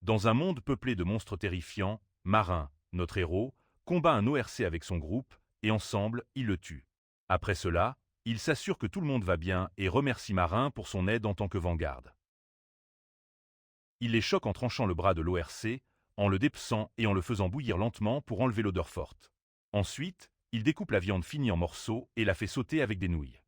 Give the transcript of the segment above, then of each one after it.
Dans un monde peuplé de monstres terrifiants, Marin, notre héros, combat un ORC avec son groupe, et ensemble, ils le tuent. Après cela, il s'assure que tout le monde va bien et remercie Marin pour son aide en tant que vanguard. Il les choque en tranchant le bras de l'ORC, en le dépeçant et en le faisant bouillir lentement pour enlever l'odeur forte. Ensuite, il découpe la viande finie en morceaux et la fait sauter avec des nouilles.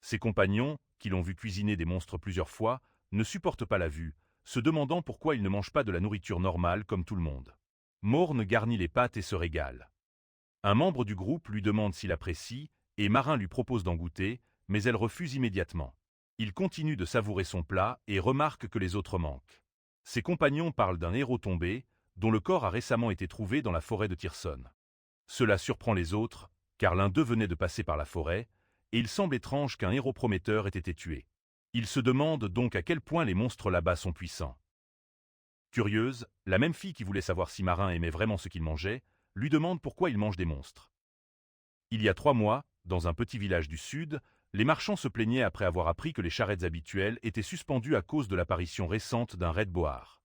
Ses compagnons, qui l'ont vu cuisiner des monstres plusieurs fois, ne supportent pas la vue, se demandant pourquoi il ne mange pas de la nourriture normale comme tout le monde. Morn garnit les pâtes et se régale. Un membre du groupe lui demande s'il apprécie, et Marin lui propose d'en goûter, mais elle refuse immédiatement. Il continue de savourer son plat et remarque que les autres manquent. Ses compagnons parlent d'un héros tombé, dont le corps a récemment été trouvé dans la forêt de Tyrson. Cela surprend les autres, car l'un d'eux venait de passer par la forêt, et il semble étrange qu'un héros prometteur ait été tué. Ils se demandent donc à quel point les monstres là-bas sont puissants. Curieuse, la même fille qui voulait savoir si Marin aimait vraiment ce qu'il mangeait, lui demande pourquoi il mange des monstres. Il y a 3 mois, dans un petit village du sud, les marchands se plaignaient après avoir appris que les charrettes habituelles étaient suspendues à cause de l'apparition récente d'un Red Boar.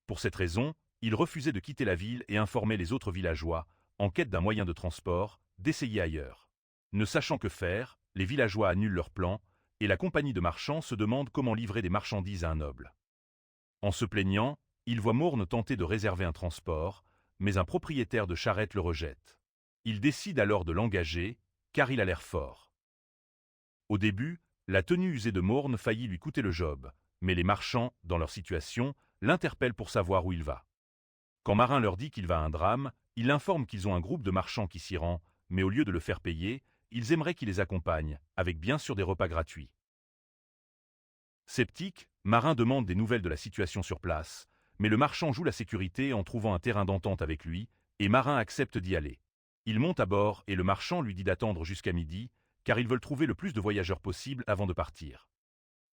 Pour cette raison, ils refusaient de quitter la ville et informaient les autres villageois, en quête d'un moyen de transport, d'essayer ailleurs. Ne sachant que faire, les villageois annulent leurs plans, et la compagnie de marchands se demande comment livrer des marchandises à un noble. En se plaignant, il voit Morn tenter de réserver un transport, mais un propriétaire de charrette le rejette. Il décide alors de l'engager, car il a l'air fort. Au début, la tenue usée de Morn faillit lui coûter le job, mais les marchands, dans leur situation, l'interpellent pour savoir où il va. Quand Marin leur dit qu'il va à un drame, il informe qu'ils ont un groupe de marchands qui s'y rend, mais au lieu de le faire payer, ils aimeraient qu'il les accompagne, avec bien sûr des repas gratuits. Sceptique, Marin demande des nouvelles de la situation sur place, mais le marchand joue la sécurité en trouvant un terrain d'entente avec lui, et Marin accepte d'y aller. Il monte à bord et le marchand lui dit d'attendre jusqu'à midi, car ils veulent trouver le plus de voyageurs possible avant de partir.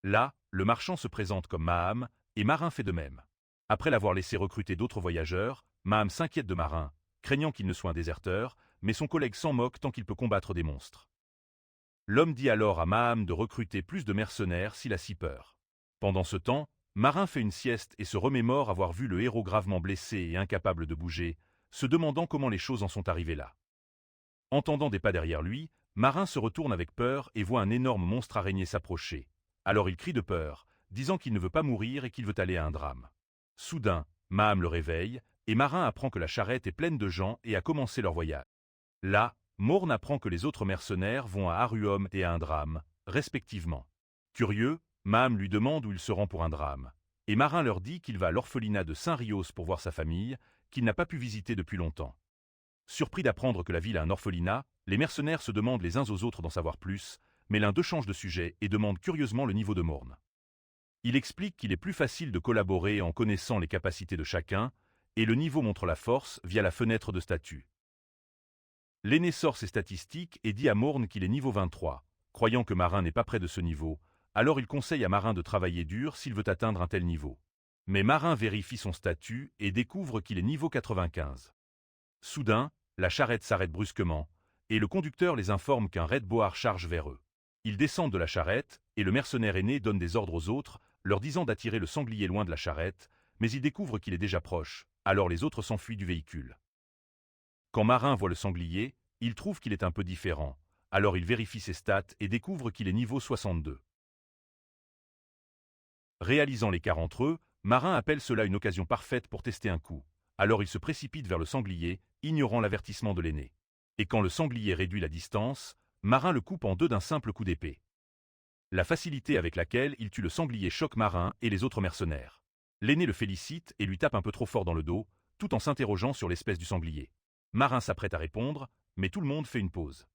Là, le marchand se présente comme Maham, et Marin fait de même. Après l'avoir laissé recruter d'autres voyageurs, Maham s'inquiète de Marin, craignant qu'il ne soit un déserteur, mais son collègue s'en moque tant qu'il peut combattre des monstres. L'homme dit alors à Maham de recruter plus de mercenaires s'il a si peur. Pendant ce temps, Marin fait une sieste et se remémore avoir vu le héros gravement blessé et incapable de bouger, se demandant comment les choses en sont arrivées là. Entendant des pas derrière lui, Marin se retourne avec peur et voit un énorme monstre araignée s'approcher. Alors il crie de peur, disant qu'il ne veut pas mourir et qu'il veut aller à un drame. Soudain, Maham le réveille, et Marin apprend que la charrette est pleine de gens et a commencé leur voyage. Là, Morn apprend que les autres mercenaires vont à Aruom et à un drame, respectivement. Curieux, Maham lui demande où il se rend pour un drame, et Marin leur dit qu'il va à l'orphelinat de Saint-Rios pour voir sa famille, qu'il n'a pas pu visiter depuis longtemps. Surpris d'apprendre que la ville a un orphelinat, les mercenaires se demandent les uns aux autres d'en savoir plus, mais l'un d'eux change de sujet et demande curieusement le niveau de Morn. Il explique qu'il est plus facile de collaborer en connaissant les capacités de chacun, et le niveau montre la force via la fenêtre de statut. L'aîné sort ses statistiques et dit à Morn qu'il est niveau 23, croyant que Marin n'est pas près de ce niveau, alors il conseille à Marin de travailler dur s'il veut atteindre un tel niveau. Mais Marin vérifie son statut et découvre qu'il est niveau 95. Soudain, la charrette s'arrête brusquement, et le conducteur les informe qu'un Red Boar charge vers eux. Ils descendent de la charrette, et le mercenaire aîné donne des ordres aux autres, leur disant d'attirer le sanglier loin de la charrette, mais ils découvrent qu'il est déjà proche, alors les autres s'enfuient du véhicule. Quand Marin voit le sanglier, il trouve qu'il est un peu différent, alors il vérifie ses stats et découvre qu'il est niveau 62. Réalisant l'écart entre eux, Marin appelle cela une occasion parfaite pour tester un coup, alors il se précipite vers le sanglier, ignorant l'avertissement de l'aîné. Et quand le sanglier réduit la distance, Marin le coupe en deux d'un simple coup d'épée. La facilité avec laquelle il tue le sanglier choque Marin et les autres mercenaires. L'aîné le félicite et lui tape un peu trop fort dans le dos, tout en s'interrogeant sur l'espèce du sanglier. Marin s'apprête à répondre, mais tout le monde fait une pause.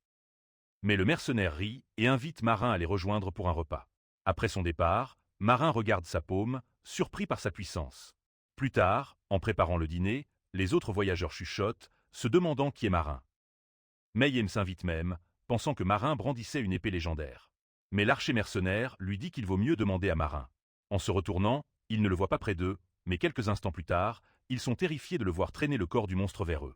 Mais le mercenaire rit et invite Marin à les rejoindre pour un repas. Après son départ, Marin regarde sa paume, surpris par sa puissance. Plus tard, en préparant le dîner, les autres voyageurs chuchotent, se demandant qui est Marin. Mayhem s'invite même, pensant que Marin brandissait une épée légendaire. Mais l'archer mercenaire lui dit qu'il vaut mieux demander à Marin. En se retournant, ils ne le voient pas près d'eux, mais quelques instants plus tard, ils sont terrifiés de le voir traîner le corps du monstre vers eux.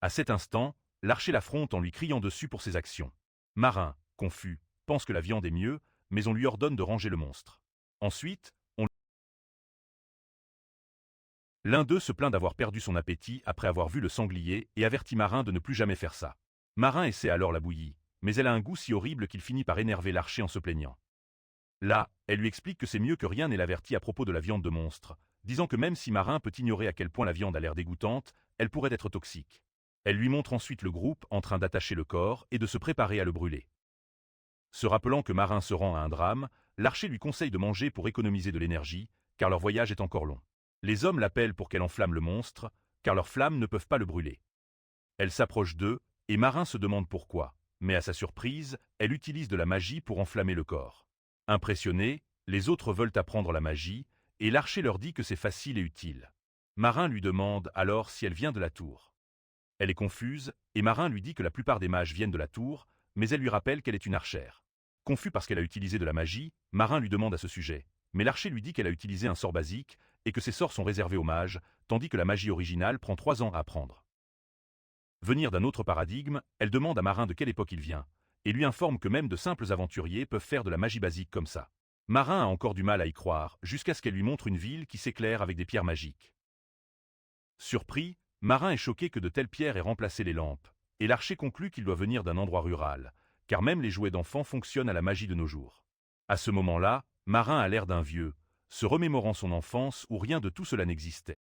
À cet instant, l'archer l'affronte en lui criant dessus pour ses actions. Marin, confus, pense que la viande est mieux, mais on lui ordonne de ranger le monstre. Ensuite, L'un d'eux se plaint d'avoir perdu son appétit après avoir vu le sanglier et avertit Marin de ne plus jamais faire ça. Marin essaie alors la bouillie, mais elle a un goût si horrible qu'il finit par énerver l'archer en se plaignant. Là, elle lui explique que c'est mieux que rien et l'avertit à propos de la viande de monstre, disant que même si Marin peut ignorer à quel point la viande a l'air dégoûtante, elle pourrait être toxique. Elle lui montre ensuite le groupe en train d'attacher le corps et de se préparer à le brûler. Se rappelant que Marin se rend à un drame, l'archer lui conseille de manger pour économiser de l'énergie, car leur voyage est encore long. Les hommes l'appellent pour qu'elle enflamme le monstre, car leurs flammes ne peuvent pas le brûler. Elle s'approche d'eux, et Marin se demande pourquoi, mais à sa surprise, elle utilise de la magie pour enflammer le corps. Impressionnés, les autres veulent apprendre la magie, et l'archer leur dit que c'est facile et utile. Marin lui demande alors si elle vient de la tour. Elle est confuse, et Marin lui dit que la plupart des mages viennent de la tour, mais elle lui rappelle qu'elle est une archère. Confus parce qu'elle a utilisé de la magie, Marin lui demande à ce sujet, mais l'archer lui dit qu'elle a utilisé un sort basique, et que ces sorts sont réservés aux mages, tandis que la magie originale prend 3 ans à apprendre. Venir d'un autre paradigme, elle demande à Marin de quelle époque il vient, et lui informe que même de simples aventuriers peuvent faire de la magie basique comme ça. Marin a encore du mal à y croire, jusqu'à ce qu'elle lui montre une ville qui s'éclaire avec des pierres magiques. Surpris, Marin est choqué que de telles pierres aient remplacé les lampes, et l'archer conclut qu'il doit venir d'un endroit rural, car même les jouets d'enfants fonctionnent à la magie de nos jours. À ce moment-là, Marin a l'air d'un vieux, se remémorant son enfance où rien de tout cela n'existait.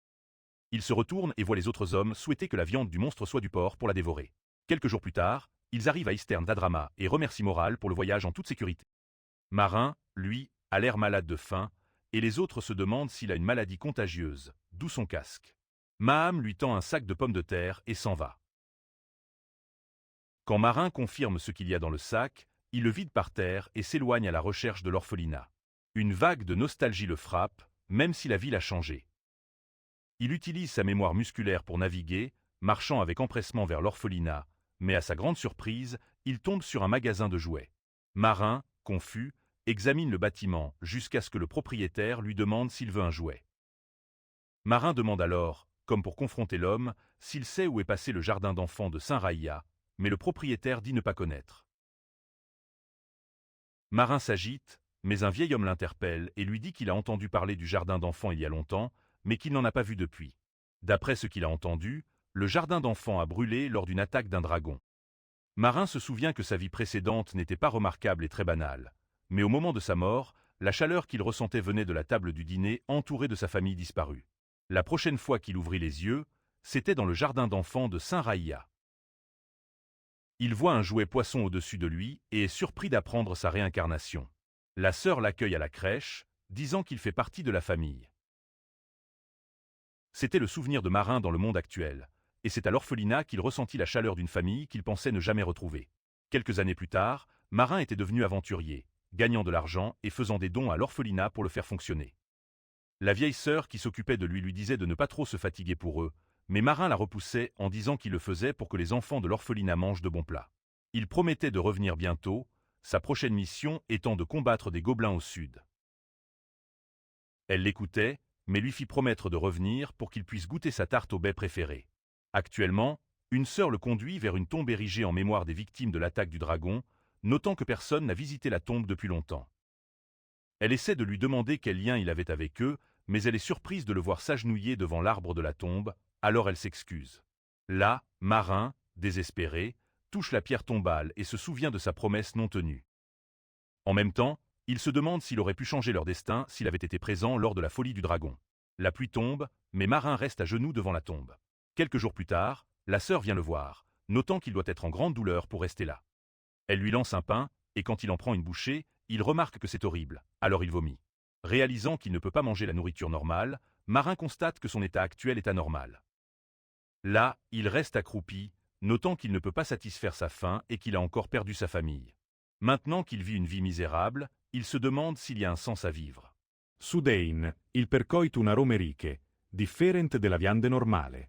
Il se retourne et voit les autres hommes souhaiter que la viande du monstre soit du porc pour la dévorer. Quelques jours plus tard, ils arrivent à Eastern Dadrama et remercient Moral pour le voyage en toute sécurité. Marin, lui, a l'air malade de faim, et les autres se demandent s'il a une maladie contagieuse, d'où son casque. Maham lui tend un sac de pommes de terre et s'en va. Quand Marin confirme ce qu'il y a dans le sac, il le vide par terre et s'éloigne à la recherche de l'orphelinat. Une vague de nostalgie le frappe, même si la ville a changé. Il utilise sa mémoire musculaire pour naviguer, marchant avec empressement vers l'orphelinat, mais à sa grande surprise, il tombe sur un magasin de jouets. Marin, confus, examine le bâtiment jusqu'à ce que le propriétaire lui demande s'il veut un jouet. Marin demande alors, comme pour confronter l'homme, s'il sait où est passé le jardin d'enfants de Saint-Raïa, mais le propriétaire dit ne pas connaître. Marin s'agite, mais un vieil homme l'interpelle et lui dit qu'il a entendu parler du jardin d'enfants il y a longtemps, mais qu'il n'en a pas vu depuis. D'après ce qu'il a entendu, le jardin d'enfants a brûlé lors d'une attaque d'un dragon. Marin se souvient que sa vie précédente n'était pas remarquable et très banale, mais au moment de sa mort, la chaleur qu'il ressentait venait de la table du dîner entourée de sa famille disparue. La prochaine fois qu'il ouvrit les yeux, c'était dans le jardin d'enfants de Saint-Raïa. Il voit un jouet poisson au-dessus de lui et est surpris d'apprendre sa réincarnation. La sœur l'accueille à la crèche, disant qu'il fait partie de la famille. C'était le souvenir de Marin dans le monde actuel, et c'est à l'orphelinat qu'il ressentit la chaleur d'une famille qu'il pensait ne jamais retrouver. Quelques années plus tard, Marin était devenu aventurier, gagnant de l'argent et faisant des dons à l'orphelinat pour le faire fonctionner. La vieille sœur qui s'occupait de lui disait de ne pas trop se fatiguer pour eux, mais Marin la repoussait en disant qu'il le faisait pour que les enfants de l'orphelinat mangent de bons plats. Il promettait de revenir bientôt, sa prochaine mission étant de combattre des gobelins au sud. Elle l'écoutait, mais lui fit promettre de revenir pour qu'il puisse goûter sa tarte au baies préférée. Actuellement, une sœur le conduit vers une tombe érigée en mémoire des victimes de l'attaque du dragon, notant que personne n'a visité la tombe depuis longtemps. Elle essaie de lui demander quel lien il avait avec eux, mais elle est surprise de le voir s'agenouiller devant l'arbre de la tombe, alors elle s'excuse. Là, Marin, désespéré, touche la pierre tombale et se souvient de sa promesse non tenue. En même temps, il se demande s'il aurait pu changer leur destin s'il avait été présent lors de la folie du dragon. La pluie tombe, mais Marin reste à genoux devant la tombe. Quelques jours plus tard, la sœur vient le voir, notant qu'il doit être en grande douleur pour rester là. Elle lui lance un pain, et quand il en prend une bouchée, il remarque que c'est horrible, alors il vomit. Réalisant qu'il ne peut pas manger la nourriture normale, Marin constate que son état actuel est anormal. Là, il reste accroupi, notant qu'il ne peut pas satisfaire sa faim et qu'il a encore perdu sa famille. Maintenant qu'il vit une vie misérable, il se demande s'il y a un sens à vivre. Sudain, il percoit una romeriche, differente della viande normale.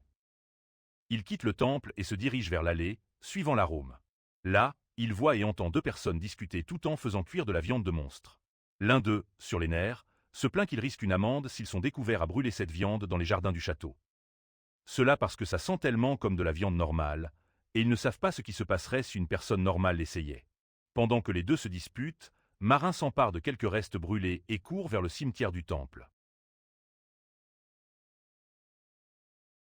Il quitte le temple et se dirige vers l'allée, suivant l'arôme. Là, il voit et entend 2 personnes discuter tout en faisant cuire de la viande de monstre. L'un d'eux, sur les nerfs, se plaint qu'il risque une amende s'ils sont découverts à brûler cette viande dans les jardins du château. Cela parce que ça sent tellement comme de la viande normale, et ils ne savent pas ce qui se passerait si une personne normale l'essayait. Pendant que les deux se disputent, Marin s'empare de quelques restes brûlés et court vers le cimetière du temple.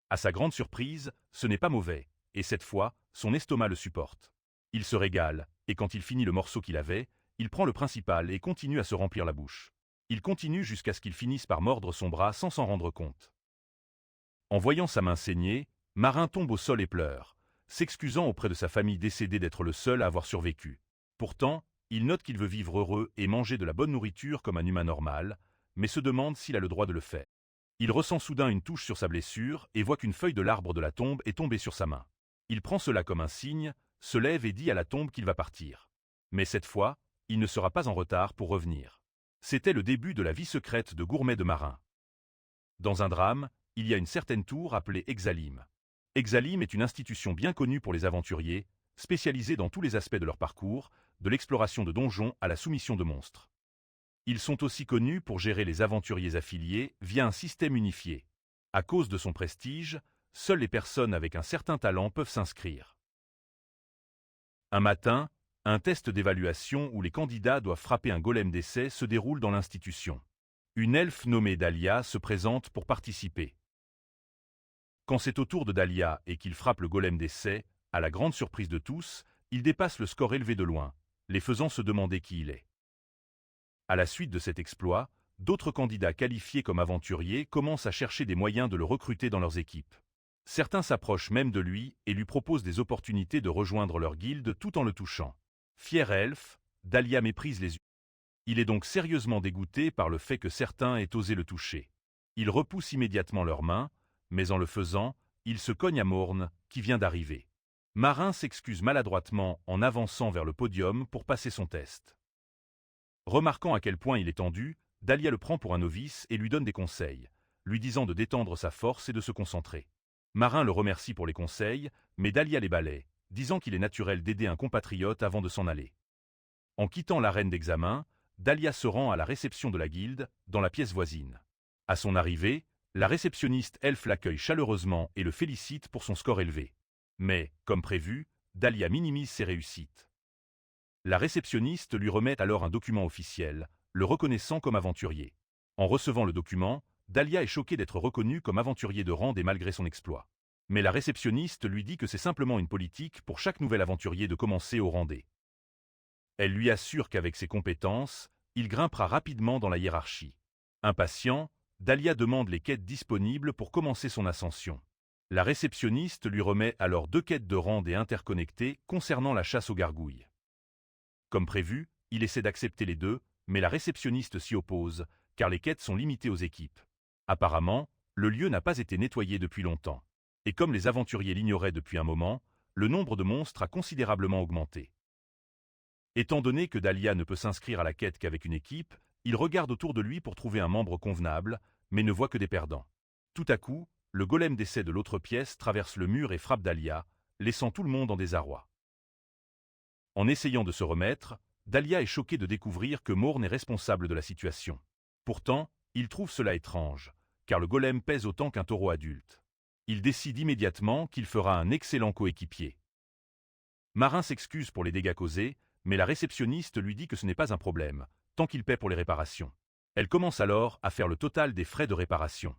À sa grande surprise, ce n'est pas mauvais, et cette fois, son estomac le supporte. Il se régale, et quand il finit le morceau qu'il avait, il prend le principal et continue à se remplir la bouche. Il continue jusqu'à ce qu'il finisse par mordre son bras sans s'en rendre compte. En voyant sa main saigner, Marin tombe au sol et pleure, s'excusant auprès de sa famille décédée d'être le seul à avoir survécu. Pourtant, il note qu'il veut vivre heureux et manger de la bonne nourriture comme un humain normal, mais se demande s'il a le droit de le faire. Il ressent soudain une touche sur sa blessure et voit qu'une feuille de l'arbre de la tombe est tombée sur sa main. Il prend cela comme un signe, se lève et dit à la tombe qu'il va partir. Mais cette fois, il ne sera pas en retard pour revenir. C'était le début de la vie secrète de Gourmet de Marin. Dans un drame, il y a une certaine tour appelée Exalim. Exalim est une institution bien connue pour les aventuriers, spécialisée dans tous les aspects de leur parcours, de l'exploration de donjons à la soumission de monstres. Ils sont aussi connus pour gérer les aventuriers affiliés via un système unifié. À cause de son prestige, seules les personnes avec un certain talent peuvent s'inscrire. Un matin, un test d'évaluation où les candidats doivent frapper un golem d'essai se déroule dans l'institution. Une elfe nommée Dahlia se présente pour participer. Quand c'est au tour de Dahlia et qu'il frappe le golem d'essai, à la grande surprise de tous, il dépasse le score élevé de loin, les faisant se demander qui il est. À la suite de cet exploit, d'autres candidats qualifiés comme aventuriers commencent à chercher des moyens de le recruter dans leurs équipes. Certains s'approchent même de lui et lui proposent des opportunités de rejoindre leur guilde tout en le touchant. Fier elfe, Dahlia méprise les humains. Il est donc sérieusement dégoûté par le fait que certains aient osé le toucher. Il repousse immédiatement leurs mains, mais en le faisant, il se cogne à Morn, qui vient d'arriver. Marin s'excuse maladroitement en avançant vers le podium pour passer son test. Remarquant à quel point il est tendu, Dahlia le prend pour un novice et lui donne des conseils, lui disant de détendre sa force et de se concentrer. Marin le remercie pour les conseils, mais Dahlia les balaie, disant qu'il est naturel d'aider un compatriote avant de s'en aller. En quittant l'arène d'examen, Dahlia se rend à la réception de la guilde, dans la pièce voisine. À son arrivée, la réceptionniste elfe l'accueille chaleureusement et le félicite pour son score élevé. Mais, comme prévu, Dahlia minimise ses réussites. La réceptionniste lui remet alors un document officiel, le reconnaissant comme aventurier. En recevant le document, Dahlia est choquée d'être reconnue comme aventurier de rang et malgré son exploit. Mais la réceptionniste lui dit que c'est simplement une politique pour chaque nouvel aventurier de commencer au rang D. Elle lui assure qu'avec ses compétences, il grimpera rapidement dans la hiérarchie. Impatient, Dahlia demande les quêtes disponibles pour commencer son ascension. La réceptionniste lui remet alors 2 quêtes de rang D interconnectées concernant la chasse aux gargouilles. Comme prévu, il essaie d'accepter les deux, mais la réceptionniste s'y oppose, car les quêtes sont limitées aux équipes. Apparemment, le lieu n'a pas été nettoyé depuis longtemps. Et comme les aventuriers l'ignoraient depuis un moment, le nombre de monstres a considérablement augmenté. Étant donné que Dahlia ne peut s'inscrire à la quête qu'avec une équipe, il regarde autour de lui pour trouver un membre convenable, mais ne voit que des perdants. Tout à coup, le golem d'essai de l'autre pièce traverse le mur et frappe Dahlia, laissant tout le monde en désarroi. En essayant de se remettre, Dahlia est choquée de découvrir que Morn est responsable de la situation. Pourtant, il trouve cela étrange, car le golem pèse autant qu'un taureau adulte. Il décide immédiatement qu'il fera un excellent coéquipier. Marin s'excuse pour les dégâts causés, mais la réceptionniste lui dit que ce n'est pas un problème, tant qu'il paie pour les réparations. Elle commence alors à faire le total des frais de réparation.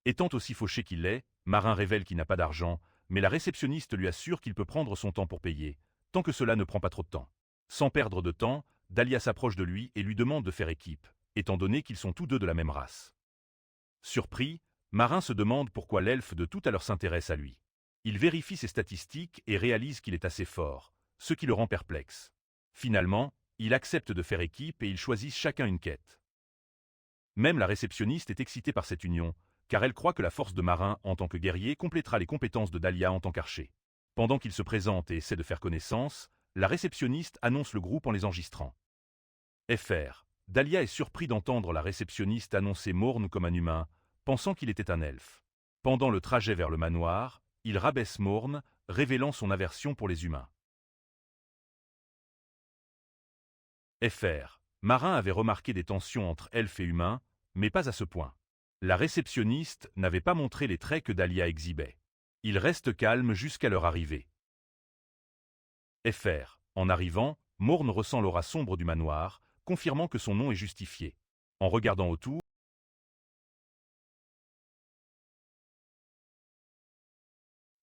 Étant aussi fauché qu'il l'est, Marin révèle qu'il n'a pas d'argent, mais la réceptionniste lui assure qu'il peut prendre son temps pour payer, tant que cela ne prend pas trop de temps. Sans perdre de temps, Dahlia s'approche de lui et lui demande de faire équipe, étant donné qu'ils sont tous deux de la même race. Surpris, Marin se demande pourquoi l'elfe de tout à l'heure s'intéresse à lui. Il vérifie ses statistiques et réalise qu'il est assez fort, ce qui le rend perplexe. Finalement, il accepte de faire équipe et ils choisissent chacun une quête. Même la réceptionniste est excitée par cette union, car elle croit que la force de Marin en tant que guerrier complétera les compétences de Dahlia en tant qu'archer. Pendant qu'il se présente et essaie de faire connaissance, la réceptionniste annonce le groupe en les enregistrant. Fr. Dahlia est surpris d'entendre la réceptionniste annoncer Morn comme un humain, pensant qu'il était un elfe. Pendant le trajet vers le manoir, il rabaisse Morn, révélant son aversion pour les humains. Fr. Marin avait remarqué des tensions entre elfes et humains, mais pas à ce point. La réceptionniste n'avait pas montré les traits que Dahlia exhibait. Il reste calme jusqu'à leur arrivée. Fr. En arrivant, Morn ressent l'aura sombre du manoir, confirmant que son nom est justifié. En regardant autour,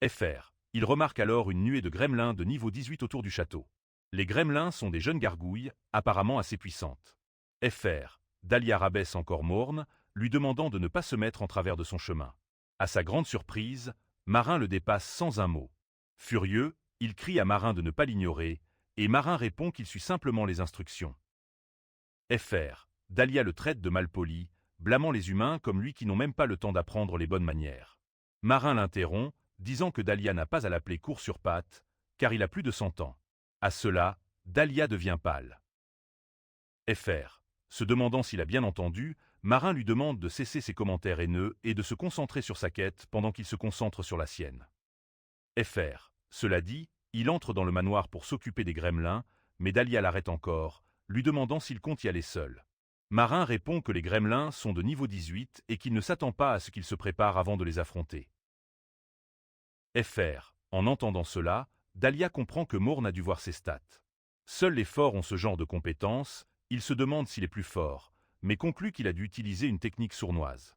FR. Il remarque alors une nuée de gremlins de niveau 18 autour du château. Les gremlins sont des jeunes gargouilles, apparemment assez puissantes. FR. Dahlia rabaisse encore Morn, lui demandant de ne pas se mettre en travers de son chemin. À sa grande surprise, Marin le dépasse sans un mot. Furieux, il crie à Marin de ne pas l'ignorer, et Marin répond qu'il suit simplement les instructions. FR. Dahlia le traite de malpoli, blâmant les humains comme lui qui n'ont même pas le temps d'apprendre les bonnes manières. Marin l'interrompt, disant que Dahlia n'a pas à l'appeler court sur pattes, car il a plus de 100 ans. À cela, Dahlia devient pâle. FR. Se demandant s'il a bien entendu, Marin lui demande de cesser ses commentaires haineux et de se concentrer sur sa quête pendant qu'il se concentre sur la sienne. FR. Cela dit, il entre dans le manoir pour s'occuper des gremlins, mais Dahlia l'arrête encore, lui demandant s'il compte y aller seul. Marin répond que les gremlins sont de niveau 18 et qu'il ne s'attend pas à ce qu'ils se préparent avant de les affronter. FR. En entendant cela, Dahlia comprend que Morn a dû voir ses stats. Seuls les forts ont ce genre de compétences, il se demande s'il est plus fort, mais conclut qu'il a dû utiliser une technique sournoise.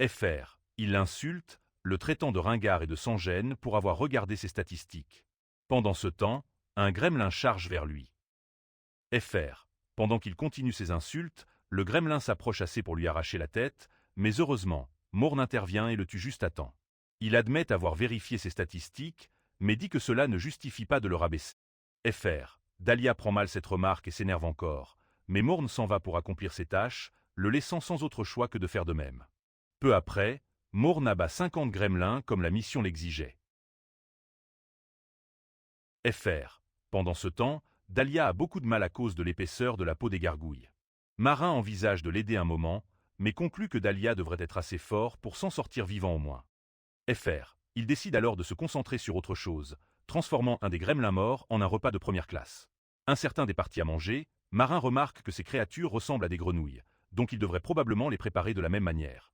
FR. Il l'insulte, le traitant de ringard et de sans-gêne pour avoir regardé ses statistiques. Pendant ce temps, un gremlin charge vers lui. FR. Pendant qu'il continue ses insultes, le gremlin s'approche assez pour lui arracher la tête, mais heureusement, Morn intervient et le tue juste à temps. Il admet avoir vérifié ses statistiques, mais dit que cela ne justifie pas de le rabaisser. FR. Dahlia prend mal cette remarque et s'énerve encore, mais Morn s'en va pour accomplir ses tâches, le laissant sans autre choix que de faire de même. Peu après, Morn abat 50 gremlins comme la mission l'exigeait. FR. Pendant ce temps, Dahlia a beaucoup de mal à cause de l'épaisseur de la peau des gargouilles. Marin envisage de l'aider un moment, mais conclut que Dahlia devrait être assez fort pour s'en sortir vivant au moins. FR. Il décide alors de se concentrer sur autre chose, transformant un des gremlins morts en un repas de première classe. Incertain des parties à manger, Marin remarque que ces créatures ressemblent à des grenouilles, donc il devrait probablement les préparer de la même manière.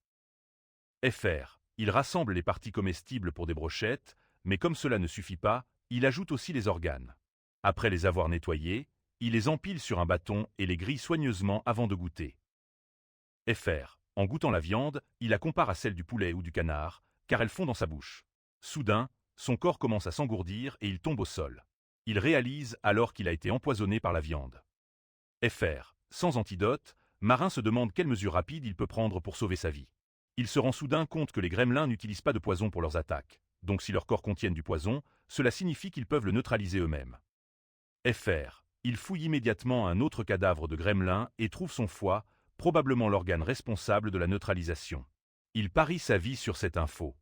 FR. Il rassemble les parties comestibles pour des brochettes, mais comme cela ne suffit pas, il ajoute aussi les organes. Après les avoir nettoyés, il les empile sur un bâton et les grille soigneusement avant de goûter. FR. En goûtant la viande, il la compare à celle du poulet ou du canard, car elle fond dans sa bouche. Soudain, son corps commence à s'engourdir et il tombe au sol. Il réalise alors qu'il a été empoisonné par la viande. FR. Sans antidote, Marin se demande quelle mesure rapide il peut prendre pour sauver sa vie. Il se rend soudain compte que les gremlins n'utilisent pas de poison pour leurs attaques, donc si leurs corps contiennent du poison, cela signifie qu'ils peuvent le neutraliser eux-mêmes. FR. Il fouille immédiatement un autre cadavre de gremlin et trouve son foie, probablement l'organe responsable de la neutralisation. Il parie sa vie sur cette info.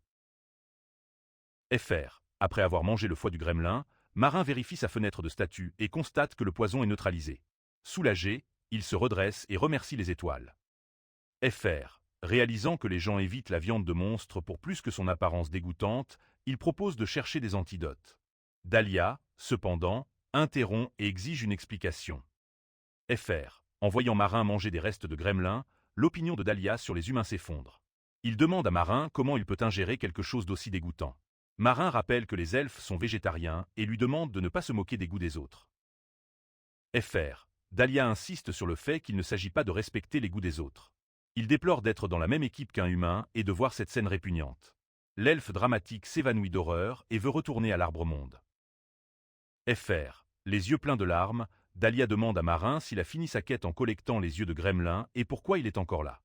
FR. Après avoir mangé le foie du gremlin, Marin vérifie sa fenêtre de statut et constate que le poison est neutralisé. Soulagé, il se redresse et remercie les étoiles. FR. Réalisant que les gens évitent la viande de monstre pour plus que son apparence dégoûtante, il propose de chercher des antidotes. Dahlia, cependant, interrompt et exige une explication. FR. En voyant Marin manger des restes de gremlin, l'opinion de Dahlia sur les humains s'effondre. Il demande à Marin comment il peut ingérer quelque chose d'aussi dégoûtant. Marin rappelle que les elfes sont végétariens et lui demande de ne pas se moquer des goûts des autres. FR. Dahlia insiste sur le fait qu'il ne s'agit pas de respecter les goûts des autres. Il déplore d'être dans la même équipe qu'un humain et de voir cette scène répugnante. L'elfe dramatique s'évanouit d'horreur et veut retourner à l'Arbre-Monde. FR. Les yeux pleins de larmes, Dahlia demande à Marin s'il a fini sa quête en collectant les yeux de gremlin et pourquoi il est encore là.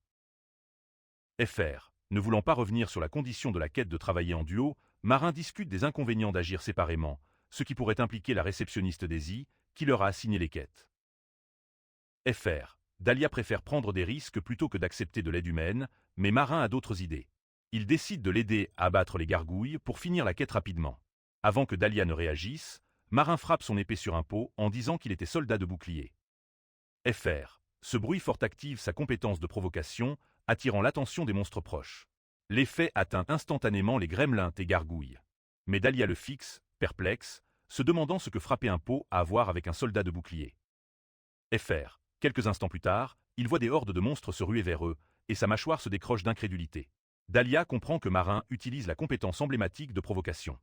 FR. Ne voulant pas revenir sur la condition de la quête de travailler en duo, Marin discute des inconvénients d'agir séparément, ce qui pourrait impliquer la réceptionniste Daisy, qui leur a assigné les quêtes. FR. Dahlia préfère prendre des risques plutôt que d'accepter de l'aide humaine, mais Marin a d'autres idées. Il décide de l'aider à abattre les gargouilles pour finir la quête rapidement. Avant que Dahlia ne réagisse, Marin frappe son épée sur un pot en disant qu'il était soldat de bouclier. FR. Ce bruit fort active sa compétence de provocation, attirant l'attention des monstres proches. L'effet atteint instantanément les gremlins et gargouilles. Mais Dahlia le fixe, perplexe, se demandant ce que frapper un pot a à voir avec un soldat de bouclier. FR. Quelques instants plus tard, il voit des hordes de monstres se ruer vers eux, et sa mâchoire se décroche d'incrédulité. Dahlia comprend que Marin utilise la compétence emblématique de provocation.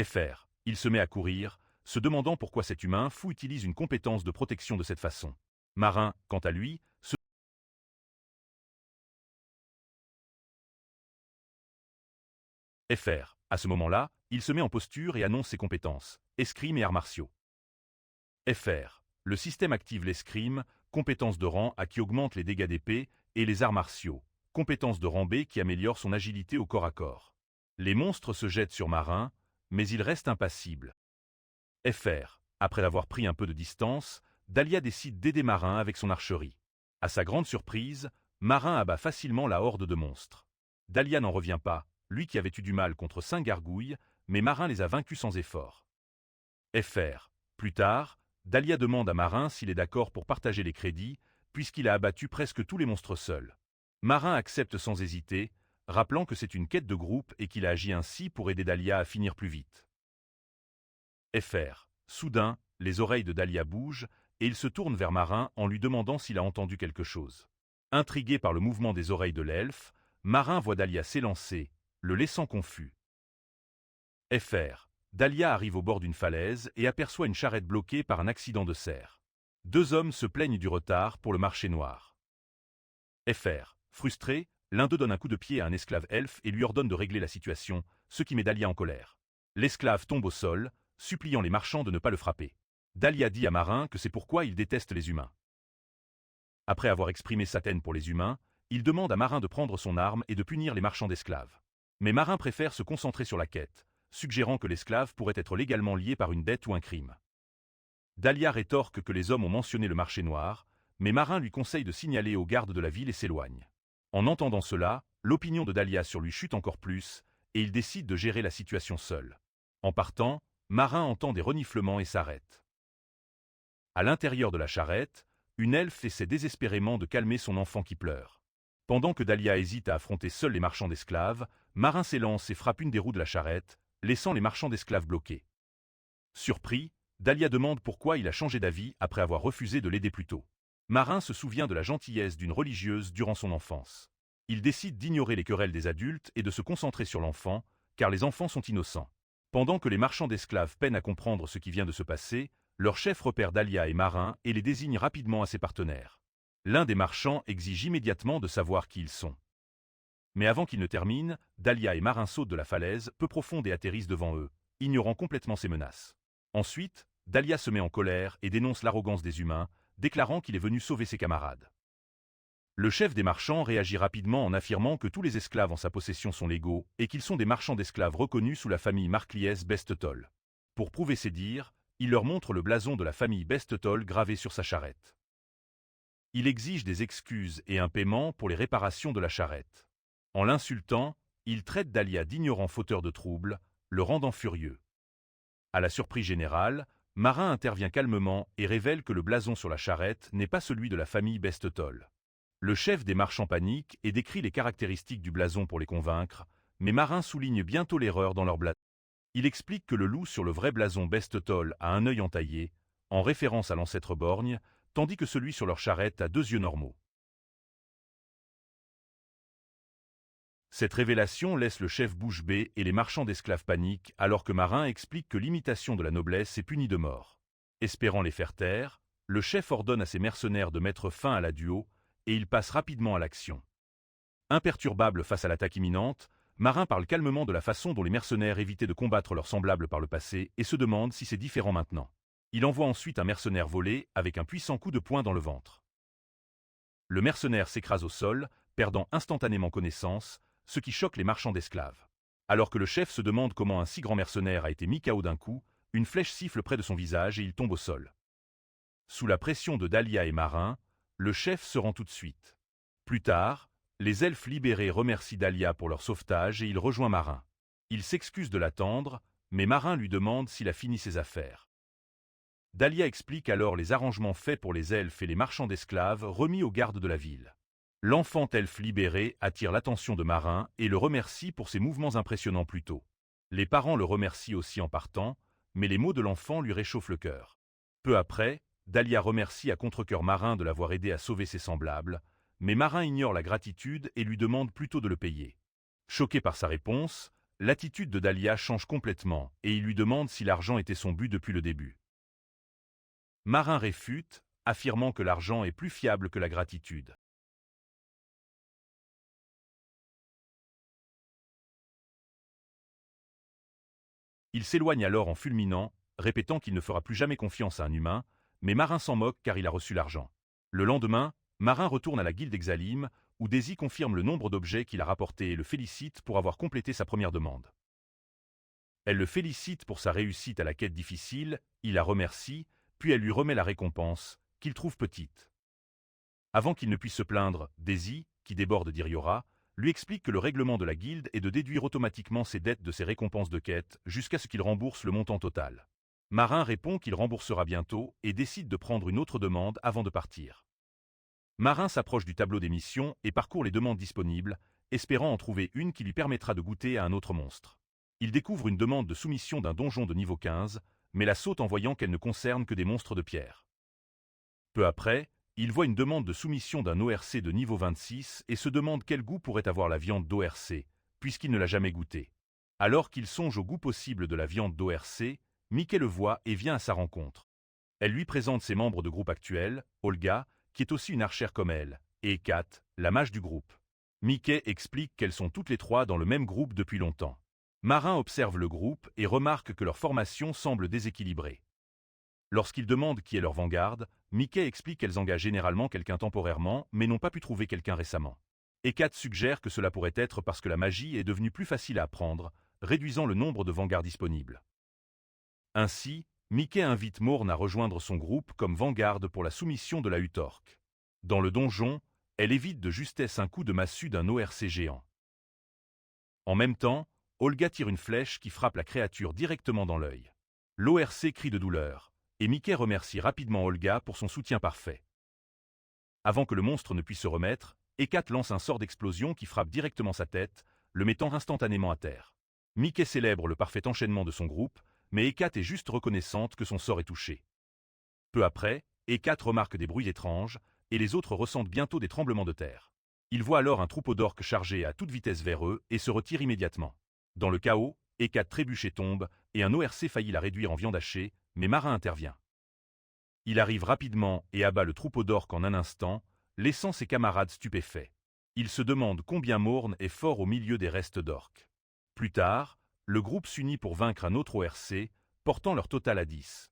FR. Il se met à courir, se demandant pourquoi cet humain fou utilise une compétence de protection de cette façon. Marin, quant à lui, se FR. À ce moment-là, il se met en posture et annonce ses compétences, escrime et arts martiaux. FR. Le système active l'escrime, compétence de rang A qui augmente les dégâts d'épée, et les arts martiaux, compétence de rang B qui améliore son agilité au corps à corps. Les monstres se jettent sur Marin, mais il reste impassible. FR. Après avoir pris un peu de distance, Dahlia décide d'aider Marin avec son archerie. À sa grande surprise, Marin abat facilement la horde de monstres. Dahlia n'en revient pas, lui qui avait eu du mal contre 5 gargouilles, mais Marin les a vaincus sans effort. FR. Plus tard, Dahlia demande à Marin s'il est d'accord pour partager les crédits, puisqu'il a abattu presque tous les monstres seul. Marin accepte sans hésiter, rappelant que c'est une quête de groupe et qu'il a agi ainsi pour aider Dahlia à finir plus vite. FR. Soudain, les oreilles de Dahlia bougent, et il se tourne vers Marin en lui demandant s'il a entendu quelque chose. Intrigué par le mouvement des oreilles de l'elfe, Marin voit Dahlia s'élancer, le laissant confus. FR. Dahlia arrive au bord d'une falaise et aperçoit une charrette bloquée par un accident de serre. 2 hommes se plaignent du retard pour le marché noir. FR. Frustré, l'un d'eux donne un coup de pied à un esclave elfe et lui ordonne de régler la situation, ce qui met Dahlia en colère. L'esclave tombe au sol, suppliant les marchands de ne pas le frapper. Dahlia dit à Marin que c'est pourquoi il déteste les humains. Après avoir exprimé sa haine pour les humains, il demande à Marin de prendre son arme et de punir les marchands d'esclaves. Mais Marin préfère se concentrer sur la quête, suggérant que l'esclave pourrait être légalement lié par une dette ou un crime. Dahlia rétorque que les hommes ont mentionné le marché noir, mais Marin lui conseille de signaler aux gardes de la ville et s'éloigne. En entendant cela, l'opinion de Dahlia sur lui chute encore plus, et il décide de gérer la situation seul. En partant, Marin entend des reniflements et s'arrête. À l'intérieur de la charrette, une elfe essaie désespérément de calmer son enfant qui pleure. Pendant que Dahlia hésite à affronter seuls les marchands d'esclaves, Marin s'élance et frappe une des roues de la charrette, laissant les marchands d'esclaves bloqués. Surpris, Dahlia demande pourquoi il a changé d'avis après avoir refusé de l'aider plus tôt. Marin se souvient de la gentillesse d'une religieuse durant son enfance. Il décide d'ignorer les querelles des adultes et de se concentrer sur l'enfant, car les enfants sont innocents. Pendant que les marchands d'esclaves peinent à comprendre ce qui vient de se passer, leur chef repère Dahlia et Marin et les désigne rapidement à ses partenaires. L'un des marchands exige immédiatement de savoir qui ils sont. Mais avant qu'ils ne terminent, Dahlia et Marin sautent de la falaise, peu profonde et atterrissent devant eux, ignorant complètement ces menaces. Ensuite, Dahlia se met en colère et dénonce l'arrogance des humains, déclarant qu'il est venu sauver ses camarades. Le chef des marchands réagit rapidement en affirmant que tous les esclaves en sa possession sont légaux et qu'ils sont des marchands d'esclaves reconnus sous la famille Marcliès Bestetol. Pour prouver ses dires, il leur montre le blason de la famille Bestetol gravé sur sa charrette. Il exige des excuses et un paiement pour les réparations de la charrette. En l'insultant, il traite Dahlia d'ignorant fauteur de troubles, le rendant furieux. À la surprise générale, Marin intervient calmement et révèle que le blason sur la charrette n'est pas celui de la famille Bestetol. Le chef des marchands panique et décrit les caractéristiques du blason pour les convaincre, mais Marin souligne bientôt l'erreur dans leur blason. Il explique que le loup sur le vrai blason Bestetol a un œil entaillé, en référence à l'ancêtre borgne, tandis que celui sur leur charrette a 2 yeux normaux. Cette révélation laisse le chef bouche bée et les marchands d'esclaves paniquent alors que Marin explique que l'imitation de la noblesse est punie de mort. Espérant les faire taire, le chef ordonne à ses mercenaires de mettre fin à la duo et il passe rapidement à l'action. Imperturbable face à l'attaque imminente, Marin parle calmement de la façon dont les mercenaires évitaient de combattre leurs semblables par le passé et se demande si c'est différent maintenant. Il envoie ensuite un mercenaire voler avec un puissant coup de poing dans le ventre. Le mercenaire s'écrase au sol, perdant instantanément connaissance, ce qui choque les marchands d'esclaves. Alors que le chef se demande comment un si grand mercenaire a été mis KO d'un coup, une flèche siffle près de son visage et il tombe au sol. Sous la pression de Dahlia et Marin, le chef se rend tout de suite. Plus tard, les elfes libérés remercient Dahlia pour leur sauvetage et il rejoint Marin. Il s'excuse de l'attendre, mais Marin lui demande s'il a fini ses affaires. Dahlia explique alors les arrangements faits pour les elfes et les marchands d'esclaves remis aux gardes de la ville. L'enfant elfe libéré attire l'attention de Marin et le remercie pour ses mouvements impressionnants plus tôt. Les parents le remercient aussi en partant, mais les mots de l'enfant lui réchauffent le cœur. Peu après, Dahlia remercie à contre-cœur Marin de l'avoir aidé à sauver ses semblables, mais Marin ignore la gratitude et lui demande plutôt de le payer. Choqué par sa réponse, l'attitude de Dahlia change complètement et il lui demande si l'argent était son but depuis le début. Marin réfute, affirmant que l'argent est plus fiable que la gratitude. Il s'éloigne alors en fulminant, répétant qu'il ne fera plus jamais confiance à un humain, mais Marin s'en moque car il a reçu l'argent. Le lendemain, Marin retourne à la guilde Exalim, où Daisy confirme le nombre d'objets qu'il a rapportés et le félicite pour avoir complété sa première demande. Elle le félicite pour sa réussite à la quête difficile, il la remercie, puis elle lui remet la récompense, qu'il trouve petite. Avant qu'il ne puisse se plaindre, Daisy, qui déborde d'Iriora, lui explique que le règlement de la guilde est de déduire automatiquement ses dettes de ses récompenses de quête jusqu'à ce qu'il rembourse le montant total. Marin répond qu'il remboursera bientôt et décide de prendre une autre demande avant de partir. Marin s'approche du tableau des missions et parcourt les demandes disponibles, espérant en trouver une qui lui permettra de goûter à un autre monstre. Il découvre une demande de soumission d'un donjon de niveau 15, mais la saute en voyant qu'elle ne concerne que des monstres de pierre. Peu après, il voit une demande de soumission d'un ORC de niveau 26 et se demande quel goût pourrait avoir la viande d'ORC, puisqu'il ne l'a jamais goûtée. Alors qu'il songe au goût possible de la viande d'ORC, Mickey le voit et vient à sa rencontre. Elle lui présente ses membres de groupe actuels, Olga, qui est aussi une archère comme elle, et Kat, la mage du groupe. Mickey explique qu'elles sont toutes les trois dans le même groupe depuis longtemps. Marin observe le groupe et remarque que leur formation semble déséquilibrée. Lorsqu'il demande qui est leur vanguard, Mickey explique qu'elles engagent généralement quelqu'un temporairement, mais n'ont pas pu trouver quelqu'un récemment. Et Kat suggère que cela pourrait être parce que la magie est devenue plus facile à apprendre, réduisant le nombre de vanguards disponibles. Ainsi, Mickey invite Morn à rejoindre son groupe comme vanguard pour la soumission de la Utork. Dans le donjon, elle évite de justesse un coup de massue d'un ORC géant. En même temps, Olga tire une flèche qui frappe la créature directement dans l'œil. L'ORC crie de douleur, et Mickey remercie rapidement Olga pour son soutien parfait. Avant que le monstre ne puisse se remettre, Hécat lance un sort d'explosion qui frappe directement sa tête, le mettant instantanément à terre. Mickey célèbre le parfait enchaînement de son groupe, mais Hécat est juste reconnaissante que son sort est touché. Peu après, Hécat remarque des bruits étranges, et les autres ressentent bientôt des tremblements de terre. Il voit alors un troupeau d'orques chargé à toute vitesse vers eux et se retire immédiatement. Dans le chaos, Hécat trébuche et tombe, et un ORC faillit la réduire en viande hachée, mais Marin intervient. Il arrive rapidement et abat le troupeau d'orques en un instant, laissant ses camarades stupéfaits. Il se demande combien Morn est fort au milieu des restes d'orques. Plus tard, le groupe s'unit pour vaincre un autre ORC, portant leur total à 10.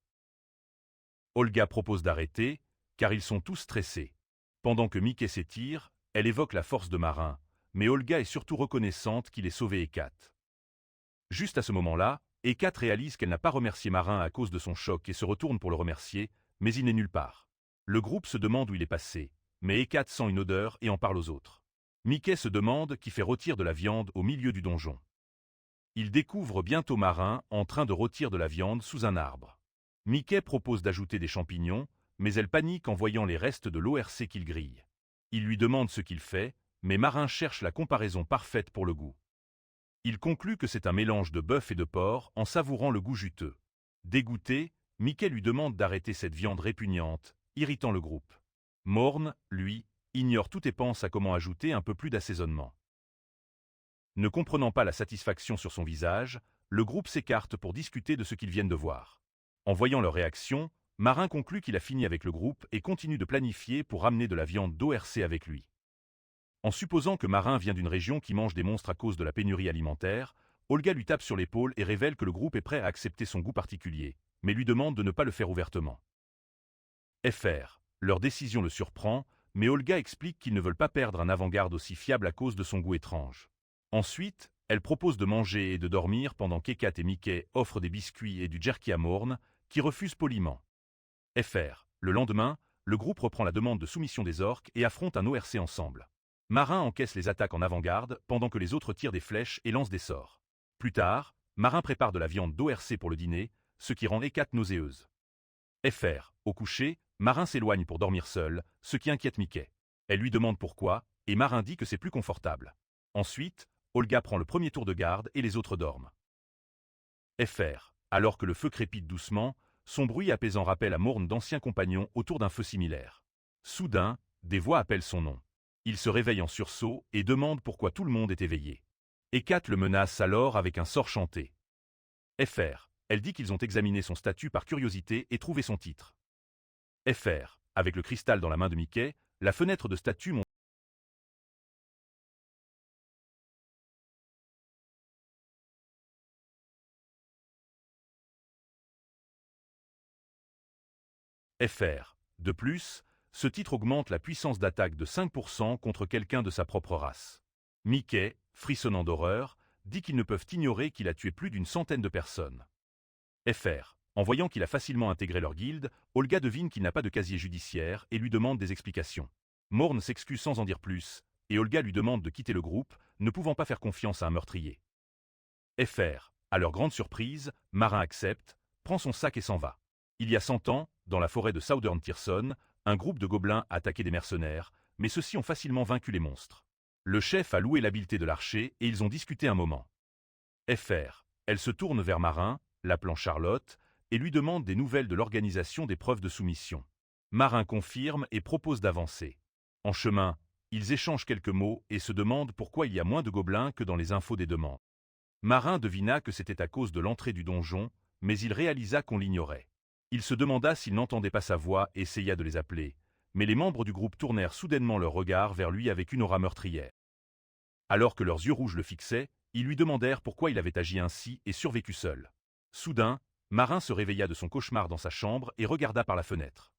Olga propose d'arrêter, car ils sont tous stressés. Pendant que Mickey s'étire, elle évoque la force de Marin, mais Olga est surtout reconnaissante qu'il ait sauvé Hécat. Juste à ce moment-là, Hécat réalise qu'elle n'a pas remercié Marin à cause de son choc et se retourne pour le remercier, mais il n'est nulle part. Le groupe se demande où il est passé, mais Hécat sent une odeur et en parle aux autres. Mickey se demande qui fait rôtir de la viande au milieu du donjon. Il découvre bientôt Marin en train de rôtir de la viande sous un arbre. Mickey propose d'ajouter des champignons, mais elle panique en voyant les restes de l'ORC qu'il grille. Il lui demande ce qu'il fait, mais Marin cherche la comparaison parfaite pour le goût. Il conclut que c'est un mélange de bœuf et de porc en savourant le goût juteux. Dégoûté, Mickey lui demande d'arrêter cette viande répugnante, irritant le groupe. Morn, lui, ignore tout et pense à comment ajouter un peu plus d'assaisonnement. Ne comprenant pas la satisfaction sur son visage, le groupe s'écarte pour discuter de ce qu'ils viennent de voir. En voyant leur réaction, Marin conclut qu'il a fini avec le groupe et continue de planifier pour ramener de la viande d'ORC avec lui. En supposant que Marin vient d'une région qui mange des monstres à cause de la pénurie alimentaire, Olga lui tape sur l'épaule et révèle que le groupe est prêt à accepter son goût particulier, mais lui demande de ne pas le faire ouvertement. FR. Leur décision le surprend, mais Olga explique qu'ils ne veulent pas perdre un avant-garde aussi fiable à cause de son goût étrange. Ensuite, elle propose de manger et de dormir pendant qu'Hécat et Mickey offrent des biscuits et du jerky à Morn, qui refuse poliment. FR. Le lendemain, le groupe reprend la demande de soumission des orques et affronte un ORC ensemble. Marin encaisse les attaques en avant-garde pendant que les autres tirent des flèches et lancent des sorts. Plus tard, Marin prépare de la viande d'ORC pour le dîner, ce qui rend Hécat nauséeuse. FR. Au coucher, Marin s'éloigne pour dormir seul, ce qui inquiète Mickey. Elle lui demande pourquoi, et Marin dit que c'est plus confortable. Ensuite, Olga prend le premier tour de garde et les autres dorment. FR. Alors que le feu crépite doucement, son bruit apaisant rappelle à Morn d'anciens compagnons autour d'un feu similaire. Soudain, des voix appellent son nom. Il se réveille en sursaut et demande pourquoi tout le monde est éveillé. Hécat le menace alors avec un sort chanté. FR. Elle dit qu'ils ont examiné son statut par curiosité et trouvé son titre. FR. Avec le cristal dans la main de Mickey, la fenêtre de statut montre FR. De plus, ce titre augmente la puissance d'attaque de 5% contre quelqu'un de sa propre race. Mickey, frissonnant d'horreur, dit qu'ils ne peuvent ignorer qu'il a tué plus d'une centaine de personnes. FR. En voyant qu'il a facilement intégré leur guilde, Olga devine qu'il n'a pas de casier judiciaire et lui demande des explications. Morn s'excuse sans en dire plus, et Olga lui demande de quitter le groupe, ne pouvant pas faire confiance à un meurtrier. FR. À leur grande surprise, Marin accepte, prend son sac et s'en va. Il y a 100 ans, dans la forêt de Southern Tyrson, un groupe de gobelins a attaqué des mercenaires, mais ceux-ci ont facilement vaincu les monstres. Le chef a loué l'habileté de l'archer et ils ont discuté un moment. FR. Elle se tourne vers Marin, l'appelant Charlotte, et lui demande des nouvelles de l'organisation des preuves de soumission. Marin confirme et propose d'avancer. En chemin, ils échangent quelques mots et se demandent pourquoi il y a moins de gobelins que dans les infos des demandes. Marin devina que c'était à cause de l'entrée du donjon, mais il réalisa qu'on l'ignorait. Il se demanda s'il n'entendait pas sa voix et essaya de les appeler, mais les membres du groupe tournèrent soudainement leur regard vers lui avec une aura meurtrière. Alors que leurs yeux rouges le fixaient, ils lui demandèrent pourquoi il avait agi ainsi et survécu seul. Soudain, Marin se réveilla de son cauchemar dans sa chambre et regarda par la fenêtre.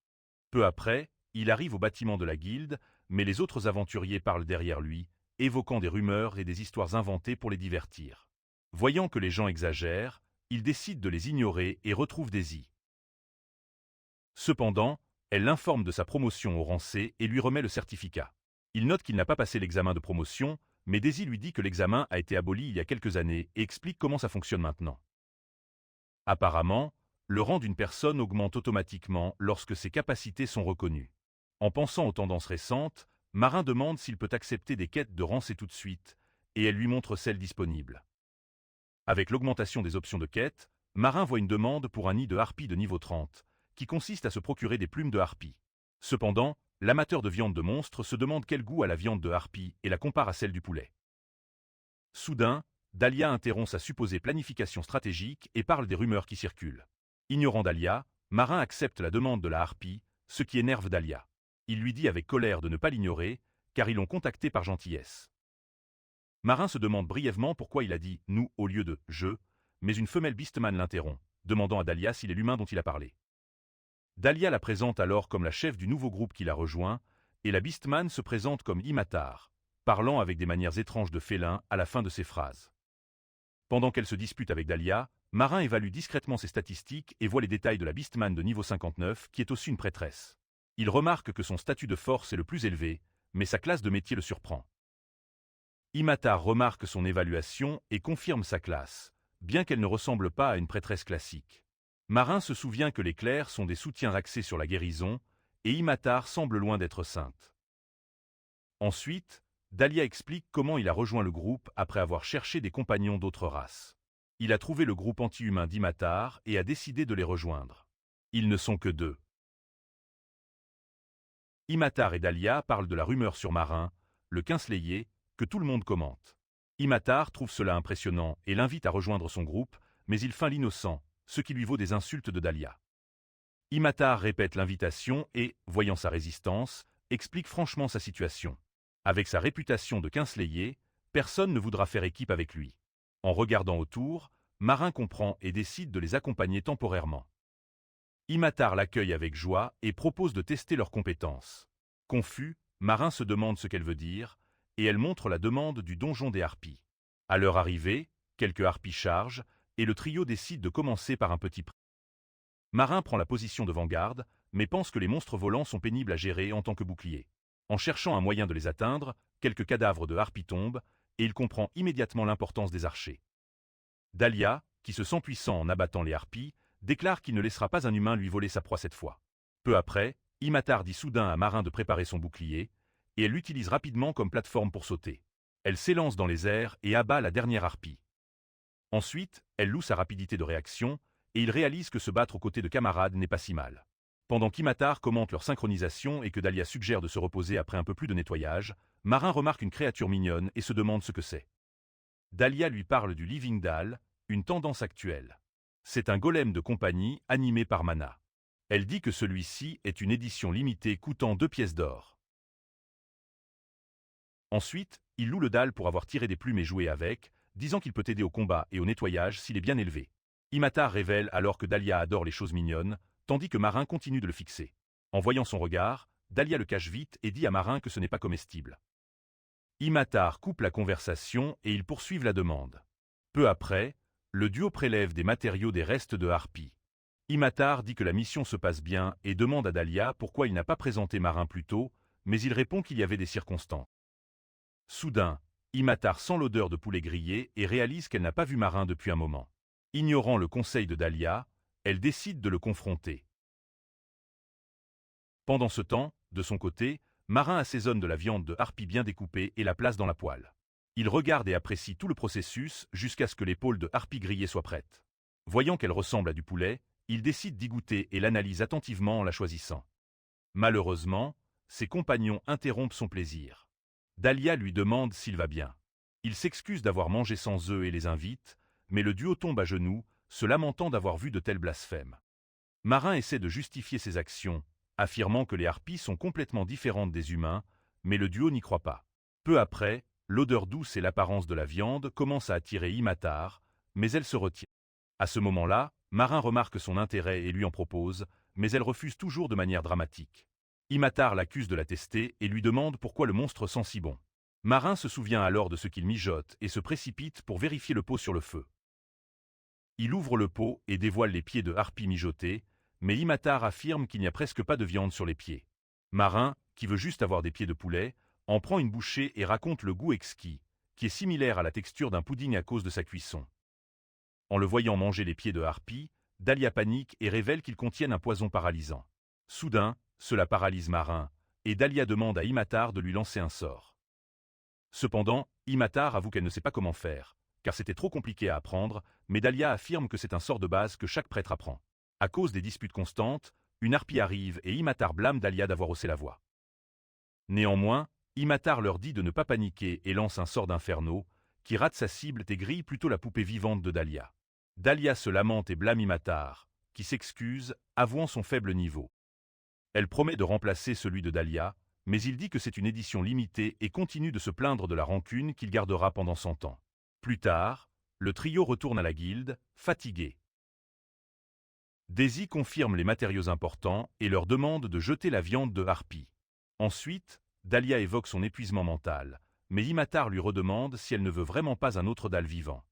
Peu après, il arrive au bâtiment de la guilde, mais les autres aventuriers parlent derrière lui, évoquant des rumeurs et des histoires inventées pour les divertir. Voyant que les gens exagèrent, il décide de les ignorer et retrouve Daisy. Cependant, elle l'informe de sa promotion au rang C et lui remet le certificat. Il note qu'il n'a pas passé l'examen de promotion, mais Daisy lui dit que l'examen a été aboli il y a quelques années et explique comment ça fonctionne maintenant. Apparemment, le rang d'une personne augmente automatiquement lorsque ses capacités sont reconnues. En pensant aux tendances récentes, Marin demande s'il peut accepter des quêtes de rang C tout de suite, et elle lui montre celles disponibles. Avec l'augmentation des options de quête, Marin voit une demande pour un nid de harpie de niveau 30, qui consiste à se procurer des plumes de harpie. Cependant, l'amateur de viande de monstre se demande quel goût a la viande de harpie et la compare à celle du poulet. Soudain, Dahlia interrompt sa supposée planification stratégique et parle des rumeurs qui circulent. Ignorant Dahlia, Marin accepte la demande de la harpie, ce qui énerve Dahlia. Il lui dit avec colère de ne pas l'ignorer, car ils l'ont contacté par gentillesse. Marin se demande brièvement pourquoi il a dit « nous » au lieu de « je », mais une femelle Beastman l'interrompt, demandant à Dahlia s'il est l'humain dont il a parlé. Dahlia la présente alors comme la chef du nouveau groupe qui l'a rejoint, et la Beastman se présente comme Imatar, parlant avec des manières étranges de félin à la fin de ses phrases. Pendant qu'elle se dispute avec Dahlia, Marin évalue discrètement ses statistiques et voit les détails de la Beastman de niveau 59, qui est aussi une prêtresse. Il remarque que son statut de force est le plus élevé, mais sa classe de métier le surprend. Imatar remarque son évaluation et confirme sa classe, bien qu'elle ne ressemble pas à une prêtresse classique. Marin se souvient que les clercs sont des soutiens axés sur la guérison, et Imatar semble loin d'être sainte. Ensuite, Dahlia explique comment il a rejoint le groupe après avoir cherché des compagnons d'autres races. Il a trouvé le groupe anti-humain d'Imatar et a décidé de les rejoindre. Ils ne sont que 2. Imatar et Dahlia parlent de la rumeur sur Marin, le quinslayer, que tout le monde commente. Imatar trouve cela impressionnant et l'invite à rejoindre son groupe, mais il feint l'innocent, ce qui lui vaut des insultes de Dahlia. Imatar répète l'invitation et, voyant sa résistance, explique franchement sa situation. Avec sa réputation de quinslayer, personne ne voudra faire équipe avec lui. En regardant autour, Marin comprend et décide de les accompagner temporairement. Imatar l'accueille avec joie et propose de tester leurs compétences. Confus, Marin se demande ce qu'elle veut dire, et elle montre la demande du donjon des harpies. À leur arrivée, quelques harpies chargent, et le trio décide de commencer par un petit prix. Marin prend la position de vanguarde, mais pense que les monstres volants sont pénibles à gérer en tant que bouclier. En cherchant un moyen de les atteindre, quelques cadavres de harpies tombent, et il comprend immédiatement l'importance des archers. Dahlia, qui se sent puissant en abattant les harpies, déclare qu'il ne laissera pas un humain lui voler sa proie cette fois. Peu après, Imatar dit soudain à Marin de préparer son bouclier, et elle l'utilise rapidement comme plateforme pour sauter. Elle s'élance dans les airs et abat la dernière harpie. Ensuite, elle loue sa rapidité de réaction, et il réalise que se battre aux côtés de camarades n'est pas si mal. Pendant qu'Imatar commente leur synchronisation et que Dahlia suggère de se reposer après un peu plus de nettoyage, Marin remarque une créature mignonne et se demande ce que c'est. Dahlia lui parle du Living Dal, une tendance actuelle. C'est un golem de compagnie animé par Mana. Elle dit que celui-ci est une édition limitée coûtant 2 pièces d'or. Ensuite, il loue le Dal pour avoir tiré des plumes et joué avec, disant qu'il peut aider au combat et au nettoyage s'il est bien élevé. Imatar révèle alors que Dahlia adore les choses mignonnes, tandis que Marin continue de le fixer. En voyant son regard, Dahlia le cache vite et dit à Marin que ce n'est pas comestible. Imatar coupe la conversation et ils poursuivent la demande. Peu après, le duo prélève des matériaux des restes de harpies. Imatar dit que la mission se passe bien et demande à Dahlia pourquoi il n'a pas présenté Marin plus tôt, mais il répond qu'il y avait des circonstances. Soudain, Imatar sent l'odeur de poulet grillé et réalise qu'elle n'a pas vu Marin depuis un moment. Ignorant le conseil de Dahlia, elle décide de le confronter. Pendant ce temps, de son côté, Marin assaisonne de la viande de harpie bien découpée et la place dans la poêle. Il regarde et apprécie tout le processus jusqu'à ce que l'épaule de harpie grillée soit prête. Voyant qu'elle ressemble à du poulet, il décide d'y goûter et l'analyse attentivement en la choisissant. Malheureusement, ses compagnons interrompent son plaisir. Dahlia lui demande s'il va bien. Il s'excuse d'avoir mangé sans eux et les invite, mais le duo tombe à genoux, se lamentant d'avoir vu de tels blasphèmes. Marin essaie de justifier ses actions, affirmant que les harpies sont complètement différentes des humains, mais le duo n'y croit pas. Peu après, l'odeur douce et l'apparence de la viande commencent à attirer Imatar, mais elle se retient. À ce moment-là, Marin remarque son intérêt et lui en propose, mais elle refuse toujours de manière dramatique. Imatar l'accuse de la tester et lui demande pourquoi le monstre sent si bon. Marin se souvient alors de ce qu'il mijote et se précipite pour vérifier le pot sur le feu. Il ouvre le pot et dévoile les pieds de harpie mijotés, mais Imatar affirme qu'il n'y a presque pas de viande sur les pieds. Marin, qui veut juste avoir des pieds de poulet, en prend une bouchée et raconte le goût exquis, qui est similaire à la texture d'un pudding à cause de sa cuisson. En le voyant manger les pieds de harpie, Dahlia panique et révèle qu'ils contiennent un poison paralysant. Soudain, cela paralyse Marin, et Dahlia demande à Imatar de lui lancer un sort. Cependant, Imatar avoue qu'elle ne sait pas comment faire, car c'était trop compliqué à apprendre, mais Dahlia affirme que c'est un sort de base que chaque prêtre apprend. À cause des disputes constantes, une harpie arrive et Imatar blâme Dahlia d'avoir haussé la voix. Néanmoins, Imatar leur dit de ne pas paniquer et lance un sort d'inferno, qui rate sa cible et grille plutôt la poupée vivante de Dahlia. Dahlia se lamente et blâme Imatar, qui s'excuse, avouant son faible niveau. Elle promet de remplacer celui de Dahlia, mais il dit que c'est une édition limitée et continue de se plaindre de la rancune qu'il gardera pendant 100 ans. Plus tard, le trio retourne à la guilde, fatigué. Daisy confirme les matériaux importants et leur demande de jeter la viande de harpie. Ensuite, Dahlia évoque son épuisement mental, mais Imatar lui redemande si elle ne veut vraiment pas un autre dalle vivant.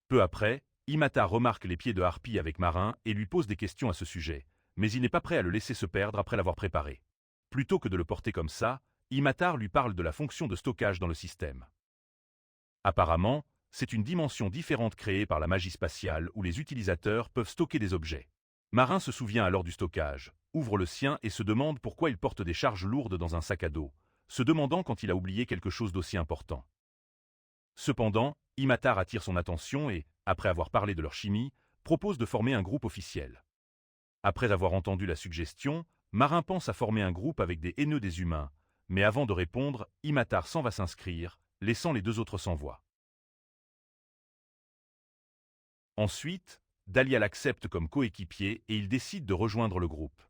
Peu après, Imatar remarque les pieds de harpie avec Marin et lui pose des questions à ce sujet, mais il n'est pas prêt à le laisser se perdre après l'avoir préparé. Plutôt que de le porter comme ça, Imatar lui parle de la fonction de stockage dans le système. Apparemment, c'est une dimension différente créée par la magie spatiale où les utilisateurs peuvent stocker des objets. Marin se souvient alors du stockage, ouvre le sien et se demande pourquoi il porte des charges lourdes dans un sac à dos, se demandant quand il a oublié quelque chose d'aussi important. Cependant, Imatar attire son attention et, après avoir parlé de leur chimie, propose de former un groupe officiel. Après avoir entendu la suggestion, Marin pense à former un groupe avec des haineux des humains, mais avant de répondre, Imatar s'en va s'inscrire, laissant les deux autres sans voix. Ensuite, Dahlia l'accepte comme coéquipier et il décide de rejoindre le groupe.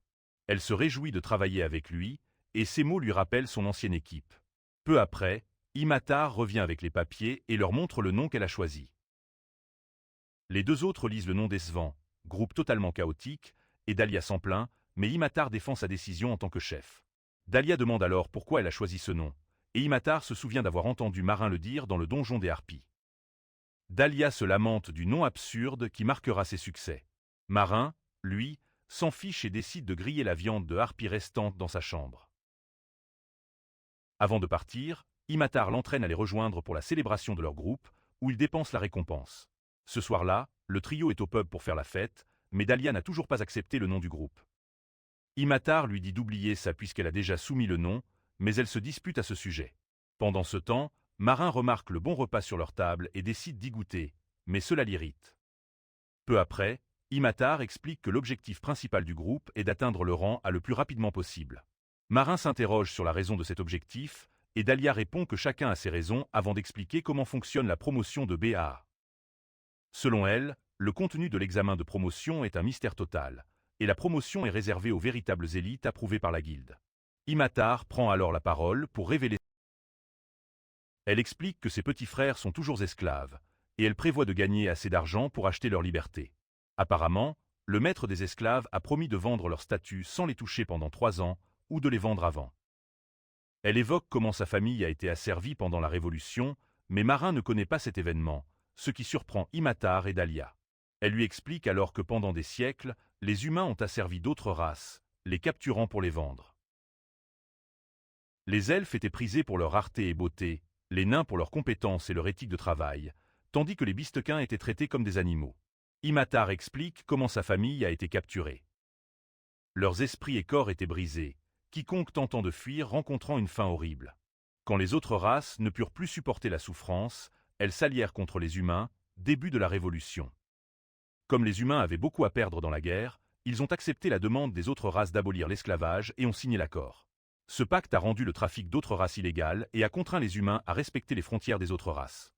Elle se réjouit de travailler avec lui, et ses mots lui rappellent son ancienne équipe. Peu après, Imatar revient avec les papiers et leur montre le nom qu'elle a choisi. Les deux autres lisent le nom décevant, groupe totalement chaotique, et Dahlia s'en plaint, mais Imatar défend sa décision en tant que chef. Dahlia demande alors pourquoi elle a choisi ce nom, et Imatar se souvient d'avoir entendu Marin le dire dans le donjon des harpies. Dahlia se lamente du nom absurde qui marquera ses succès. Marin, lui, s'en fiche et décide de griller la viande de harpie restante dans sa chambre. Avant de partir, Imatar l'entraîne à les rejoindre pour la célébration de leur groupe, où ils dépensent la récompense. Ce soir-là, le trio est au pub pour faire la fête, mais Dahlia n'a toujours pas accepté le nom du groupe. Imatar lui dit d'oublier ça puisqu'elle a déjà soumis le nom, mais elle se dispute à ce sujet. Pendant ce temps, Marin remarque le bon repas sur leur table et décide d'y goûter, mais cela l'irrite. Peu après, Imatar explique que l'objectif principal du groupe est d'atteindre le rang le plus rapidement possible. Marin s'interroge sur la raison de cet objectif, et Dahlia répond que chacun a ses raisons avant d'expliquer comment fonctionne la promotion de BA. Selon elle, le contenu de l'examen de promotion est un mystère total, et la promotion est réservée aux véritables élites approuvées par la guilde. Imatar prend alors la parole pour révéler. Elle explique que ses petits frères sont toujours esclaves, et elle prévoit de gagner assez d'argent pour acheter leur liberté. Apparemment, le maître des esclaves a promis de vendre leurs statues sans les toucher pendant 3 ans, ou de les vendre avant. Elle évoque comment sa famille a été asservie pendant la Révolution, mais Marin ne connaît pas cet événement, ce qui surprend Immatar et Dahlia. Elle lui explique alors que pendant des siècles, les humains ont asservi d'autres races, les capturant pour les vendre. Les elfes étaient prisés pour leur rareté et beauté, les nains pour leur compétence et leur éthique de travail, tandis que les bistequins étaient traités comme des animaux. Immatar explique comment sa famille a été capturée. Leurs esprits et corps étaient brisés, quiconque tentant de fuir rencontrant une fin horrible. Quand les autres races ne purent plus supporter la souffrance, elles s'allièrent contre les humains, début de la Révolution. Comme les humains avaient beaucoup à perdre dans la guerre, ils ont accepté la demande des autres races d'abolir l'esclavage et ont signé l'accord. Ce pacte a rendu le trafic d'autres races illégal et a contraint les humains à respecter les frontières des autres races.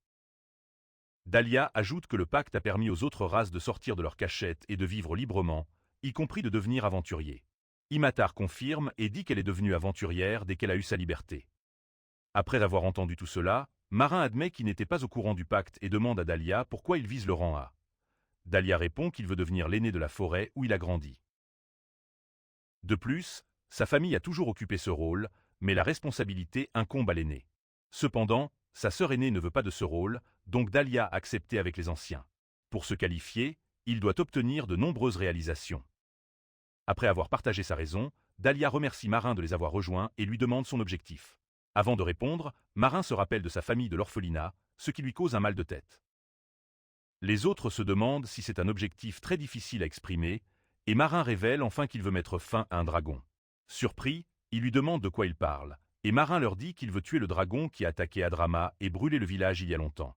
Dahlia ajoute que le pacte a permis aux autres races de sortir de leur cachette et de vivre librement, y compris de devenir aventuriers. Immatar confirme et dit qu'elle est devenue aventurière dès qu'elle a eu sa liberté. Après avoir entendu tout cela, Marin admet qu'il n'était pas au courant du pacte et demande à Dahlia pourquoi il vise le rang A. Dahlia répond qu'il veut devenir l'aîné de la forêt où il a grandi. De plus, sa famille a toujours occupé ce rôle, mais la responsabilité incombe à l'aîné. Cependant, sa sœur aînée ne veut pas de ce rôle, donc Dahlia a accepté avec les anciens. Pour se qualifier, il doit obtenir de nombreuses réalisations. Après avoir partagé sa raison, Dahlia remercie Marin de les avoir rejoints et lui demande son objectif. Avant de répondre, Marin se rappelle de sa famille de l'orphelinat, ce qui lui cause un mal de tête. Les autres se demandent si c'est un objectif très difficile à exprimer, et Marin révèle enfin qu'il veut mettre fin à un dragon. Surpris, ils lui demandent de quoi il parle, et Marin leur dit qu'il veut tuer le dragon qui a attaqué Adrama et brûlé le village il y a longtemps.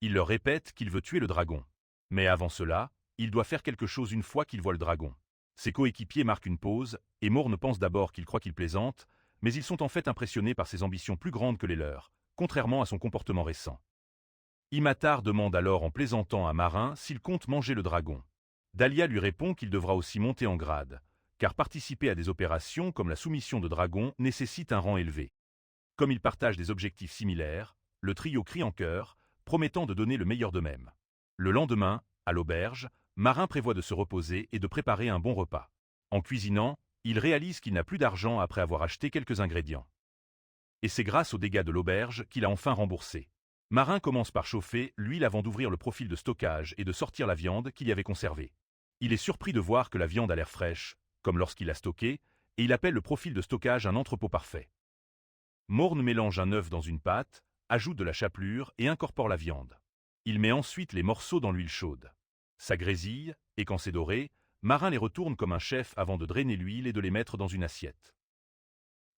Il leur répète qu'il veut tuer le dragon. Mais avant cela, il doit faire quelque chose une fois qu'il voit le dragon. Ses coéquipiers marquent une pause, et Morne pense d'abord qu'il croit qu'il plaisante, mais ils sont en fait impressionnés par ses ambitions plus grandes que les leurs, contrairement à son comportement récent. Immatar demande alors en plaisantant à Marin s'il compte manger le dragon. Dahlia lui répond qu'il devra aussi monter en grade, car participer à des opérations comme la soumission de dragons nécessite un rang élevé. Comme ils partagent des objectifs similaires, le trio crie en chœur, promettant de donner le meilleur d'eux-mêmes. Le lendemain, à l'auberge, Marin prévoit de se reposer et de préparer un bon repas. En cuisinant, il réalise qu'il n'a plus d'argent après avoir acheté quelques ingrédients. Et c'est grâce aux dégâts de l'auberge qu'il a enfin remboursé. Marin commence par chauffer l'huile avant d'ouvrir le profil de stockage et de sortir la viande qu'il y avait conservée. Il est surpris de voir que la viande a l'air fraîche, comme lorsqu'il l'a stockée, et il appelle le profil de stockage un entrepôt parfait. Morne mélange un œuf dans une pâte, ajoute de la chapelure et incorpore la viande. Il met ensuite les morceaux dans l'huile chaude. Ça grésille, et quand c'est doré, Marin les retourne comme un chef avant de drainer l'huile et de les mettre dans une assiette.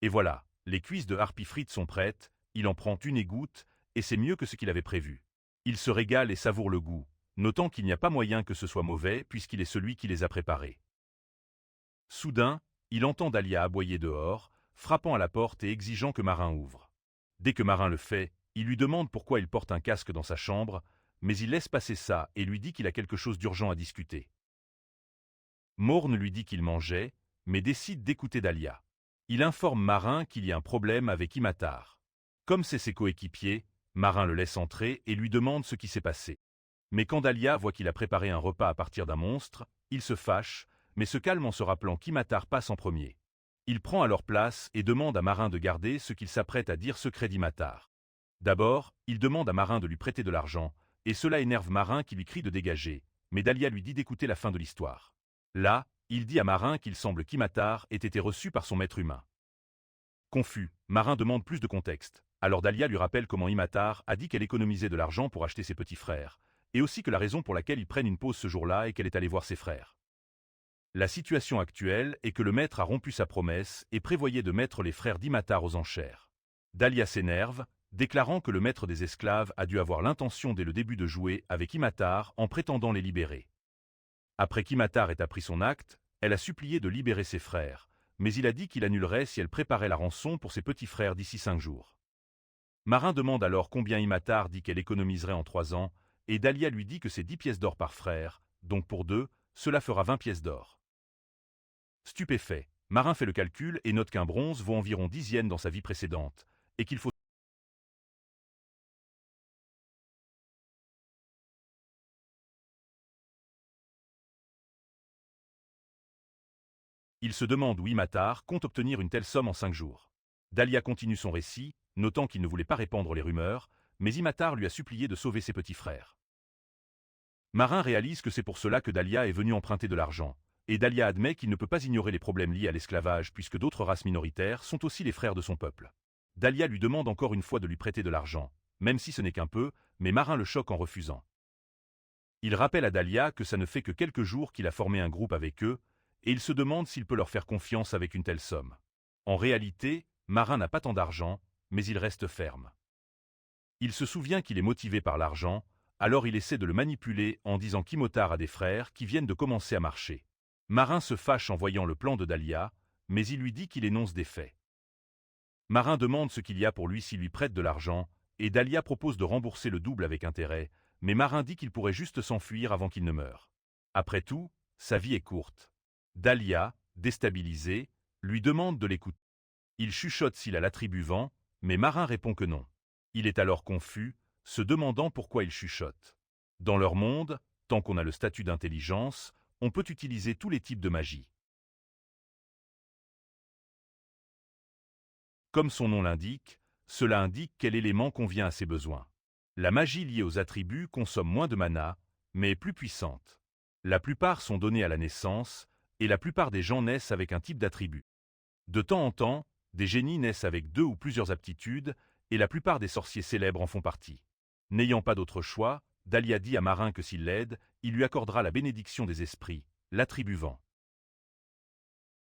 Et voilà, les cuisses de harpie frites sont prêtes, il en prend une égoutte, et c'est mieux que ce qu'il avait prévu. Il se régale et savoure le goût, notant qu'il n'y a pas moyen que ce soit mauvais puisqu'il est celui qui les a préparés. Soudain, il entend Dahlia aboyer dehors, frappant à la porte et exigeant que Marin ouvre. Dès que Marin le fait, il lui demande pourquoi il porte un casque dans sa chambre, mais il laisse passer ça et lui dit qu'il a quelque chose d'urgent à discuter. Morne lui dit qu'il mangeait, mais décide d'écouter Dahlia. Il informe Marin qu'il y a un problème avec Immatar. Comme c'est ses coéquipiers, Marin le laisse entrer et lui demande ce qui s'est passé. Mais quand Dahlia voit qu'il a préparé un repas à partir d'un monstre, il se fâche, mais se calme en se rappelant qu'Immatar passe en premier. Il prend alors place et demande à Marin de garder ce qu'il s'apprête à dire secret d'Immatar. D'abord, il demande à Marin de lui prêter de l'argent, et cela énerve Marin qui lui crie de dégager, mais Dahlia lui dit d'écouter la fin de l'histoire. Là, il dit à Marin qu'il semble qu'Immatar ait été reçu par son maître humain. Confus, Marin demande plus de contexte. Alors Dahlia lui rappelle comment Immatar a dit qu'elle économisait de l'argent pour acheter ses petits frères, et aussi que la raison pour laquelle ils prennent une pause ce jour-là est qu'elle est allée voir ses frères. La situation actuelle est que le maître a rompu sa promesse et prévoyait de mettre les frères d'Immatar aux enchères. Dahlia s'énerve, déclarant que le maître des esclaves a dû avoir l'intention dès le début de jouer avec Immatar en prétendant les libérer. Après qu'Immatar ait appris son acte, elle a supplié de libérer ses frères, mais il a dit qu'il annulerait si elle préparait la rançon pour ses petits frères d'ici 5 jours. Marin demande alors combien Immatar dit qu'elle économiserait en 3 ans, et Dahlia lui dit que c'est 10 pièces d'or par frère, donc pour 2, cela fera 20 pièces d'or. Stupéfait, Marin fait le calcul et note qu'un bronze vaut environ 10 yens dans sa vie précédente, et qu'il faut Il se demande où Imatar compte obtenir une telle somme en 5 jours. Dahlia continue son récit, notant qu'il ne voulait pas répandre les rumeurs, mais Imatar lui a supplié de sauver ses petits frères. Marin réalise que c'est pour cela que Dahlia est venue emprunter de l'argent, et Dahlia admet qu'il ne peut pas ignorer les problèmes liés à l'esclavage puisque d'autres races minoritaires sont aussi les frères de son peuple. Dahlia lui demande encore une fois de lui prêter de l'argent, même si ce n'est qu'un peu, mais Marin le choque en refusant. Il rappelle à Dahlia que ça ne fait que quelques jours qu'il a formé un groupe avec eux, et il se demande s'il peut leur faire confiance avec une telle somme. En réalité, Marin n'a pas tant d'argent, mais il reste ferme. Il se souvient qu'il est motivé par l'argent, alors il essaie de le manipuler en disant qu'Imotar a des frères qui viennent de commencer à marcher. Marin se fâche en voyant le plan de Dahlia, mais il lui dit qu'il énonce des faits. Marin demande ce qu'il y a pour lui s'il lui prête de l'argent, et Dahlia propose de rembourser le double avec intérêt, mais Marin dit qu'il pourrait juste s'enfuir avant qu'il ne meure. Après tout, sa vie est courte. Dahlia, déstabilisée, lui demande de l'écouter. Il chuchote s'il a l'attribut vent, mais Marin répond que non. Il est alors confus, se demandant pourquoi il chuchote. Dans leur monde, tant qu'on a le statut d'intelligence, on peut utiliser tous les types de magie. Comme son nom l'indique, cela indique quel élément convient à ses besoins. La magie liée aux attributs consomme moins de mana, mais est plus puissante. La plupart sont donnés à la naissance, et la plupart des gens naissent avec un type d'attribut. De temps en temps, des génies naissent avec 2 ou plusieurs aptitudes, et la plupart des sorciers célèbres en font partie. N'ayant pas d'autre choix, Dahlia dit à Marin que s'il l'aide, il lui accordera la bénédiction des esprits, l'attribut vent.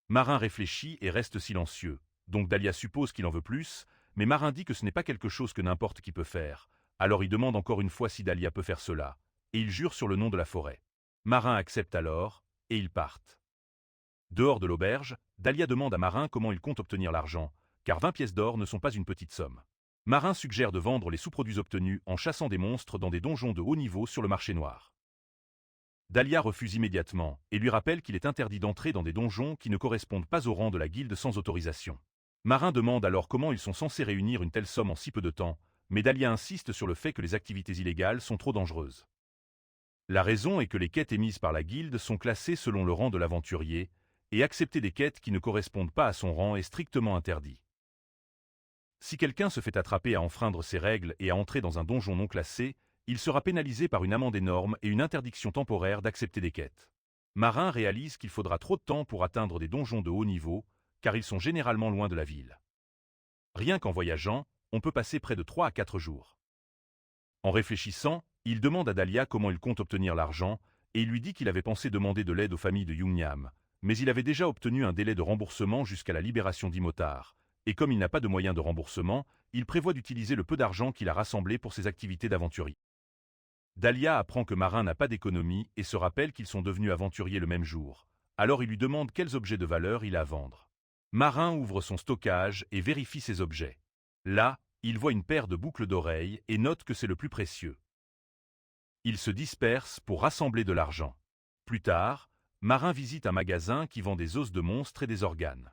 Marin réfléchit et reste silencieux, donc Dahlia suppose qu'il en veut plus, mais Marin dit que ce n'est pas quelque chose que n'importe qui peut faire, alors il demande encore une fois si Dahlia peut faire cela, et il jure sur le nom de la forêt. Marin accepte alors, et ils partent. Dehors de l'auberge, Dahlia demande à Marin comment il compte obtenir l'argent, car 20 pièces d'or ne sont pas une petite somme. Marin suggère de vendre les sous-produits obtenus en chassant des monstres dans des donjons de haut niveau sur le marché noir. Dahlia refuse immédiatement et lui rappelle qu'il est interdit d'entrer dans des donjons qui ne correspondent pas au rang de la guilde sans autorisation. Marin demande alors comment ils sont censés réunir une telle somme en si peu de temps, mais Dahlia insiste sur le fait que les activités illégales sont trop dangereuses. La raison est que les quêtes émises par la guilde sont classées selon le rang de l'aventurier, et accepter des quêtes qui ne correspondent pas à son rang est strictement interdit. Si quelqu'un se fait attraper à enfreindre ces règles et à entrer dans un donjon non classé, il sera pénalisé par une amende énorme et une interdiction temporaire d'accepter des quêtes. Marin réalise qu'il faudra trop de temps pour atteindre des donjons de haut niveau, car ils sont généralement loin de la ville. Rien qu'en voyageant, on peut passer près de 3 à 4 jours. En réfléchissant, il demande à Dahlia comment il compte obtenir l'argent, et il lui dit qu'il avait pensé demander de l'aide aux familles de Yungnam, mais il avait déjà obtenu un délai de remboursement jusqu'à la libération d'Imotar, et comme il n'a pas de moyen de remboursement, il prévoit d'utiliser le peu d'argent qu'il a rassemblé pour ses activités d'aventurier. Dahlia apprend que Marin n'a pas d'économie et se rappelle qu'ils sont devenus aventuriers le même jour, alors il lui demande quels objets de valeur il a à vendre. Marin ouvre son stockage et vérifie ses objets. Là, il voit une paire de boucles d'oreilles et note que c'est le plus précieux. Il se disperse pour rassembler de l'argent. Plus tard, Marin visite un magasin qui vend des os de monstres et des organes.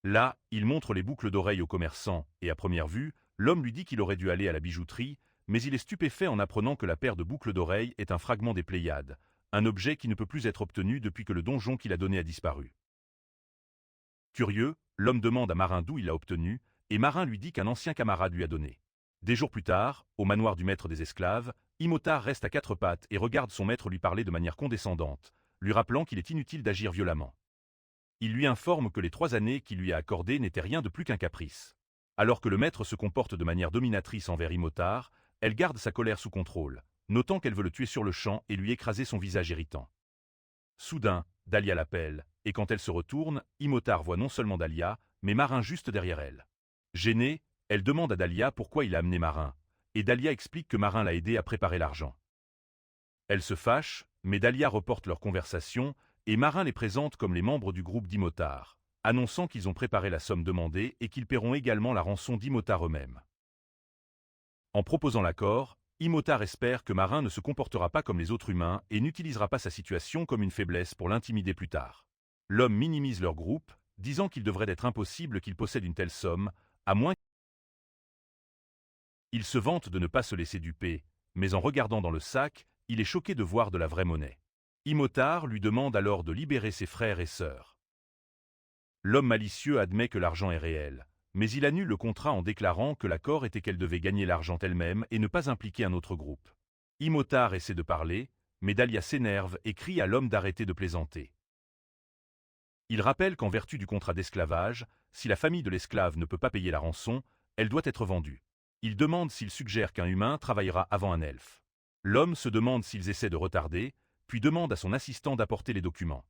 Là, il montre les boucles d'oreilles au commerçant, et à première vue, l'homme lui dit qu'il aurait dû aller à la bijouterie, mais il est stupéfait en apprenant que la paire de boucles d'oreilles est un fragment des Pléiades, un objet qui ne peut plus être obtenu depuis que le donjon qu'il a donné a disparu. Curieux, l'homme demande à Marin d'où il l'a obtenu, et Marin lui dit qu'un ancien camarade lui a donné. Des jours plus tard, au manoir du maître des esclaves, Imotar reste à 4 pattes et regarde son maître lui parler de manière condescendante, lui rappelant qu'il est inutile d'agir violemment. Il lui informe que les 3 années qu'il lui a accordées n'étaient rien de plus qu'un caprice. Alors que le maître se comporte de manière dominatrice envers Imotar, elle garde sa colère sous contrôle, notant qu'elle veut le tuer sur le champ et lui écraser son visage irritant. Soudain, Dahlia l'appelle, et quand elle se retourne, Imotar voit non seulement Dahlia, mais Marin juste derrière elle. Gênée, elle demande à Dahlia pourquoi il a amené Marin, et Dahlia explique que Marin l'a aidé à préparer l'argent. Elle se fâche, mais Dahlia reporte leur conversation, et Marin les présente comme les membres du groupe d'Imotar, annonçant qu'ils ont préparé la somme demandée et qu'ils paieront également la rançon d'Imotar eux-mêmes. En proposant l'accord, Imotar espère que Marin ne se comportera pas comme les autres humains et n'utilisera pas sa situation comme une faiblesse pour l'intimider plus tard. L'homme minimise leur groupe, disant qu'il devrait être impossible qu'il possède une telle somme, à moins. Il se vante de ne pas se laisser duper, mais en regardant dans le sac, il est choqué de voir de la vraie monnaie. Imhotard lui demande alors de libérer ses frères et sœurs. L'homme malicieux admet que l'argent est réel, mais il annule le contrat en déclarant que l'accord était qu'elle devait gagner l'argent elle-même et ne pas impliquer un autre groupe. Imhotard essaie de parler, mais Dahlia s'énerve et crie à l'homme d'arrêter de plaisanter. Il rappelle qu'en vertu du contrat d'esclavage, si la famille de l'esclave ne peut pas payer la rançon, elle doit être vendue. Il demande s'il suggère qu'un humain travaillera avant un elfe. L'homme se demande s'ils essaient de retarder, puis demande à son assistant d'apporter les documents.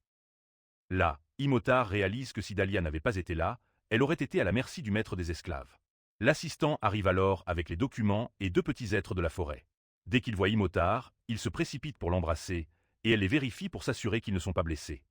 Là, Imhotard réalise que si Dahlia n'avait pas été là, elle aurait été à la merci du maître des esclaves. L'assistant arrive alors avec les documents et 2 petits êtres de la forêt. Dès qu'il voit Imhotard, il se précipite pour l'embrasser, et elle les vérifie pour s'assurer qu'ils ne sont pas blessés.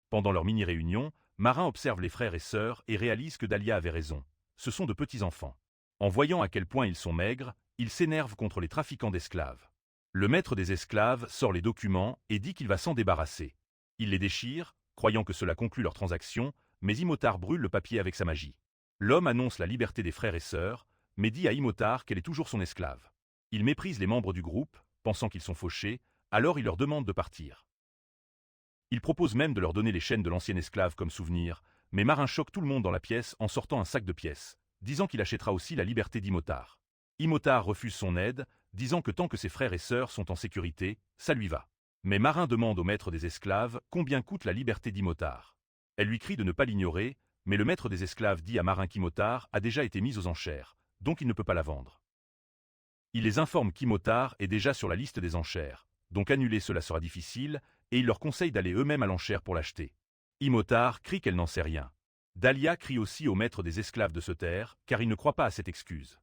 Pendant leur mini-réunion, Marin observe les frères et sœurs et réalise que Dahlia avait raison. Ce sont de petits enfants. En voyant à quel point ils sont maigres, il s'énerve contre les trafiquants d'esclaves. Le maître des esclaves sort les documents et dit qu'il va s'en débarrasser. Il les déchire, croyant que cela conclut leur transaction, mais Imhotard brûle le papier avec sa magie. L'homme annonce la liberté des frères et sœurs, mais dit à Imhotard qu'elle est toujours son esclave. Il méprise les membres du groupe, pensant qu'ils sont fauchés, alors il leur demande de partir. Il propose même de leur donner les chaînes de l'ancien esclave comme souvenir, mais Marin choque tout le monde dans la pièce en sortant un sac de pièces, disant qu'il achètera aussi la liberté d'Imhotard. Imhotard refuse son aide, disant que tant que ses frères et sœurs sont en sécurité, ça lui va. Mais Marin demande au maître des esclaves combien coûte la liberté d'Imhotard. Elle lui crie de ne pas l'ignorer, mais le maître des esclaves dit à Marin qu'Imhotard a déjà été mise aux enchères, donc il ne peut pas la vendre. Il les informe qu'Imhotard est déjà sur la liste des enchères, donc annuler cela sera difficile, et il leur conseille d'aller eux-mêmes à l'enchère pour l'acheter. Imhotard crie qu'elle n'en sait rien. Dahlia crie aussi au maître des esclaves de se taire, car il ne croit pas à cette excuse.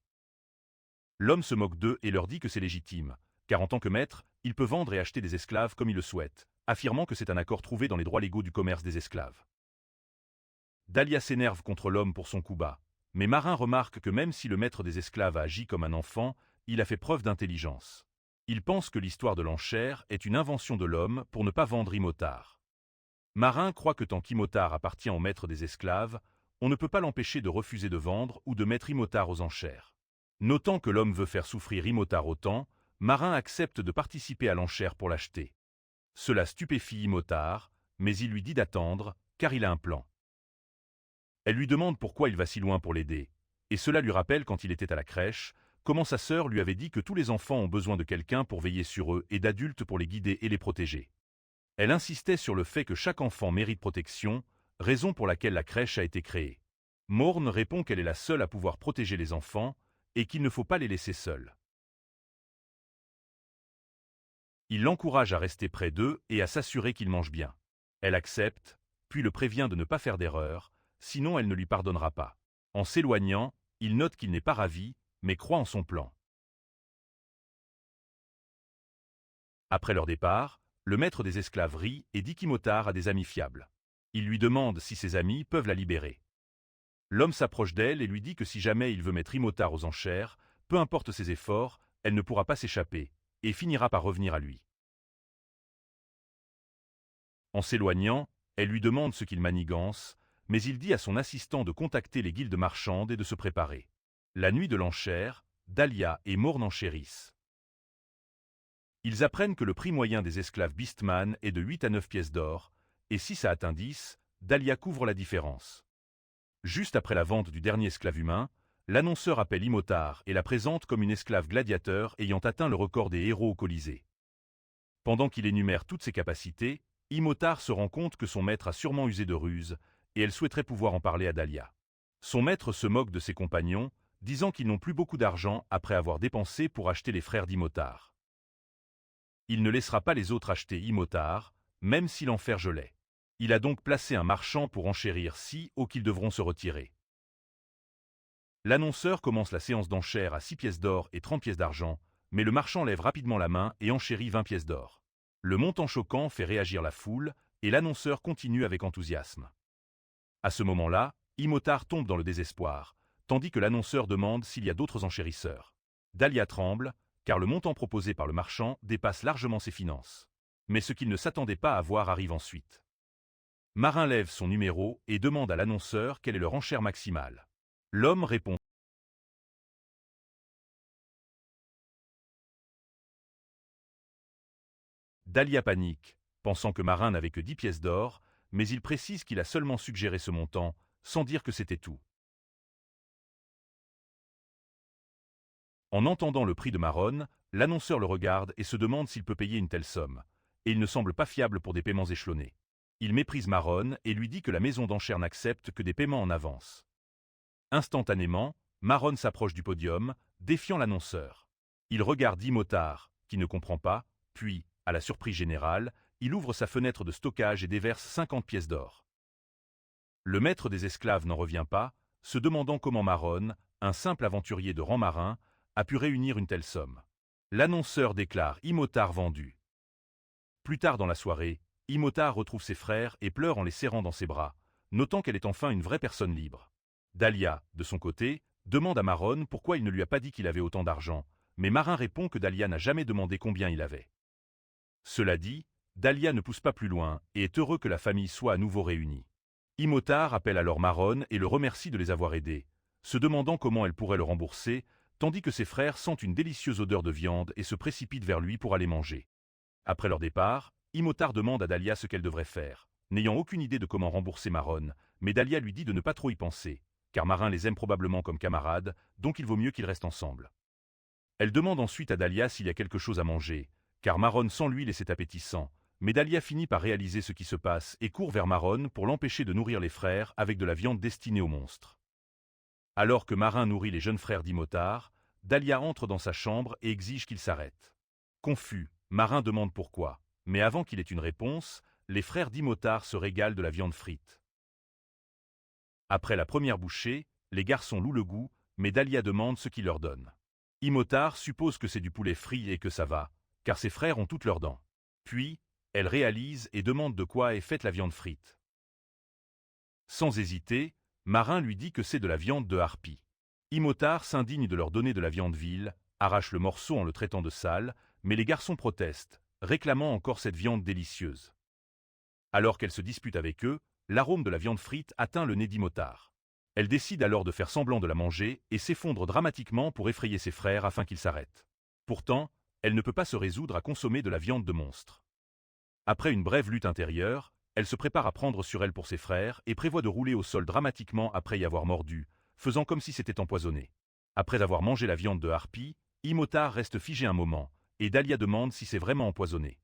L'homme se moque d'eux et leur dit que c'est légitime, car en tant que maître, il peut vendre et acheter des esclaves comme il le souhaite, affirmant que c'est un accord trouvé dans les droits légaux du commerce des esclaves. Dahlia s'énerve contre l'homme pour son coup bas, mais Marin remarque que même si le maître des esclaves a agi comme un enfant, il a fait preuve d'intelligence. Il pense que l'histoire de l'enchère est une invention de l'homme pour ne pas vendre Imhotard. Marin croit que tant qu'Imhotard appartient au maître des esclaves, on ne peut pas l'empêcher de refuser de vendre ou de mettre Imhotard aux enchères. Notant que l'homme veut faire souffrir Imhotard autant, Marin accepte de participer à l'enchère pour l'acheter. Cela stupéfie Imhotard, mais il lui dit d'attendre, car il a un plan. Elle lui demande pourquoi il va si loin pour l'aider, et cela lui rappelle quand il était à la crèche, comment sa sœur lui avait dit que tous les enfants ont besoin de quelqu'un pour veiller sur eux et d'adultes pour les guider et les protéger. Elle insistait sur le fait que chaque enfant mérite protection, raison pour laquelle la crèche a été créée. Morn répond qu'elle est la seule à pouvoir protéger les enfants et qu'il ne faut pas les laisser seuls. Il l'encourage à rester près d'eux et à s'assurer qu'ils mangent bien. Elle accepte, puis le prévient de ne pas faire d'erreur, sinon elle ne lui pardonnera pas. En s'éloignant, il note qu'il n'est pas ravi, mais croit en son plan. Après leur départ, le maître des esclaves rit et dit qu'Imhotard a des amis fiables. Il lui demande si ses amis peuvent la libérer. L'homme s'approche d'elle et lui dit que si jamais il veut mettre Imhotard aux enchères, peu importe ses efforts, elle ne pourra pas s'échapper, et finira par revenir à lui. En s'éloignant, elle lui demande ce qu'il manigance, mais il dit à son assistant de contacter les guildes marchandes et de se préparer. La nuit de l'enchère, Dahlia et Morn enchérissent. Ils apprennent que le prix moyen des esclaves Beastman est de 8 à 9 pièces d'or, et si ça atteint 10, Dahlia couvre la différence. Juste après la vente du dernier esclave humain, l'annonceur appelle Imhotard et la présente comme une esclave gladiateur ayant atteint le record des héros au Colisée. Pendant qu'il énumère toutes ses capacités, Imhotard se rend compte que son maître a sûrement usé de ruse, et elle souhaiterait pouvoir en parler à Dahlia. Son maître se moque de ses compagnons, disant qu'ils n'ont plus beaucoup d'argent après avoir dépensé pour acheter les frères d'Imhotard. Il ne laissera pas les autres acheter Imhotard, même si l'enfer gelait. Il a donc placé un marchand pour enchérir si ou qu'ils devront se retirer. L'annonceur commence la séance d'enchères à 6 pièces d'or et 30 pièces d'argent, mais le marchand lève rapidement la main et enchérit 20 pièces d'or. Le montant choquant fait réagir la foule, et l'annonceur continue avec enthousiasme. À ce moment-là, Imhotard tombe dans le désespoir, tandis que l'annonceur demande s'il y a d'autres enchérisseurs. Dahlia tremble, car le montant proposé par le marchand dépasse largement ses finances. Mais ce qu'il ne s'attendait pas à voir arrive ensuite. Marin lève son numéro et demande à l'annonceur quelle est leur enchère maximale. L'homme répond. Dahlia panique, pensant que Marin n'avait que 10 pièces d'or, mais il précise qu'il a seulement suggéré ce montant, sans dire que c'était tout. En entendant le prix de Maronne, l'annonceur le regarde et se demande s'il peut payer une telle somme, et il ne semble pas fiable pour des paiements échelonnés. Il méprise Maronne et lui dit que la maison d'enchères n'accepte que des paiements en avance. Instantanément, Maronne s'approche du podium, défiant l'annonceur. Il regarde Imotard, qui ne comprend pas, puis, à la surprise générale, il ouvre sa fenêtre de stockage et déverse 50 pièces d'or. Le maître des esclaves n'en revient pas, se demandant comment Maronne, un simple aventurier de rang marin, a pu réunir une telle somme. L'annonceur déclare Imotard vendu. Plus tard dans la soirée, Imotard retrouve ses frères et pleure en les serrant dans ses bras, notant qu'elle est enfin une vraie personne libre. Dahlia, de son côté, demande à Maronne pourquoi il ne lui a pas dit qu'il avait autant d'argent, mais Marin répond que Dahlia n'a jamais demandé combien il avait. Cela dit, Dahlia ne pousse pas plus loin et est heureux que la famille soit à nouveau réunie. Imotard appelle alors Maronne et le remercie de les avoir aidés, se demandant comment elle pourrait le rembourser, tandis que ses frères sentent une délicieuse odeur de viande et se précipitent vers lui pour aller manger. Après leur départ, Imotard demande à Dahlia ce qu'elle devrait faire, n'ayant aucune idée de comment rembourser Maronne, mais Dahlia lui dit de ne pas trop y penser, car Marin les aime probablement comme camarades, donc il vaut mieux qu'ils restent ensemble. Elle demande ensuite à Dahlia s'il y a quelque chose à manger, car Maronne sans l'huile est appétissant, mais Dahlia finit par réaliser ce qui se passe et court vers Maronne pour l'empêcher de nourrir les frères avec de la viande destinée aux monstres. Alors que Marin nourrit les jeunes frères d'Imotard, Dahlia entre dans sa chambre et exige qu'il s'arrête. Confus, Marin demande pourquoi, mais avant qu'il ait une réponse, les frères d'Imotard se régalent de la viande frite. Après la première bouchée, les garçons louent le goût, mais Dahlia demande ce qu'il leur donne. Imotard suppose que c'est du poulet frit et que ça va, car ses frères ont toutes leurs dents. Puis, elle réalise et demande de quoi est faite la viande frite. Sans hésiter, Marin lui dit que c'est de la viande de harpie. Imotard s'indigne de leur donner de la viande vile, arrache le morceau en le traitant de sale, mais les garçons protestent, réclamant encore cette viande délicieuse. Alors qu'elle se dispute avec eux, l'arôme de la viande frite atteint le nez d'Imotard. Elle décide alors de faire semblant de la manger et s'effondre dramatiquement pour effrayer ses frères afin qu'ils s'arrêtent. Pourtant, elle ne peut pas se résoudre à consommer de la viande de monstre. Après une brève lutte intérieure, elle se prépare à prendre sur elle pour ses frères et prévoit de rouler au sol dramatiquement après y avoir mordu, faisant comme si c'était empoisonné. Après avoir mangé la viande de harpie, Imotard reste figé un moment, et Dahlia demande si c'est vraiment empoisonné.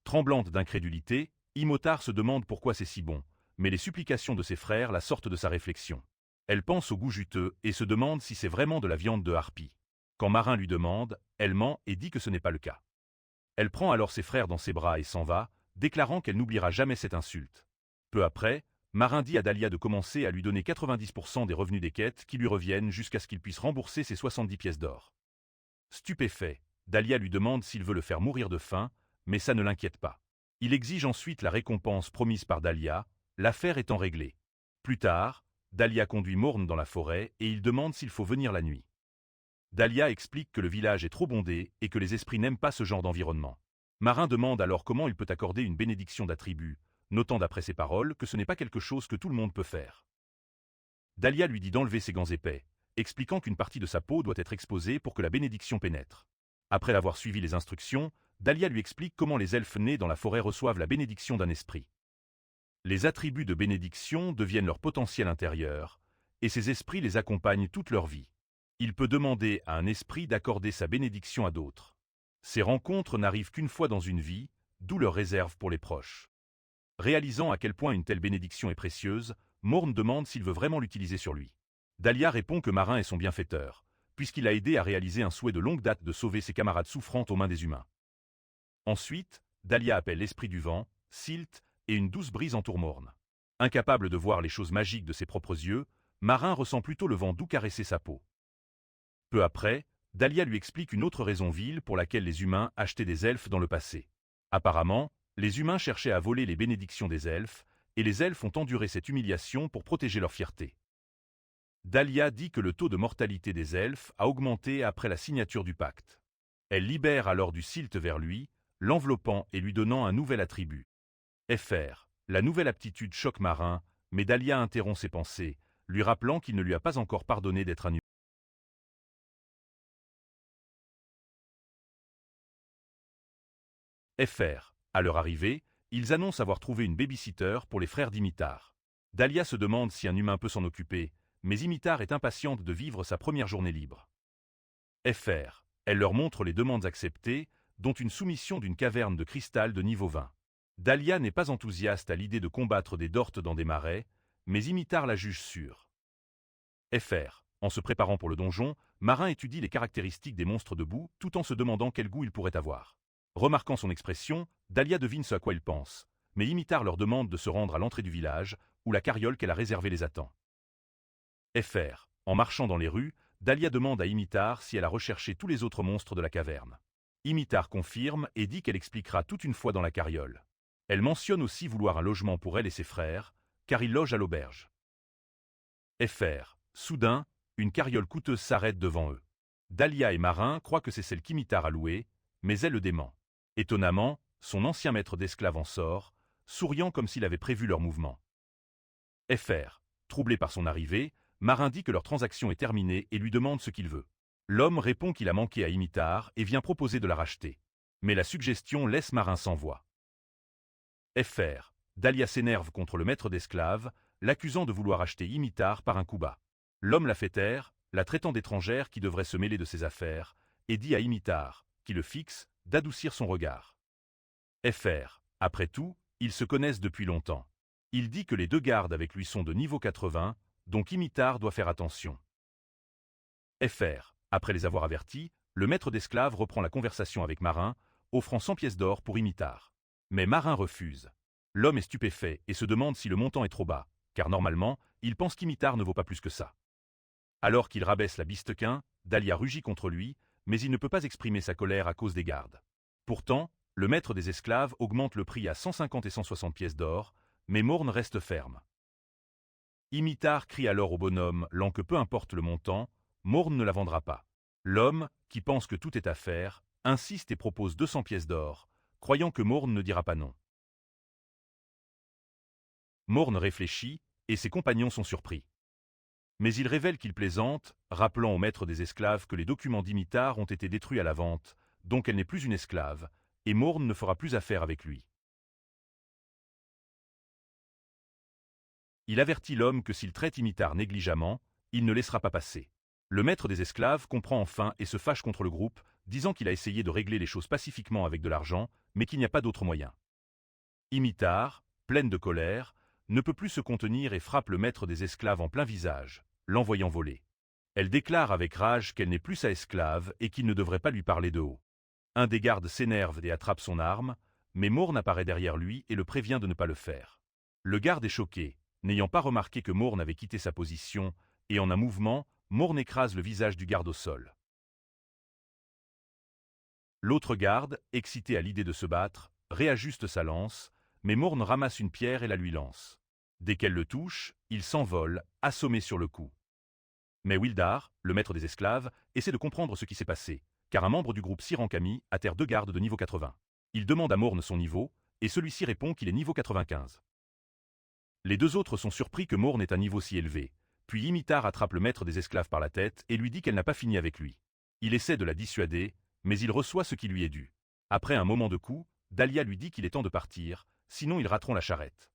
Tremblante d'incrédulité, Imotard se demande pourquoi c'est si bon, mais les supplications de ses frères la sortent de sa réflexion. Elle pense au goût juteux et se demande si c'est vraiment de la viande de harpie. Quand Marin lui demande, elle ment et dit que ce n'est pas le cas. Elle prend alors ses frères dans ses bras et s'en va, déclarant qu'elle n'oubliera jamais cette insulte. Peu après, Marin dit à Dahlia de commencer à lui donner 90% des revenus des quêtes qui lui reviennent jusqu'à ce qu'il puisse rembourser ses 70 pièces d'or. Stupéfait, Dahlia lui demande s'il veut le faire mourir de faim, mais ça ne l'inquiète pas. Il exige ensuite la récompense promise par Dahlia, l'affaire étant réglée. Plus tard, Dahlia conduit Morne dans la forêt et il demande s'il faut venir la nuit. Dahlia explique que le village est trop bondé et que les esprits n'aiment pas ce genre d'environnement. Marin demande alors comment il peut accorder une bénédiction d'attribut, notant d'après ses paroles que ce n'est pas quelque chose que tout le monde peut faire. Dahlia lui dit d'enlever ses gants épais, expliquant qu'une partie de sa peau doit être exposée pour que la bénédiction pénètre. Après avoir suivi les instructions, Dahlia lui explique comment les elfes nés dans la forêt reçoivent la bénédiction d'un esprit. Les attributs de bénédiction deviennent leur potentiel intérieur, et ces esprits les accompagnent toute leur vie. Il peut demander à un esprit d'accorder sa bénédiction à d'autres. Ces rencontres n'arrivent qu'une fois dans une vie, d'où leur réserve pour les proches. Réalisant à quel point une telle bénédiction est précieuse, Morne demande s'il veut vraiment l'utiliser sur lui. Dahlia répond que Marin est son bienfaiteur, puisqu'il a aidé à réaliser un souhait de longue date de sauver ses camarades souffrant aux mains des humains. Ensuite, Dahlia appelle l'esprit du vent, Silt, et une douce brise entoure Morne. Incapable de voir les choses magiques de ses propres yeux, Marin ressent plutôt le vent doux caresser sa peau. Peu après, Dahlia lui explique une autre raison vile pour laquelle les humains achetaient des elfes dans le passé. Apparemment, les humains cherchaient à voler les bénédictions des elfes, et les elfes ont enduré cette humiliation pour protéger leur fierté. Dahlia dit que le taux de mortalité des elfes a augmenté après la signature du pacte. Elle libère alors du silt vers lui, l'enveloppant et lui donnant un nouvel attribut. Fr. La nouvelle aptitude choque Marin, mais Dahlia interrompt ses pensées, lui rappelant qu'il ne lui a pas encore pardonné d'être un humain. Fr. À leur arrivée, ils annoncent avoir trouvé une baby-sitter pour les frères d'Imitar. Dahlia se demande si un humain peut s'en occuper, mais Imitar est impatiente de vivre sa première journée libre. Fr. Elle leur montre les demandes acceptées, dont une soumission d'une caverne de cristal de niveau 20. Dahlia n'est pas enthousiaste à l'idée de combattre des dortes dans des marais, mais Imitar la juge sûre. Fr. En se préparant pour le donjon, Marin étudie les caractéristiques des monstres de boue tout en se demandant quel goût ils pourraient avoir. Remarquant son expression, Dahlia devine ce à quoi il pense, mais Imitar leur demande de se rendre à l'entrée du village, où la carriole qu'elle a réservée les attend. Fr. En marchant dans les rues, Dahlia demande à Imitar si elle a recherché tous les autres monstres de la caverne. Imitar confirme et dit qu'elle expliquera tout une fois dans la carriole. Elle mentionne aussi vouloir un logement pour elle et ses frères, car ils logent à l'auberge. Fr. Soudain, une carriole coûteuse s'arrête devant eux. Dahlia et Marin croient que c'est celle qu'Imitar a louée, mais elle le dément. Étonnamment, son ancien maître d'esclaves en sort, souriant comme s'il avait prévu leur mouvement. Fr. Troublé par son arrivée, Marin dit que leur transaction est terminée et lui demande ce qu'il veut. L'homme répond qu'il a manqué à Imitar et vient proposer de la racheter. Mais la suggestion laisse Marin sans voix. Fr. Dahlia s'énerve contre le maître d'esclaves, l'accusant de vouloir acheter Imitar par un coup bas. L'homme la fait taire, la traitant d'étrangère qui devrait se mêler de ses affaires, et dit à Imitar, qui le fixe, d'adoucir son regard. Fr. Après tout, ils se connaissent depuis longtemps. Il dit que les deux gardes avec lui sont de niveau 80, donc Imitar doit faire attention. Fr. Après les avoir avertis, le maître d'esclaves reprend la conversation avec Marin, offrant 100 pièces d'or pour Imitar. Mais Marin refuse. L'homme est stupéfait et se demande si le montant est trop bas, car normalement, il pense qu'Imitar ne vaut pas plus que ça. Alors qu'il rabaisse la bistequin, Dahlia rugit contre lui, mais il ne peut pas exprimer sa colère à cause des gardes. Pourtant, le maître des esclaves augmente le prix à 150 et 160 pièces d'or, mais Morne reste ferme. Imitar crie alors au bonhomme, l'an que peu importe le montant, Morne ne la vendra pas. L'homme, qui pense que tout est à faire, insiste et propose 200 pièces d'or, croyant que Morne ne dira pas non. Morne réfléchit, et ses compagnons sont surpris. Mais il révèle qu'il plaisante, rappelant au maître des esclaves que les documents d'Imitar ont été détruits à la vente, donc elle n'est plus une esclave, et Morne ne fera plus affaire avec lui. Il avertit l'homme que s'il traite Imitar négligemment, il ne laissera pas passer. Le maître des esclaves comprend enfin et se fâche contre le groupe, disant qu'il a essayé de régler les choses pacifiquement avec de l'argent, mais qu'il n'y a pas d'autre moyen. Imitar, pleine de colère, ne peut plus se contenir et frappe le maître des esclaves en plein visage, l'envoyant voler. Elle déclare avec rage qu'elle n'est plus sa esclave et qu'il ne devrait pas lui parler de haut. Un des gardes s'énerve et attrape son arme, mais Morne apparaît derrière lui et le prévient de ne pas le faire. Le garde est choqué, n'ayant pas remarqué que Morne avait quitté sa position, et en un mouvement, Morne écrase le visage du garde au sol. L'autre garde, excité à l'idée de se battre, réajuste sa lance, mais Morne ramasse une pierre et la lui lance. Dès qu'elle le touche, il s'envole, assommé sur le coup. Mais Wildar, le maître des esclaves, essaie de comprendre ce qui s'est passé, car un membre du groupe Sirankami atterre deux gardes de niveau 80. Il demande à Morne son niveau, et celui-ci répond qu'il est niveau 95. Les deux autres sont surpris que Morne ait un niveau si élevé, puis Imitar attrape le maître des esclaves par la tête et lui dit qu'elle n'a pas fini avec lui. Il essaie de la dissuader, mais il reçoit ce qui lui est dû. Après un moment de coup, Dahlia lui dit qu'il est temps de partir, sinon ils rateront la charrette.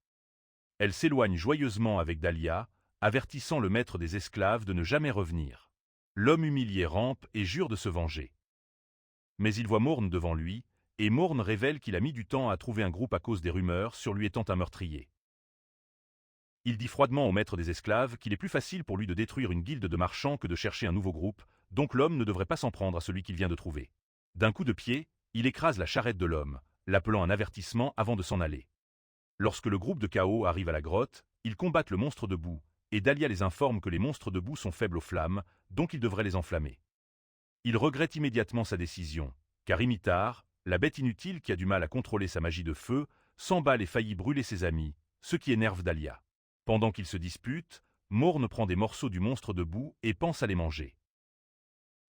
Elle s'éloigne joyeusement avec Dahlia, avertissant le maître des esclaves de ne jamais revenir. L'homme humilié rampe et jure de se venger. Mais il voit Morne devant lui, et Morne révèle qu'il a mis du temps à trouver un groupe à cause des rumeurs sur lui étant un meurtrier. Il dit froidement au maître des esclaves qu'il est plus facile pour lui de détruire une guilde de marchands que de chercher un nouveau groupe, donc l'homme ne devrait pas s'en prendre à celui qu'il vient de trouver. D'un coup de pied, il écrase la charrette de l'homme, l'appelant un avertissement avant de s'en aller. Lorsque le groupe de chaos arrive à la grotte, ils combattent le monstre de boue, et Dahlia les informe que les monstres de boue sont faibles aux flammes, donc il devrait les enflammer. Il regrette immédiatement sa décision, car Imitar, la bête inutile qui a du mal à contrôler sa magie de feu, s'emballe et faillit brûler ses amis, ce qui énerve Dahlia. Pendant qu'ils se disputent, Morne prend des morceaux du monstre de boue et pense à les manger.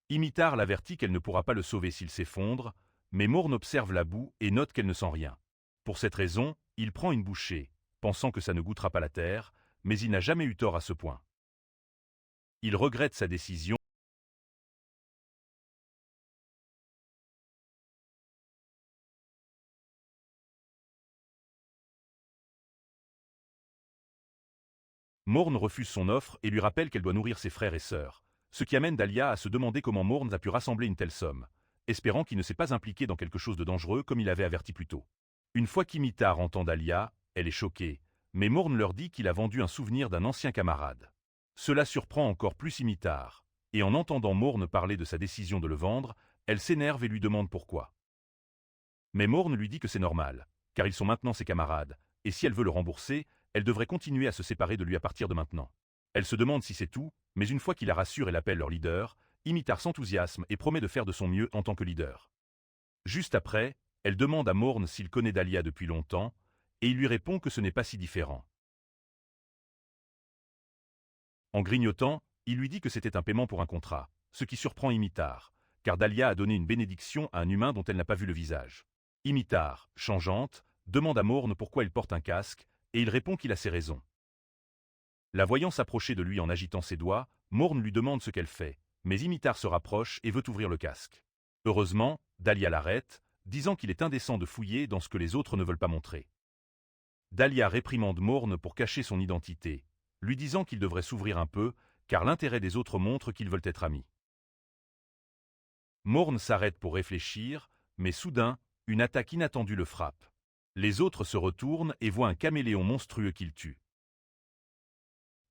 Imitar l'avertit qu'elle ne pourra pas le sauver s'il s'effondre, mais Morne observe la boue et note qu'elle ne sent rien. Pour cette raison, il prend une bouchée, pensant que ça ne goûtera pas la terre, mais il n'a jamais eu tort à ce point. Il regrette sa décision Morn refuse son offre et lui rappelle qu'elle doit nourrir ses frères et sœurs, ce qui amène Dahlia à se demander comment Morn a pu rassembler une telle somme, espérant qu'il ne s'est pas impliqué dans quelque chose de dangereux comme il avait averti plus tôt. Une fois qu'Imitar entend Dahlia, elle est choquée, mais Morn leur dit qu'il a vendu un souvenir d'un ancien camarade. Cela surprend encore plus Imitar, et en entendant Morn parler de sa décision de le vendre, elle s'énerve et lui demande pourquoi. Mais Morn lui dit que c'est normal, car ils sont maintenant ses camarades, et si elle veut le rembourser, elle devrait continuer à se séparer de lui à partir de maintenant. Elle se demande si c'est tout, mais une fois qu'il la rassure et l'appelle leur leader, Imitar s'enthousiasme et promet de faire de son mieux en tant que leader. Juste après, elle demande à Morn s'il connaît Dahlia depuis longtemps, et il lui répond que ce n'est pas si différent. En grignotant, il lui dit que c'était un paiement pour un contrat, ce qui surprend Imitar, car Dahlia a donné une bénédiction à un humain dont elle n'a pas vu le visage. Imitar, changeante, demande à Morn pourquoi il porte un casque, et il répond qu'il a ses raisons. La voyant s'approcher de lui en agitant ses doigts, Morn lui demande ce qu'elle fait, mais Imitar se rapproche et veut ouvrir le casque. Heureusement, Dahlia l'arrête, disant qu'il est indécent de fouiller dans ce que les autres ne veulent pas montrer. Dahlia réprimande Morn pour cacher son identité, lui disant qu'il devrait s'ouvrir un peu, car l'intérêt des autres montre qu'ils veulent être amis. Morn s'arrête pour réfléchir, mais soudain, une attaque inattendue le frappe. Les autres se retournent et voient un caméléon monstrueux qu'il tue.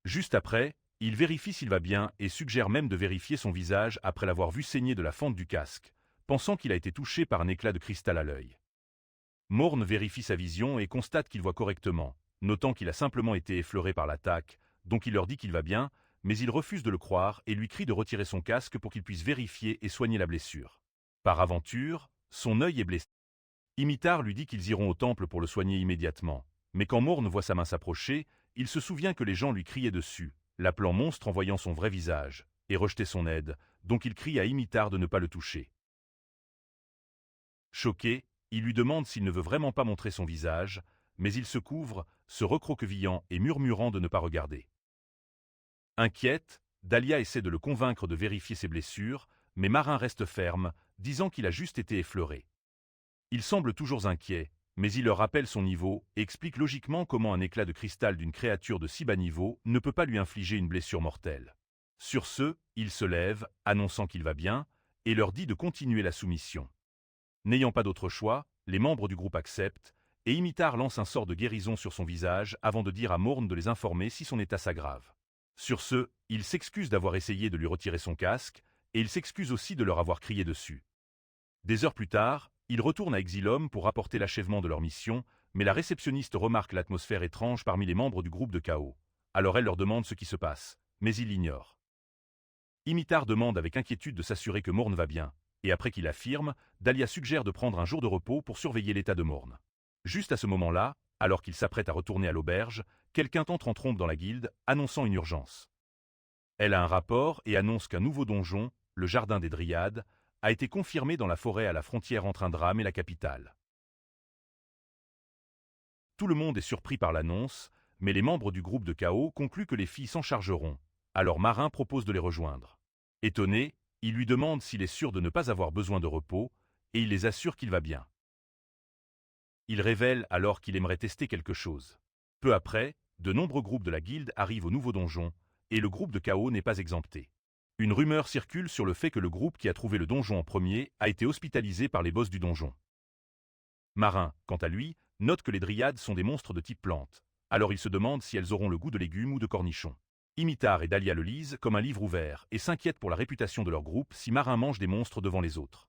Juste après, il vérifie s'il va bien et suggère même de vérifier son visage après l'avoir vu saigner de la fente du casque, pensant qu'il a été touché par un éclat de cristal à l'œil. Morn vérifie sa vision et constate qu'il voit correctement, notant qu'il a simplement été effleuré par l'attaque, donc il leur dit qu'il va bien, mais il refuse de le croire et lui crie de retirer son casque pour qu'il puisse vérifier et soigner la blessure. Par aventure, son œil est blessé. Imitar lui dit qu'ils iront au temple pour le soigner immédiatement, mais quand Morn voit sa main s'approcher, il se souvient que les gens lui criaient dessus, l'appelant monstre en voyant son vrai visage, et rejetaient son aide, donc il crie à Imitar de ne pas le toucher. Choqué, il lui demande s'il ne veut vraiment pas montrer son visage, mais il se couvre, se recroquevillant et murmurant de ne pas regarder. Inquiète, Dahlia essaie de le convaincre de vérifier ses blessures, mais Marin reste ferme, disant qu'il a juste été effleuré. Il semble toujours inquiet, mais il leur rappelle son niveau et explique logiquement comment un éclat de cristal d'une créature de si bas niveau ne peut pas lui infliger une blessure mortelle. Sur ce, il se lève, annonçant qu'il va bien, et leur dit de continuer la soumission. N'ayant pas d'autre choix, les membres du groupe acceptent, et Imitar lance un sort de guérison sur son visage avant de dire à Morn de les informer si son état s'aggrave. Sur ce, il s'excuse d'avoir essayé de lui retirer son casque, et il s'excuse aussi de leur avoir crié dessus. Des heures plus tard, ils retournent à Exilum pour rapporter l'achèvement de leur mission, mais la réceptionniste remarque l'atmosphère étrange parmi les membres du groupe de Chaos. Alors elle leur demande ce qui se passe, mais ils l'ignorent. Imitar demande avec inquiétude de s'assurer que Morn va bien, et après qu'il affirme, Dahlia suggère de prendre un jour de repos pour surveiller l'état de Morn. Juste à ce moment-là, alors qu'il s'apprête à retourner à l'auberge, quelqu'un entre en trompe dans la guilde, annonçant une urgence. Elle a un rapport et annonce qu'un nouveau donjon, le Jardin des Dryades, a été confirmé dans la forêt à la frontière entre Indram et la capitale. Tout le monde est surpris par l'annonce, mais les membres du groupe de Chaos concluent que les filles s'en chargeront, alors Marin propose de les rejoindre. Étonné, il lui demande s'il est sûr de ne pas avoir besoin de repos, et il les assure qu'il va bien. Il révèle alors qu'il aimerait tester quelque chose. Peu après, de nombreux groupes de la guilde arrivent au nouveau donjon, et le groupe de Chaos n'est pas exempté. Une rumeur circule sur le fait que le groupe qui a trouvé le donjon en premier a été hospitalisé par les boss du donjon. Marin, quant à lui, note que les dryades sont des monstres de type plante, alors il se demande si elles auront le goût de légumes ou de cornichons. Imitar et Dahlia le lisent comme un livre ouvert et s'inquiètent pour la réputation de leur groupe si Marin mange des monstres devant les autres.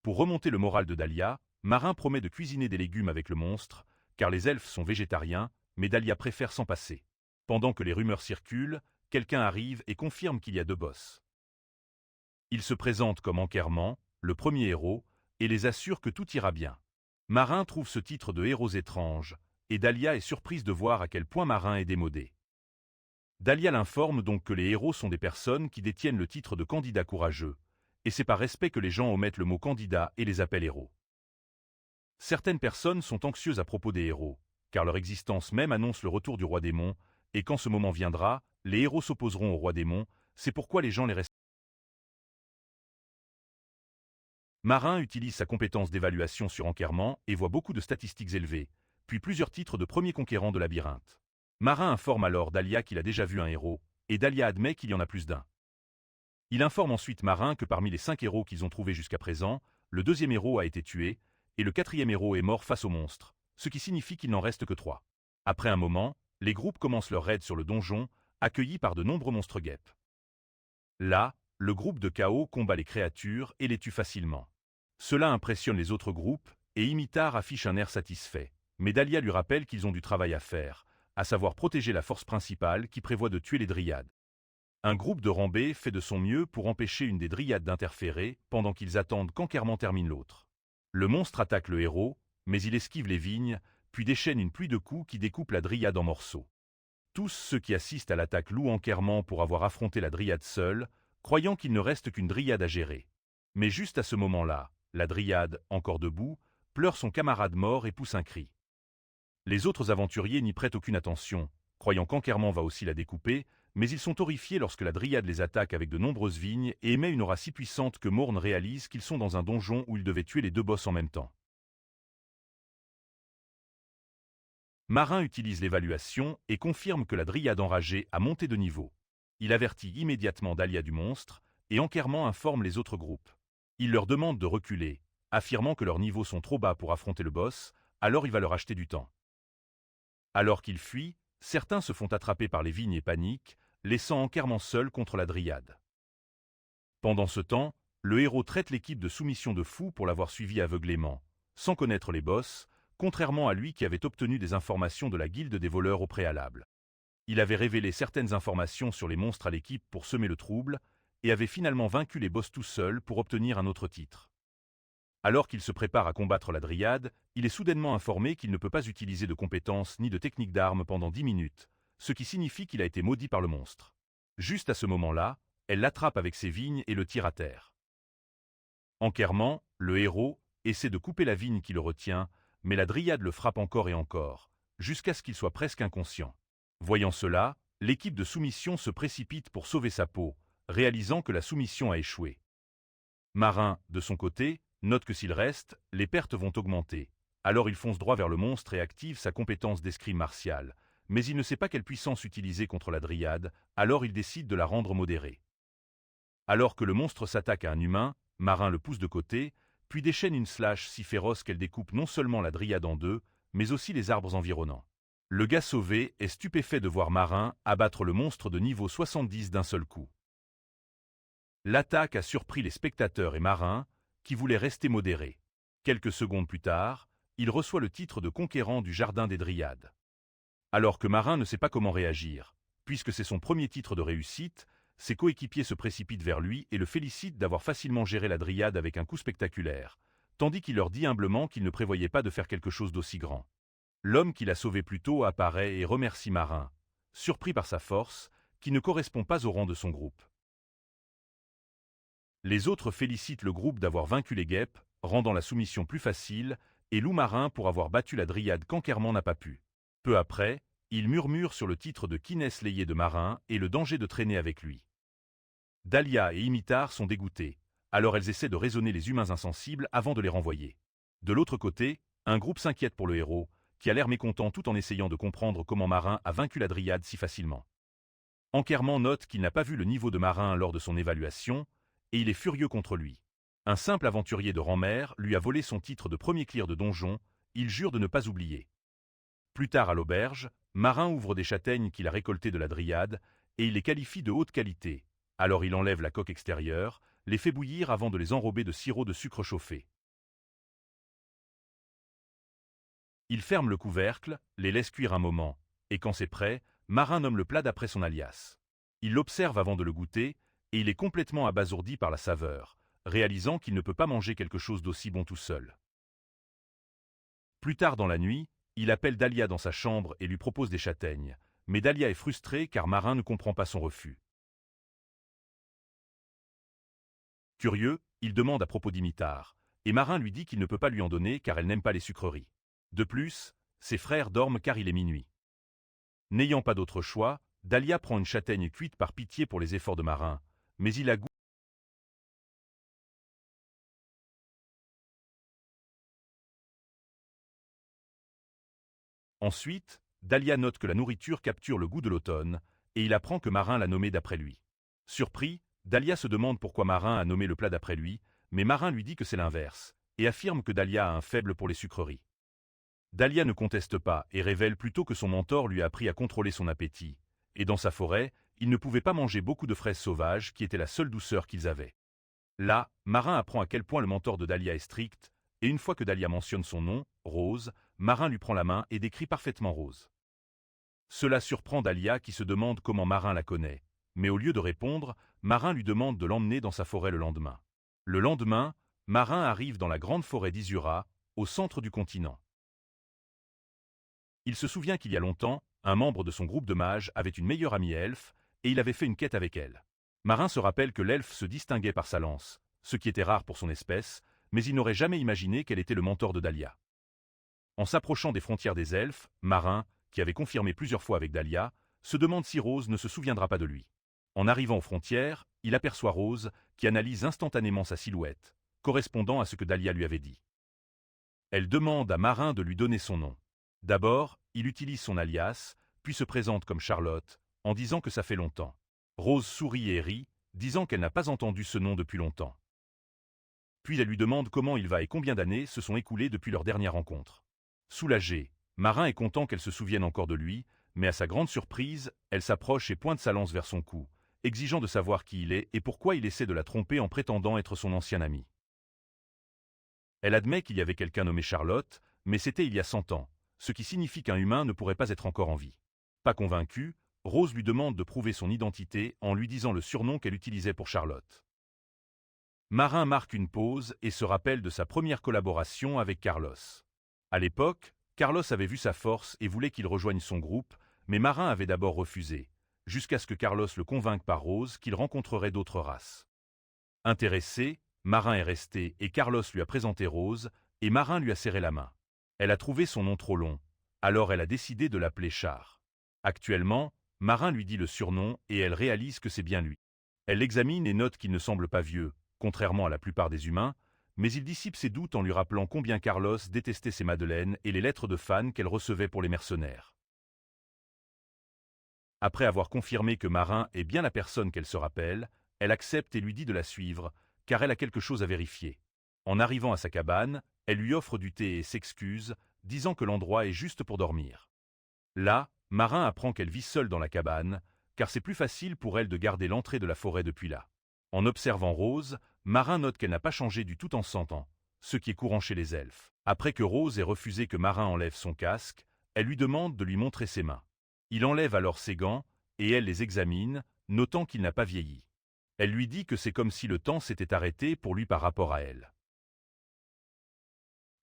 Pour remonter le moral de Dahlia, Marin promet de cuisiner des légumes avec le monstre, car les elfes sont végétariens, mais Dahlia préfère s'en passer. Pendant que les rumeurs circulent, quelqu'un arrive et confirme qu'il y a 2 boss. Il se présente comme Enquerment, le premier héros, et les assure que tout ira bien. Marin trouve ce titre de héros étrange, et Dahlia est surprise de voir à quel point Marin est démodé. Dahlia l'informe donc que les héros sont des personnes qui détiennent le titre de candidat courageux, et c'est par respect que les gens omettent le mot candidat et les appellent héros. Certaines personnes sont anxieuses à propos des héros, car leur existence même annonce le retour du roi démon, et quand ce moment viendra, les héros s'opposeront au roi démon, c'est pourquoi les gens les respectent. Marin utilise sa compétence d'évaluation sur Enquerment et voit beaucoup de statistiques élevées, puis plusieurs titres de premier conquérant de labyrinthe. Marin informe alors Dahlia qu'il a déjà vu un héros, et Dahlia admet qu'il y en a plus d'un. Il informe ensuite Marin que parmi les 5 héros qu'ils ont trouvés jusqu'à présent, le 2e héros a été tué, et le 4e héros est mort face au monstre, ce qui signifie qu'il n'en reste que 3. Après un moment, les groupes commencent leur raid sur le donjon, accueillis par de nombreux monstres guêpes. Là, le groupe de Chaos combat les créatures et les tue facilement. Cela impressionne les autres groupes, et Imitar affiche un air satisfait. Mais Dahlia lui rappelle qu'ils ont du travail à faire, à savoir protéger la force principale qui prévoit de tuer les dryades. Un groupe de rambés fait de son mieux pour empêcher une des dryades d'interférer pendant qu'ils attendent qu'Enkerman termine l'autre. Le monstre attaque le héros, mais il esquive les vignes, puis déchaîne une pluie de coups qui découpe la dryade en morceaux. Tous ceux qui assistent à l'attaque louent Enkerman pour avoir affronté la dryade seule, croyant qu'il ne reste qu'une dryade à gérer. Mais juste à ce moment-là, la dryade, encore debout, pleure son camarade mort et pousse un cri. Les autres aventuriers n'y prêtent aucune attention, croyant qu'Enkerman va aussi la découper, mais ils sont horrifiés lorsque la dryade les attaque avec de nombreuses vignes et émet une aura si puissante que Morn réalise qu'ils sont dans un donjon où ils devaient tuer les 2 boss en même temps. Marin utilise l'évaluation et confirme que la dryade enragée a monté de niveau. Il avertit immédiatement Dahlia du monstre, et Enkerman informe les autres groupes. Il leur demande de reculer, affirmant que leurs niveaux sont trop bas pour affronter le boss, alors il va leur acheter du temps. Alors qu'ils fuient, certains se font attraper par les vignes et paniquent, laissant Enkerman seul contre la dryade. Pendant ce temps, le héros traite l'équipe de soumission de fous pour l'avoir suivi aveuglément, sans connaître les boss, contrairement à lui qui avait obtenu des informations de la guilde des voleurs au préalable. Il avait révélé certaines informations sur les monstres à l'équipe pour semer le trouble, et avait finalement vaincu les boss tout seul pour obtenir un autre titre. Alors qu'il se prépare à combattre la dryade, il est soudainement informé qu'il ne peut pas utiliser de compétences ni de techniques d'armes pendant 10 minutes, ce qui signifie qu'il a été maudit par le monstre. Juste à ce moment-là, elle l'attrape avec ses vignes et le tire à terre. Enkerman, le héros, essaie de couper la vigne qui le retient, mais la dryade le frappe encore et encore, jusqu'à ce qu'il soit presque inconscient. Voyant cela, l'équipe de soumission se précipite pour sauver sa peau, réalisant que la soumission a échoué. Marin, de son côté, note que s'il reste, les pertes vont augmenter. Alors il fonce droit vers le monstre et active sa compétence d'escrime martial, mais il ne sait pas quelle puissance utiliser contre la dryade, alors il décide de la rendre modérée. Alors que le monstre s'attaque à un humain, Marin le pousse de côté, puis déchaîne une slash si féroce qu'elle découpe non seulement la dryade en 2, mais aussi les arbres environnants. Le gars sauvé est stupéfait de voir Marin abattre le monstre de niveau 70 d'un seul coup. L'attaque a surpris les spectateurs et Marin, qui voulaient rester modérés. Quelques secondes plus tard, il reçoit le titre de conquérant du Jardin des Dryades. Alors que Marin ne sait pas comment réagir, puisque c'est son premier titre de réussite, ses coéquipiers se précipitent vers lui et le félicitent d'avoir facilement géré la dryade avec un coup spectaculaire, tandis qu'il leur dit humblement qu'il ne prévoyait pas de faire quelque chose d'aussi grand. L'homme qui l'a sauvé plus tôt apparaît et remercie Marin, surpris par sa force, qui ne correspond pas au rang de son groupe. Les autres félicitent le groupe d'avoir vaincu les guêpes, rendant la soumission plus facile, et louent Marin pour avoir battu la dryade qu'Enkerman n'a pas pu. Peu après, ils murmurent sur le titre de Kinès layé de Marin et le danger de traîner avec lui. Dahlia et Imitar sont dégoûtés, alors elles essaient de raisonner les humains insensibles avant de les renvoyer. De l'autre côté, un groupe s'inquiète pour le héros, qui a l'air mécontent tout en essayant de comprendre comment Marin a vaincu la dryade si facilement. Enkerman note qu'il n'a pas vu le niveau de Marin lors de son évaluation, et il est furieux contre lui. Un simple aventurier de rang-mer lui a volé son titre de premier clear de donjon, il jure de ne pas oublier. Plus tard à l'auberge, Marin ouvre des châtaignes qu'il a récoltées de la dryade, et il les qualifie de haute qualité. Alors il enlève la coque extérieure, les fait bouillir avant de les enrober de sirop de sucre chauffé. Il ferme le couvercle, les laisse cuire un moment, et quand c'est prêt, Marin nomme le plat d'après son alias. Il l'observe avant de le goûter, et il est complètement abasourdi par la saveur, réalisant qu'il ne peut pas manger quelque chose d'aussi bon tout seul. Plus tard dans la nuit, il appelle Dahlia dans sa chambre et lui propose des châtaignes, mais Dahlia est frustrée car Marin ne comprend pas son refus. Curieux, il demande à propos d'Imitar, et Marin lui dit qu'il ne peut pas lui en donner car elle n'aime pas les sucreries. De plus, ses frères dorment car il est minuit. N'ayant pas d'autre choix, Dahlia prend une châtaigne cuite par pitié pour les efforts de Marin, mais il a goût. Ensuite, Dahlia note que la nourriture capture le goût de l'automne, et il apprend que Marin l'a nommé d'après lui. Surpris, Dahlia se demande pourquoi Marin a nommé le plat d'après lui, mais Marin lui dit que c'est l'inverse, et affirme que Dahlia a un faible pour les sucreries. Dahlia ne conteste pas et révèle plutôt que son mentor lui a appris à contrôler son appétit, et dans sa forêt, il ne pouvait pas manger beaucoup de fraises sauvages qui étaient la seule douceur qu'ils avaient. Là, Marin apprend à quel point le mentor de Dahlia est strict, et une fois que Dahlia mentionne son nom, Rose, Marin lui prend la main et décrit parfaitement Rose. Cela surprend Dahlia qui se demande comment Marin la connaît, mais au lieu de répondre, Marin lui demande de l'emmener dans sa forêt le lendemain. Le lendemain, Marin arrive dans la grande forêt d'Isura, au centre du continent. Il se souvient qu'il y a longtemps, un membre de son groupe de mages avait une meilleure amie elfe, et il avait fait une quête avec elle. Marin se rappelle que l'elfe se distinguait par sa lance, ce qui était rare pour son espèce, mais il n'aurait jamais imaginé qu'elle était le mentor de Dahlia. En s'approchant des frontières des elfes, Marin, qui avait confirmé plusieurs fois avec Dahlia, se demande si Rose ne se souviendra pas de lui. En arrivant aux frontières, il aperçoit Rose, qui analyse instantanément sa silhouette, correspondant à ce que Dahlia lui avait dit. Elle demande à Marin de lui donner son nom. D'abord, il utilise son alias, puis se présente comme Charlotte, en disant que ça fait longtemps. Rose sourit et rit, disant qu'elle n'a pas entendu ce nom depuis longtemps. Puis elle lui demande comment il va et combien d'années se sont écoulées depuis leur dernière rencontre. Soulagé, Marin est content qu'elle se souvienne encore de lui, mais à sa grande surprise, elle s'approche et pointe sa lance vers son cou, exigeant de savoir qui il est et pourquoi il essaie de la tromper en prétendant être son ancien ami. Elle admet qu'il y avait quelqu'un nommé Charlotte, mais c'était il y a 100 ans, ce qui signifie qu'un humain ne pourrait pas être encore en vie. Pas convaincue, Rose lui demande de prouver son identité en lui disant le surnom qu'elle utilisait pour Charlotte. Marin marque une pause et se rappelle de sa première collaboration avec Carlos. À l'époque, Carlos avait vu sa force et voulait qu'il rejoigne son groupe, mais Marin avait d'abord refusé, jusqu'à ce que Carlos le convainque par Rose qu'il rencontrerait d'autres races. Intéressé, Marin est resté et Carlos lui a présenté Rose, et Marin lui a serré la main. Elle a trouvé son nom trop long, alors elle a décidé de l'appeler Char. Actuellement, Marin lui dit le surnom et elle réalise que c'est bien lui. Elle l'examine et note qu'il ne semble pas vieux, contrairement à la plupart des humains, mais il dissipe ses doutes en lui rappelant combien Carlos détestait ses madeleines et les lettres de fans qu'elle recevait pour les mercenaires. Après avoir confirmé que Marin est bien la personne qu'elle se rappelle, elle accepte et lui dit de la suivre, car elle a quelque chose à vérifier. En arrivant à sa cabane, elle lui offre du thé et s'excuse, disant que l'endroit est juste pour dormir. Là, Marin apprend qu'elle vit seule dans la cabane, car c'est plus facile pour elle de garder l'entrée de la forêt depuis là. En observant Rose, Marin note qu'elle n'a pas changé du tout en 100 ans, ce qui est courant chez les elfes. Après que Rose ait refusé que Marin enlève son casque, elle lui demande de lui montrer ses mains. Il enlève alors ses gants, et elle les examine, notant qu'il n'a pas vieilli. Elle lui dit que c'est comme si le temps s'était arrêté pour lui par rapport à elle.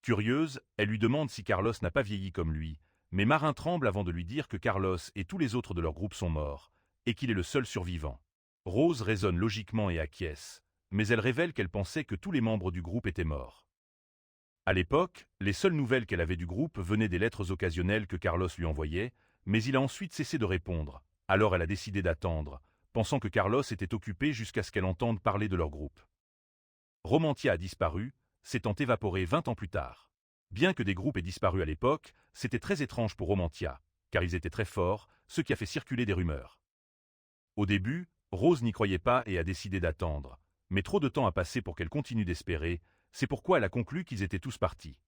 Curieuse, elle lui demande si Carlos n'a pas vieilli comme lui, mais Marin tremble avant de lui dire que Carlos et tous les autres de leur groupe sont morts, et qu'il est le seul survivant. Rose raisonne logiquement et acquiesce, mais elle révèle qu'elle pensait que tous les membres du groupe étaient morts. À l'époque, les seules nouvelles qu'elle avait du groupe venaient des lettres occasionnelles que Carlos lui envoyait, mais il a ensuite cessé de répondre, alors elle a décidé d'attendre, pensant que Carlos était occupé jusqu'à ce qu'elle entende parler de leur groupe. Romantia a disparu, s'étant évaporé 20 ans plus tard. Bien que des groupes aient disparu à l'époque, c'était très étrange pour Romantia, car ils étaient très forts, ce qui a fait circuler des rumeurs. Au début, Rose n'y croyait pas et a décidé d'attendre, mais trop de temps a passé pour qu'elle continue d'espérer, c'est pourquoi elle a conclu qu'ils étaient tous partis.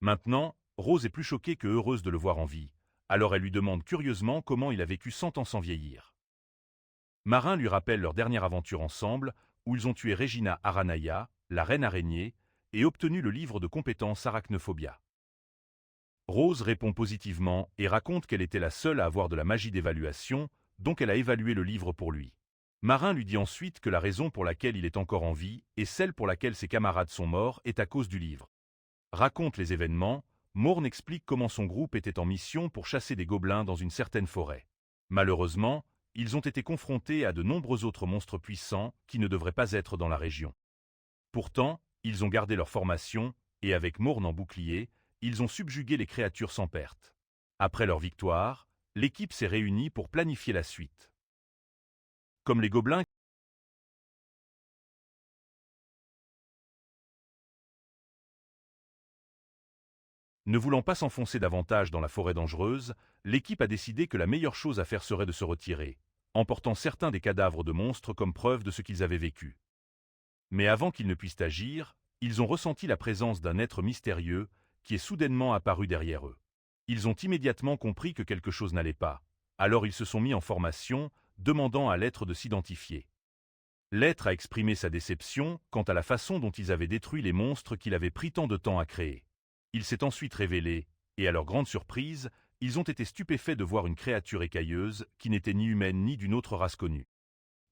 Maintenant, Rose est plus choquée que heureuse de le voir en vie, alors elle lui demande curieusement comment il a vécu 100 ans sans vieillir. Marin lui rappelle leur dernière aventure ensemble, où ils ont tué Regina Aranaya, la reine araignée, et obtenu le livre de compétences Arachnophobia. Rose répond positivement et raconte qu'elle était la seule à avoir de la magie d'évaluation, donc elle a évalué le livre pour lui. Marin lui dit ensuite que la raison pour laquelle il est encore en vie et celle pour laquelle ses camarades sont morts est à cause du livre. Raconte les événements, Morn explique comment son groupe était en mission pour chasser des gobelins dans une certaine forêt. Malheureusement, ils ont été confrontés à de nombreux autres monstres puissants qui ne devraient pas être dans la région. Pourtant, ils ont gardé leur formation, et avec Morn en bouclier, ils ont subjugué les créatures sans perte. Après leur victoire, l'équipe s'est réunie pour planifier la suite. Comme les gobelins Ne voulant pas s'enfoncer davantage dans la forêt dangereuse, l'équipe a décidé que la meilleure chose à faire serait de se retirer, emportant certains des cadavres de monstres comme preuve de ce qu'ils avaient vécu. Mais avant qu'ils ne puissent agir, ils ont ressenti la présence d'un être mystérieux qui est soudainement apparu derrière eux. Ils ont immédiatement compris que quelque chose n'allait pas, alors ils se sont mis en formation, demandant à l'être de s'identifier. L'être a exprimé sa déception quant à la façon dont ils avaient détruit les monstres qu'il avait pris tant de temps à créer. Il s'est ensuite révélé, et à leur grande surprise, ils ont été stupéfaits de voir une créature écailleuse qui n'était ni humaine ni d'une autre race connue.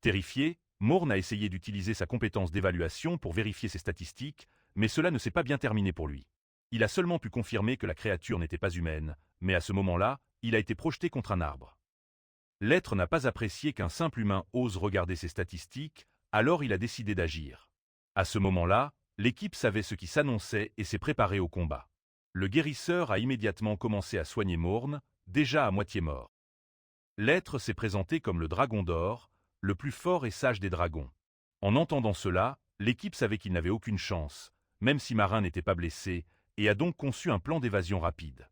Terrifié, Morn a essayé d'utiliser sa compétence d'évaluation pour vérifier ses statistiques, mais cela ne s'est pas bien terminé pour lui. Il a seulement pu confirmer que la créature n'était pas humaine, mais à ce moment-là, il a été projeté contre un arbre. L'être n'a pas apprécié qu'un simple humain ose regarder ses statistiques, alors il a décidé d'agir. À ce moment-là, l'équipe savait ce qui s'annonçait et s'est préparée au combat. Le guérisseur a immédiatement commencé à soigner Morn, déjà à moitié mort. L'être s'est présenté comme le dragon d'or, le plus fort et sage des dragons. En entendant cela, l'équipe savait qu'il n'avait aucune chance, même si Marin n'était pas blessé, et a donc conçu un plan d'évasion rapide.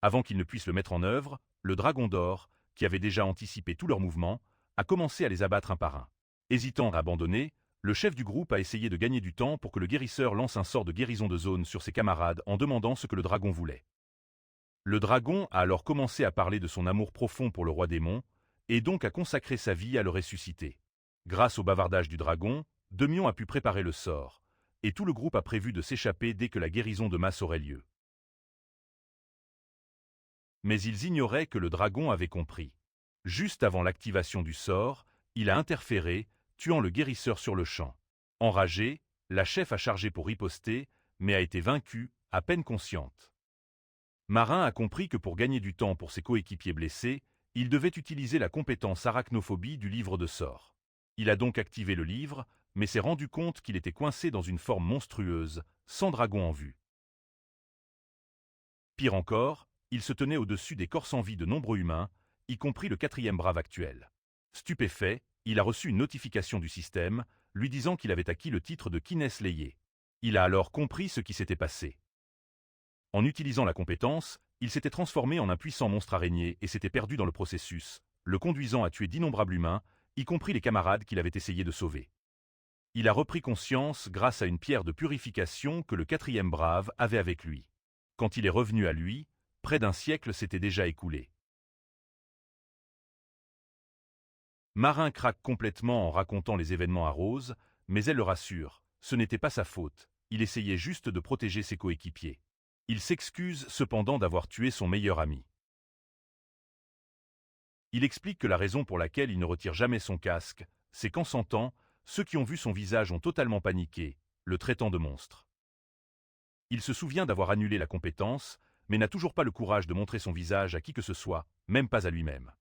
Avant qu'il ne puisse le mettre en œuvre, le dragon d'or, qui avait déjà anticipé tous leurs mouvements, a commencé à les abattre un par un. Hésitant à abandonner, le chef du groupe a essayé de gagner du temps pour que le guérisseur lance un sort de guérison de zone sur ses camarades en demandant ce que le dragon voulait. Le dragon a alors commencé à parler de son amour profond pour le roi démon, et donc a consacré sa vie à le ressusciter. Grâce au bavardage du dragon, Demion a pu préparer le sort, et tout le groupe a prévu de s'échapper dès que la guérison de masse aurait lieu. Mais ils ignoraient que le dragon avait compris. Juste avant l'activation du sort, il a interféré, tuant le guérisseur sur le champ. Enragée, la chef a chargé pour riposter, mais a été vaincue, à peine consciente. Marin a compris que pour gagner du temps pour ses coéquipiers blessés, il devait utiliser la compétence arachnophobie du livre de sorts. Il a donc activé le livre, mais s'est rendu compte qu'il était coincé dans une forme monstrueuse, sans dragon en vue. Pire encore, il se tenait au-dessus des corps sans vie de nombreux humains, y compris le 4e brave actuel. Stupéfait, il a reçu une notification du système, lui disant qu'il avait acquis le titre de Kines Leye. Il a alors compris ce qui s'était passé. En utilisant la compétence, il s'était transformé en un puissant monstre araignée et s'était perdu dans le processus, le conduisant à tuer d'innombrables humains, y compris les camarades qu'il avait essayé de sauver. Il a repris conscience grâce à une pierre de purification que le 4e brave avait avec lui. Quand il est revenu à lui, près d'un siècle s'était déjà écoulé. Marin craque complètement en racontant les événements à Rose, mais elle le rassure, ce n'était pas sa faute, il essayait juste de protéger ses coéquipiers. Il s'excuse cependant d'avoir tué son meilleur ami. Il explique que la raison pour laquelle il ne retire jamais son casque, c'est qu'en s'entend, ceux qui ont vu son visage ont totalement paniqué, le traitant de monstre. Il se souvient d'avoir annulé la compétence, mais n'a toujours pas le courage de montrer son visage à qui que ce soit, même pas à lui-même.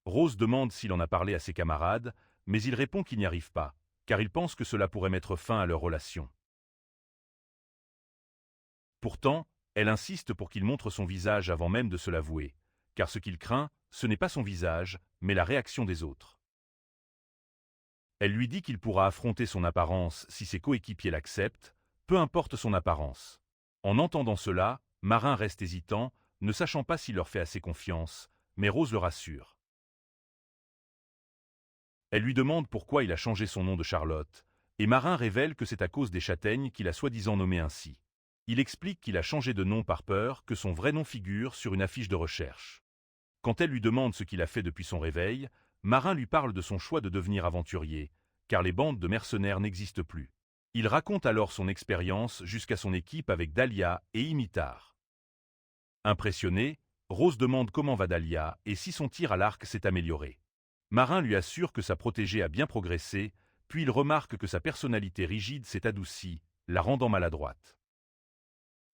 Rose demande s'il en a parlé à ses camarades, mais il répond qu'il n'y arrive pas, car il pense que cela pourrait mettre fin à leur relation. Pourtant, elle insiste pour qu'il montre son visage avant même de se l'avouer, car ce qu'il craint, ce n'est pas son visage, mais la réaction des autres. Elle lui dit qu'il pourra affronter son apparence si ses coéquipiers l'acceptent, peu importe son apparence. En entendant cela, Marin reste hésitant, ne sachant pas s'il leur fait assez confiance, mais Rose le rassure. Elle lui demande pourquoi il a changé son nom de Charlotte, et Marin révèle que c'est à cause des châtaignes qu'il a soi-disant nommé ainsi. Il explique qu'il a changé de nom par peur que son vrai nom figure sur une affiche de recherche. Quand elle lui demande ce qu'il a fait depuis son réveil, Marin lui parle de son choix de devenir aventurier, car les bandes de mercenaires n'existent plus. Il raconte alors son expérience jusqu'à son équipe avec Dahlia et Imitar. Impressionné, Rose demande comment va Dahlia et si son tir à l'arc s'est amélioré. Marin lui assure que sa protégée a bien progressé, puis il remarque que sa personnalité rigide s'est adoucie, la rendant maladroite.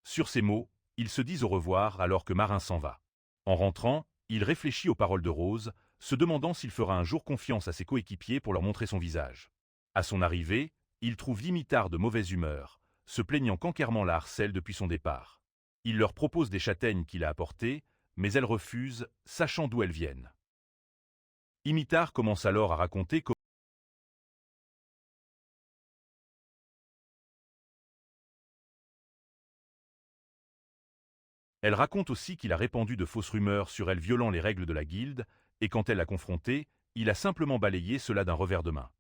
Sur ces mots, ils se disent au revoir alors que Marin s'en va. En rentrant, il réfléchit aux paroles de Rose, se demandant s'il fera un jour confiance à ses coéquipiers pour leur montrer son visage. À son arrivée, il trouve Dimitar de mauvaise humeur, se plaignant qu'Ankerman la harcèle depuis son départ. Il leur propose des châtaignes qu'il a apportées, mais elles refusent, sachant d'où elles viennent. Imitar commence alors à raconter comment Elle raconte aussi qu'il a répandu de fausses rumeurs sur elle violant les règles de la guilde, et quand elle l'a confronté, il a simplement balayé cela d'un revers de main.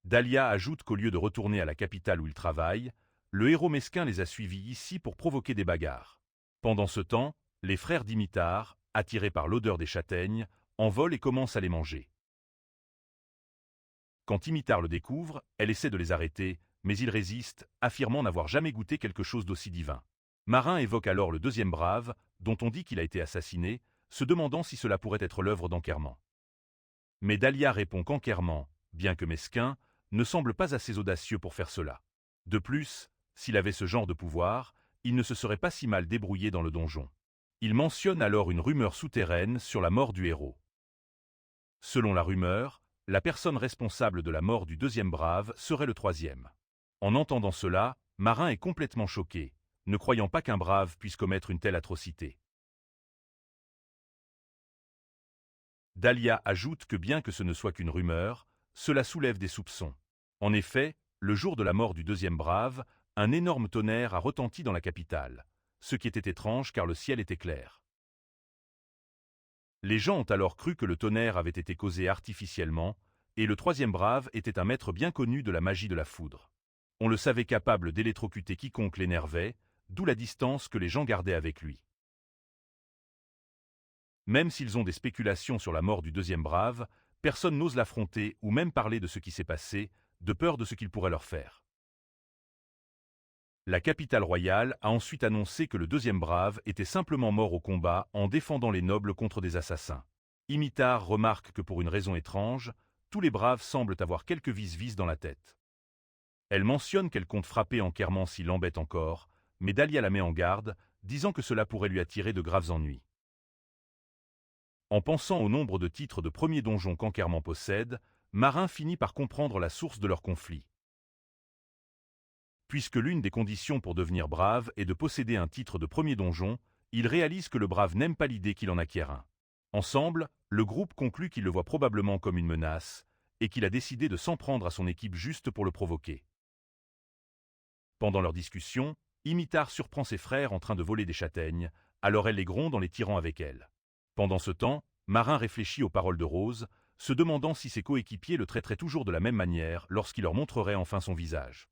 Dahlia ajoute qu'au lieu de retourner à la capitale où il travaille, le héros mesquin les a suivis ici pour provoquer des bagarres. Pendant ce temps, les frères Dimitar, attirés par l'odeur des châtaignes, envolent et commencent à les manger. Quand Dimitar le découvre, elle essaie de les arrêter, mais il résiste, affirmant n'avoir jamais goûté quelque chose d'aussi divin. Marin évoque alors le deuxième brave, dont on dit qu'il a été assassiné, se demandant si cela pourrait être l'œuvre d'Enquerment. Mais Dahlia répond qu'Enquerment, bien que mesquin, ne semble pas assez audacieux pour faire cela. De plus, s'il avait ce genre de pouvoir, il ne se serait pas si mal débrouillé dans le donjon. Il mentionne alors une rumeur souterraine sur la mort du héros. Selon la rumeur, la personne responsable de la mort du deuxième brave serait le troisième. En entendant cela, Marin est complètement choqué, ne croyant pas qu'un brave puisse commettre une telle atrocité. Dahlia ajoute que bien que ce ne soit qu'une rumeur, cela soulève des soupçons. En effet, le jour de la mort du deuxième brave, un énorme tonnerre a retenti dans la capitale, ce qui était étrange car le ciel était clair. Les gens ont alors cru que le tonnerre avait été causé artificiellement, et le troisième brave était un maître bien connu de la magie de la foudre. On le savait capable d'électrocuter quiconque l'énervait, d'où la distance que les gens gardaient avec lui. Même s'ils ont des spéculations sur la mort du deuxième brave, personne n'ose l'affronter ou même parler de ce qui s'est passé, de peur de ce qu'il pourrait leur faire. La capitale royale a ensuite annoncé que le deuxième brave était simplement mort au combat en défendant les nobles contre des assassins. Dimitar remarque que pour une raison étrange, tous les braves semblent avoir quelques vis-vis dans la tête. Elle mentionne qu'elle compte frapper Enquerment s'il l'embête encore, mais Dahlia la met en garde, disant que cela pourrait lui attirer de graves ennuis. En pensant au nombre de titres de premier donjon qu'Enquerment possède, Marin finit par comprendre la source de leur conflit. Puisque l'une des conditions pour devenir brave est de posséder un titre de premier donjon, il réalise que le brave n'aime pas l'idée qu'il en acquiert un. Ensemble, le groupe conclut qu'il le voit probablement comme une menace, et qu'il a décidé de s'en prendre à son équipe juste pour le provoquer. Pendant leur discussion, Dimitar surprend ses frères en train de voler des châtaignes, alors elle les gronde en les tirant avec elle. Pendant ce temps, Marin réfléchit aux paroles de Rose, se demandant si ses coéquipiers le traiteraient toujours de la même manière lorsqu'il leur montrerait enfin son visage.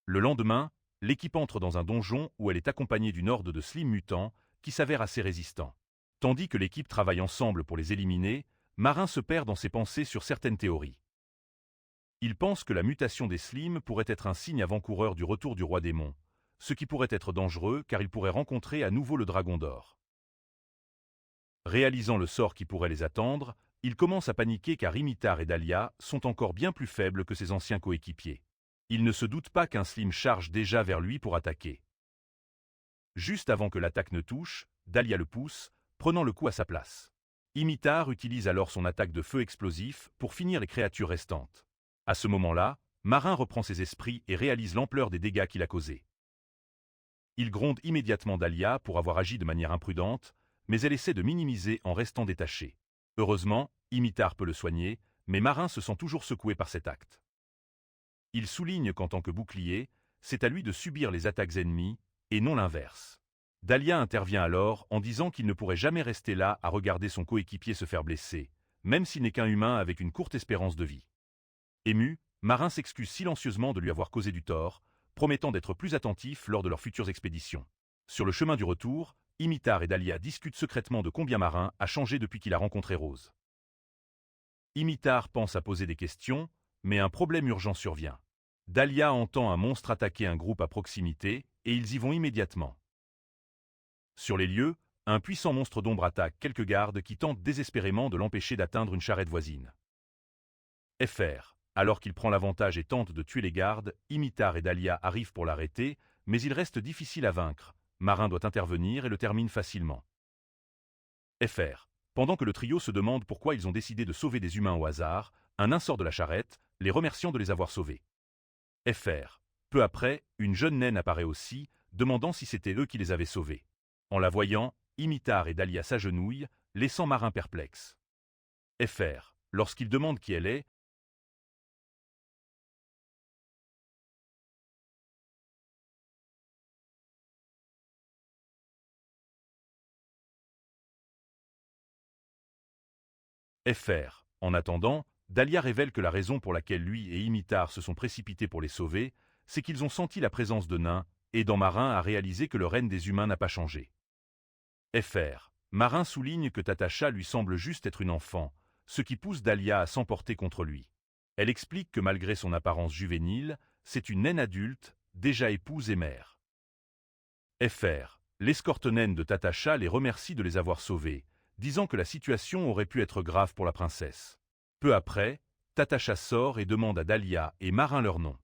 Le lendemain, l'équipe entre dans un donjon où elle est accompagnée d'une horde de slims mutants qui s'avèrent assez résistants. Tandis que l'équipe travaille ensemble pour les éliminer, Marin se perd dans ses pensées sur certaines théories. Il pense que la mutation des slims pourrait être un signe avant-coureur du retour du roi démon, ce qui pourrait être dangereux car il pourrait rencontrer à nouveau le dragon d'or. Réalisant le sort qui pourrait les attendre, il commence à paniquer car Dimitar et Dahlia sont encore bien plus faibles que ses anciens coéquipiers. Il ne se doute pas qu'un slim charge déjà vers lui pour attaquer. Juste avant que l'attaque ne touche, Dahlia le pousse, prenant le coup à sa place. Dimitar utilise alors son attaque de feu explosif pour finir les créatures restantes. À ce moment-là, Marin reprend ses esprits et réalise l'ampleur des dégâts qu'il a causés. Il gronde immédiatement Dahlia pour avoir agi de manière imprudente, mais elle essaie de minimiser en restant détachée. Heureusement, Dimitar peut le soigner, mais Marin se sent toujours secoué par cet acte. Il souligne qu'en tant que bouclier, c'est à lui de subir les attaques ennemies, et non l'inverse. Dahlia intervient alors en disant qu'il ne pourrait jamais rester là à regarder son coéquipier se faire blesser, même s'il n'est qu'un humain avec une courte espérance de vie. Ému, Marin s'excuse silencieusement de lui avoir causé du tort, promettant d'être plus attentif lors de leurs futures expéditions. Sur le chemin du retour, Dimitar et Dahlia discutent secrètement de combien Marin a changé depuis qu'il a rencontré Rose. Dimitar pense à poser des questions, mais un problème urgent survient. Dahlia entend un monstre attaquer un groupe à proximité, et ils y vont immédiatement. Sur les lieux, un puissant monstre d'ombre attaque quelques gardes qui tentent désespérément de l'empêcher d'atteindre une charrette voisine. Fr. Alors qu'il prend l'avantage et tente de tuer les gardes, Dimitar et Dahlia arrivent pour l'arrêter, mais il reste difficile à vaincre. Marin doit intervenir et le termine facilement. Fr. Pendant que le trio se demande pourquoi ils ont décidé de sauver des humains au hasard, un nain sort de la charrette, les remerciant de les avoir sauvés. Fr. Peu après, une jeune naine apparaît aussi, demandant si c'était eux qui les avaient sauvés. En la voyant, Dimitar et Dahlia s'agenouillent, laissant Marin perplexe. Fr. Lorsqu'il demande qui elle est, Fr. En attendant, Dahlia révèle que la raison pour laquelle lui et Imitar se sont précipités pour les sauver, c'est qu'ils ont senti la présence de nains, aidant Marin à réaliser que le règne des humains n'a pas changé. Fr. Marin souligne que Tatacha lui semble juste être une enfant, ce qui pousse Dahlia à s'emporter contre lui. Elle explique que malgré son apparence juvénile, c'est une naine adulte, déjà épouse et mère. Fr. L'escorte naine de Tatacha les remercie de les avoir sauvés, disant que la situation aurait pu être grave pour la princesse. Peu après, Tatacha sort et demande à Dahlia et Marin leur nom.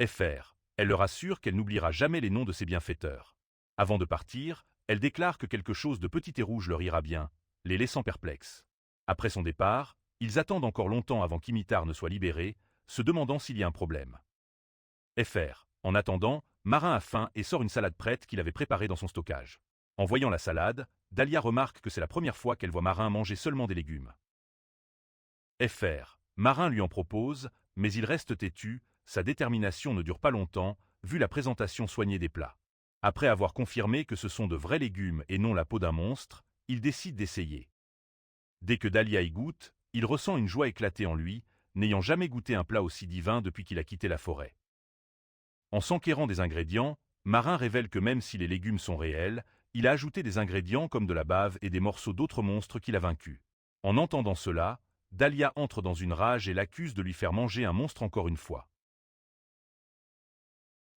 Fr. Elle leur assure qu'elle n'oubliera jamais les noms de ses bienfaiteurs. Avant de partir, elle déclare que quelque chose de petit et rouge leur ira bien, les laissant perplexes. Après son départ, ils attendent encore longtemps avant qu'Imitar ne soit libéré, se demandant s'il y a un problème. Fr. En attendant, Marin a faim et sort une salade prête qu'il avait préparée dans son stockage. En voyant la salade, Dahlia remarque que c'est la première fois qu'elle voit Marin manger seulement des légumes. Fr. Marin lui en propose, mais il reste têtu, sa détermination ne dure pas longtemps, vu la présentation soignée des plats. Après avoir confirmé que ce sont de vrais légumes et non la peau d'un monstre, il décide d'essayer. Dès que Dahlia y goûte, il ressent une joie éclater en lui, n'ayant jamais goûté un plat aussi divin depuis qu'il a quitté la forêt. En s'enquérant des ingrédients, Marin révèle que même si les légumes sont réels, il a ajouté des ingrédients comme de la bave et des morceaux d'autres monstres qu'il a vaincus. En entendant cela, Dahlia entre dans une rage et l'accuse de lui faire manger un monstre encore une fois.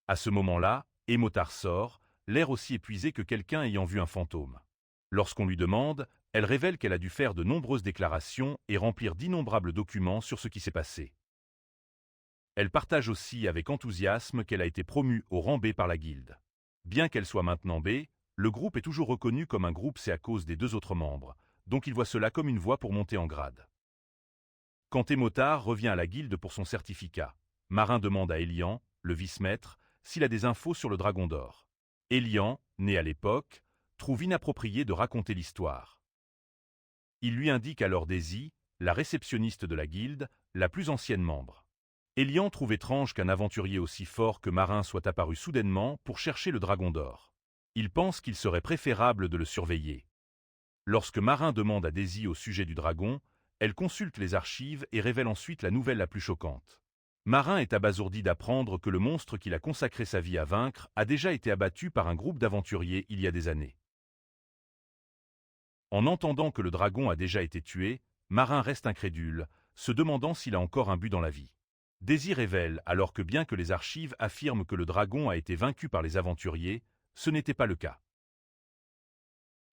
À ce moment-là, Emotar sort, l'air aussi épuisé que quelqu'un ayant vu un fantôme. Lorsqu'on lui demande, elle révèle qu'elle a dû faire de nombreuses déclarations et remplir d'innombrables documents sur ce qui s'est passé. Elle partage aussi avec enthousiasme qu'elle a été promue au rang B par la guilde. Bien qu'elle soit maintenant B, le groupe est toujours reconnu comme un groupe C à cause des deux autres membres, donc il voit cela comme une voie pour monter en grade. Quand Emotar revient à la guilde pour son certificat, Marin demande à Elian, le vice-maître, s'il a des infos sur le dragon d'or. Elian, né à l'époque, trouve inapproprié de raconter l'histoire. Il lui indique alors Daisy, la réceptionniste de la guilde, la plus ancienne membre. Elian trouve étrange qu'un aventurier aussi fort que Marin soit apparu soudainement pour chercher le dragon d'or. Il pense qu'il serait préférable de le surveiller. Lorsque Marin demande à Daisy au sujet du dragon, elle consulte les archives et révèle ensuite la nouvelle la plus choquante. Marin est abasourdi d'apprendre que le monstre qu'il a consacré sa vie à vaincre a déjà été abattu par un groupe d'aventuriers il y a des années. En entendant que le dragon a déjà été tué, Marin reste incrédule, se demandant s'il a encore un but dans la vie. Daisy révèle alors que bien que les archives affirment que le dragon a été vaincu par les aventuriers, ce n'était pas le cas.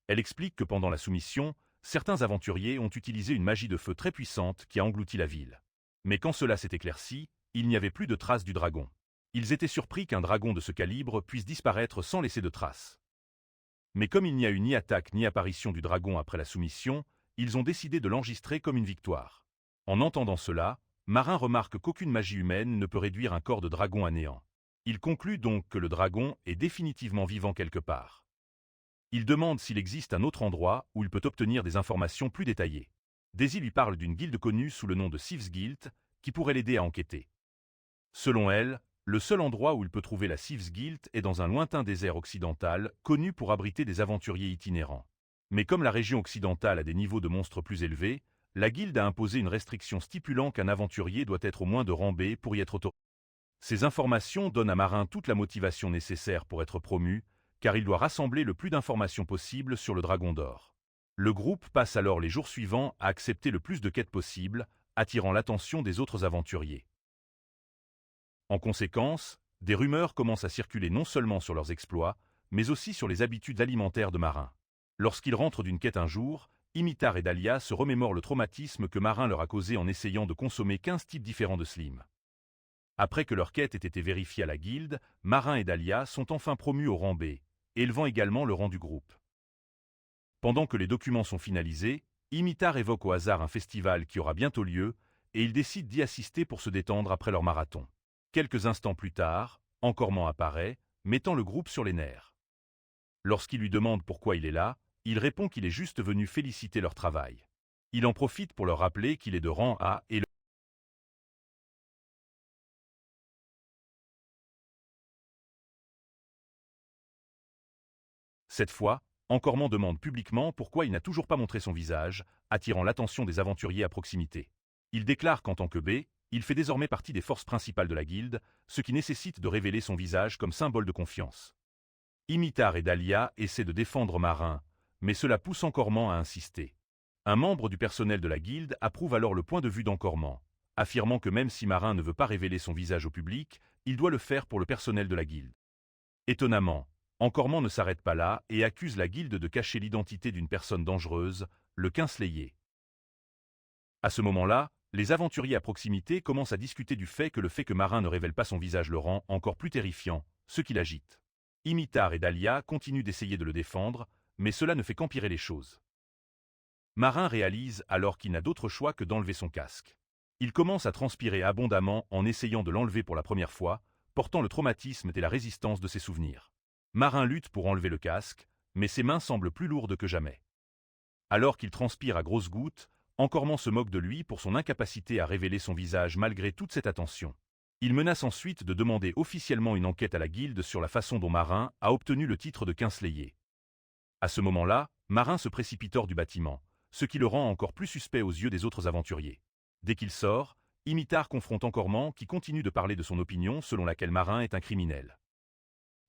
Elle explique que pendant la soumission, certains aventuriers ont utilisé une magie de feu très puissante qui a englouti la ville. Mais quand cela s'est éclairci, il n'y avait plus de traces du dragon. Ils étaient surpris qu'un dragon de ce calibre puisse disparaître sans laisser de traces. Mais comme il n'y a eu ni attaque ni apparition du dragon après la soumission, ils ont décidé de l'enregistrer comme une victoire. En entendant cela, Marin remarque qu'aucune magie humaine ne peut réduire un corps de dragon à néant. Il conclut donc que le dragon est définitivement vivant quelque part. Il demande s'il existe un autre endroit où il peut obtenir des informations plus détaillées. Daisy lui parle d'une guilde connue sous le nom de Sieves Guild, qui pourrait l'aider à enquêter. Selon elle, le seul endroit où il peut trouver la Sieves Guild est dans un lointain désert occidental, connu pour abriter des aventuriers itinérants. Mais comme la région occidentale a des niveaux de monstres plus élevés, la guilde a imposé une restriction stipulant qu'un aventurier doit être au moins de rang B pour y être autorisé. Ces informations donnent à Marin toute la motivation nécessaire pour être promu, car il doit rassembler le plus d'informations possible sur le dragon d'or. Le groupe passe alors les jours suivants à accepter le plus de quêtes possibles, attirant l'attention des autres aventuriers. En conséquence, des rumeurs commencent à circuler non seulement sur leurs exploits, mais aussi sur les habitudes alimentaires de Marin. Lorsqu'ils rentrent d'une quête un jour, Imitar et Dahlia se remémorent le traumatisme que Marin leur a causé en essayant de consommer 15 types différents de slim. Après que leur quête ait été vérifiée à la guilde, Marin et Dahlia sont enfin promus au rang B, élevant également le rang du groupe. Pendant que les documents sont finalisés, Imitar évoque au hasard un festival qui aura bientôt lieu, et ils décident d'y assister pour se détendre après leur marathon. Quelques instants plus tard, Encorement apparaît, mettant le groupe sur les nerfs. Lorsqu'il lui demande pourquoi il est là, il répond qu'il est juste venu féliciter leur travail. Il en profite pour leur rappeler qu'il est de rang A et Cette fois, Encormant demande publiquement pourquoi il n'a toujours pas montré son visage, attirant l'attention des aventuriers à proximité. Il déclare qu'en tant que B, il fait désormais partie des forces principales de la guilde, ce qui nécessite de révéler son visage comme symbole de confiance. Imitar et Dahlia essaient de défendre Marin, mais cela pousse Encormant à insister. Un membre du personnel de la guilde approuve alors le point de vue d'Encormant, affirmant que même si Marin ne veut pas révéler son visage au public, il doit le faire pour le personnel de la guilde. Étonnamment, Encormant ne s'arrête pas là et accuse la guilde de cacher l'identité d'une personne dangereuse, le Quinslayer. À ce moment-là, les aventuriers à proximité commencent à discuter du fait que Marin ne révèle pas son visage le rend encore plus terrifiant, ce qui l'agite. Imitar et Dahlia continuent d'essayer de le défendre, mais cela ne fait qu'empirer les choses. Marin réalise alors qu'il n'a d'autre choix que d'enlever son casque. Il commence à transpirer abondamment en essayant de l'enlever pour la première fois, portant le traumatisme et la résistance de ses souvenirs. Marin lutte pour enlever le casque, mais ses mains semblent plus lourdes que jamais. Alors qu'il transpire à grosses gouttes, Encormant se moque de lui pour son incapacité à révéler son visage malgré toute cette attention. Il menace ensuite de demander officiellement une enquête à la guilde sur la façon dont Marin a obtenu le titre de Quinslayer. À ce moment-là, Marin se précipite hors du bâtiment, ce qui le rend encore plus suspect aux yeux des autres aventuriers. Dès qu'il sort, Imitar confronte Encormant qui continue de parler de son opinion selon laquelle Marin est un criminel.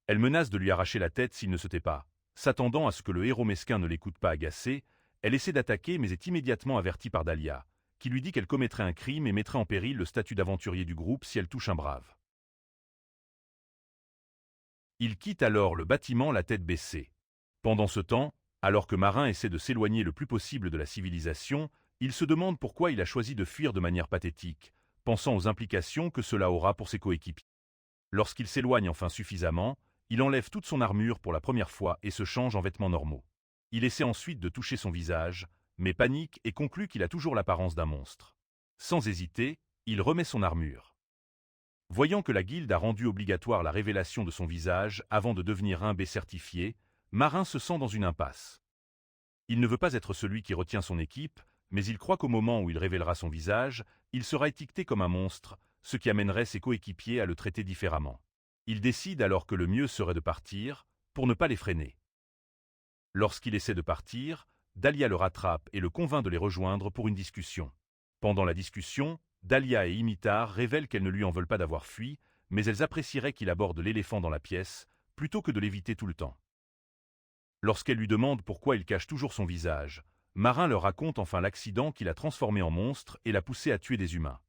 Elle menace de lui arracher la tête s'il ne se tait pas. S'attendant à ce que le héros mesquin ne l'écoute pas agacé, elle essaie d'attaquer mais est immédiatement avertie par Dahlia, qui lui dit qu'elle commettrait un crime et mettrait en péril le statut d'aventurier du groupe si elle touche un brave. Il quitte alors le bâtiment la tête baissée. Pendant ce temps, alors que Marin essaie de s'éloigner le plus possible de la civilisation, il se demande pourquoi il a choisi de fuir de manière pathétique, pensant aux implications que cela aura pour ses coéquipiers. Lorsqu'il s'éloigne enfin suffisamment, il enlève toute son armure pour la première fois et se change en vêtements normaux. Il essaie ensuite de toucher son visage, mais panique et conclut qu'il a toujours l'apparence d'un monstre. Sans hésiter, il remet son armure. Voyant que la guilde a rendu obligatoire la révélation de son visage avant de devenir un B certifié, Marin se sent dans une impasse. Il ne veut pas être celui qui retient son équipe, mais il croit qu'au moment où il révélera son visage, il sera étiqueté comme un monstre, ce qui amènerait ses coéquipiers à le traiter différemment. Il décide alors que le mieux serait de partir, pour ne pas les freiner. Lorsqu'il essaie de partir, Dahlia le rattrape et le convainc de les rejoindre pour une discussion. Pendant la discussion, Dahlia et Imitar révèlent qu'elles ne lui en veulent pas d'avoir fui, mais elles apprécieraient qu'il aborde l'éléphant dans la pièce, plutôt que de l'éviter tout le temps. Lorsqu'elle lui demande pourquoi il cache toujours son visage, Marin leur raconte enfin l'accident qui l'a transformé en monstre et l'a poussé à tuer des humains.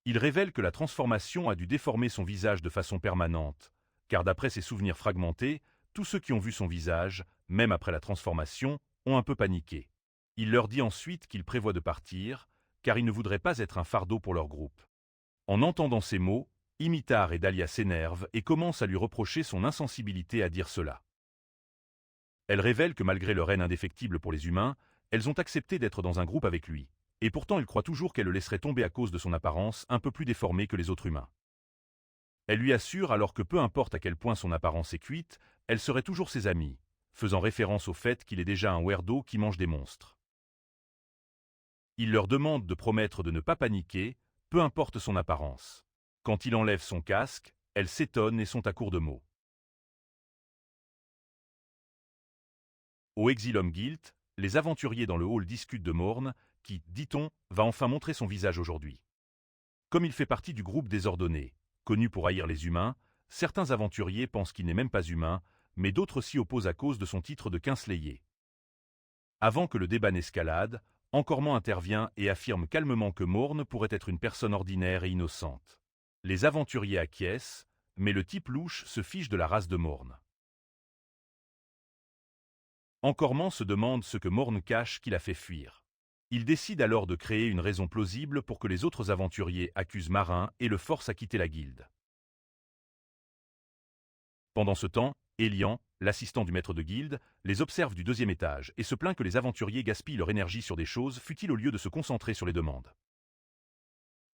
Il révèle que la transformation a dû déformer son visage de façon permanente, car d'après ses souvenirs fragmentés, tous ceux qui ont vu son visage, même après la transformation, ont un peu paniqué. Il leur dit ensuite qu'il prévoit de partir, car il ne voudrait pas être un fardeau pour leur groupe. En entendant ces mots, Imitar et Dahlia s'énervent et commencent à lui reprocher son insensibilité à dire cela. Elle révèle que malgré leur haine indéfectible pour les humains, elles ont accepté d'être dans un groupe avec lui, et pourtant il croit toujours qu'elle le laisserait tomber à cause de son apparence un peu plus déformée que les autres humains. Elle lui assure alors que peu importe à quel point son apparence est cuite, elle serait toujours ses amie, faisant référence au fait qu'il est déjà un weirdo qui mange des monstres. Il leur demande de promettre de ne pas paniquer, peu importe son apparence. Quand il enlève son casque, elles s'étonnent et sont à court de mots. Au Exilum Guild, les aventuriers dans le hall discutent de Morn, qui, dit-on, va enfin montrer son visage aujourd'hui. Comme il fait partie du groupe désordonné, connu pour haïr les humains, certains aventuriers pensent qu'il n'est même pas humain, mais d'autres s'y opposent à cause de son titre de Quinslayer. Avant que le débat n'escalade, Encormant intervient et affirme calmement que Morn pourrait être une personne ordinaire et innocente. Les aventuriers acquiescent, mais le type louche se fiche de la race de Morn. Encormant se demande ce que Morn cache qui l'a fait fuir. Il décide alors de créer une raison plausible pour que les autres aventuriers accusent Marin et le forcent à quitter la guilde. Pendant ce temps, Elian, l'assistant du maître de guilde, les observe du deuxième étage et se plaint que les aventuriers gaspillent leur énergie sur des choses futiles au lieu de se concentrer sur les demandes.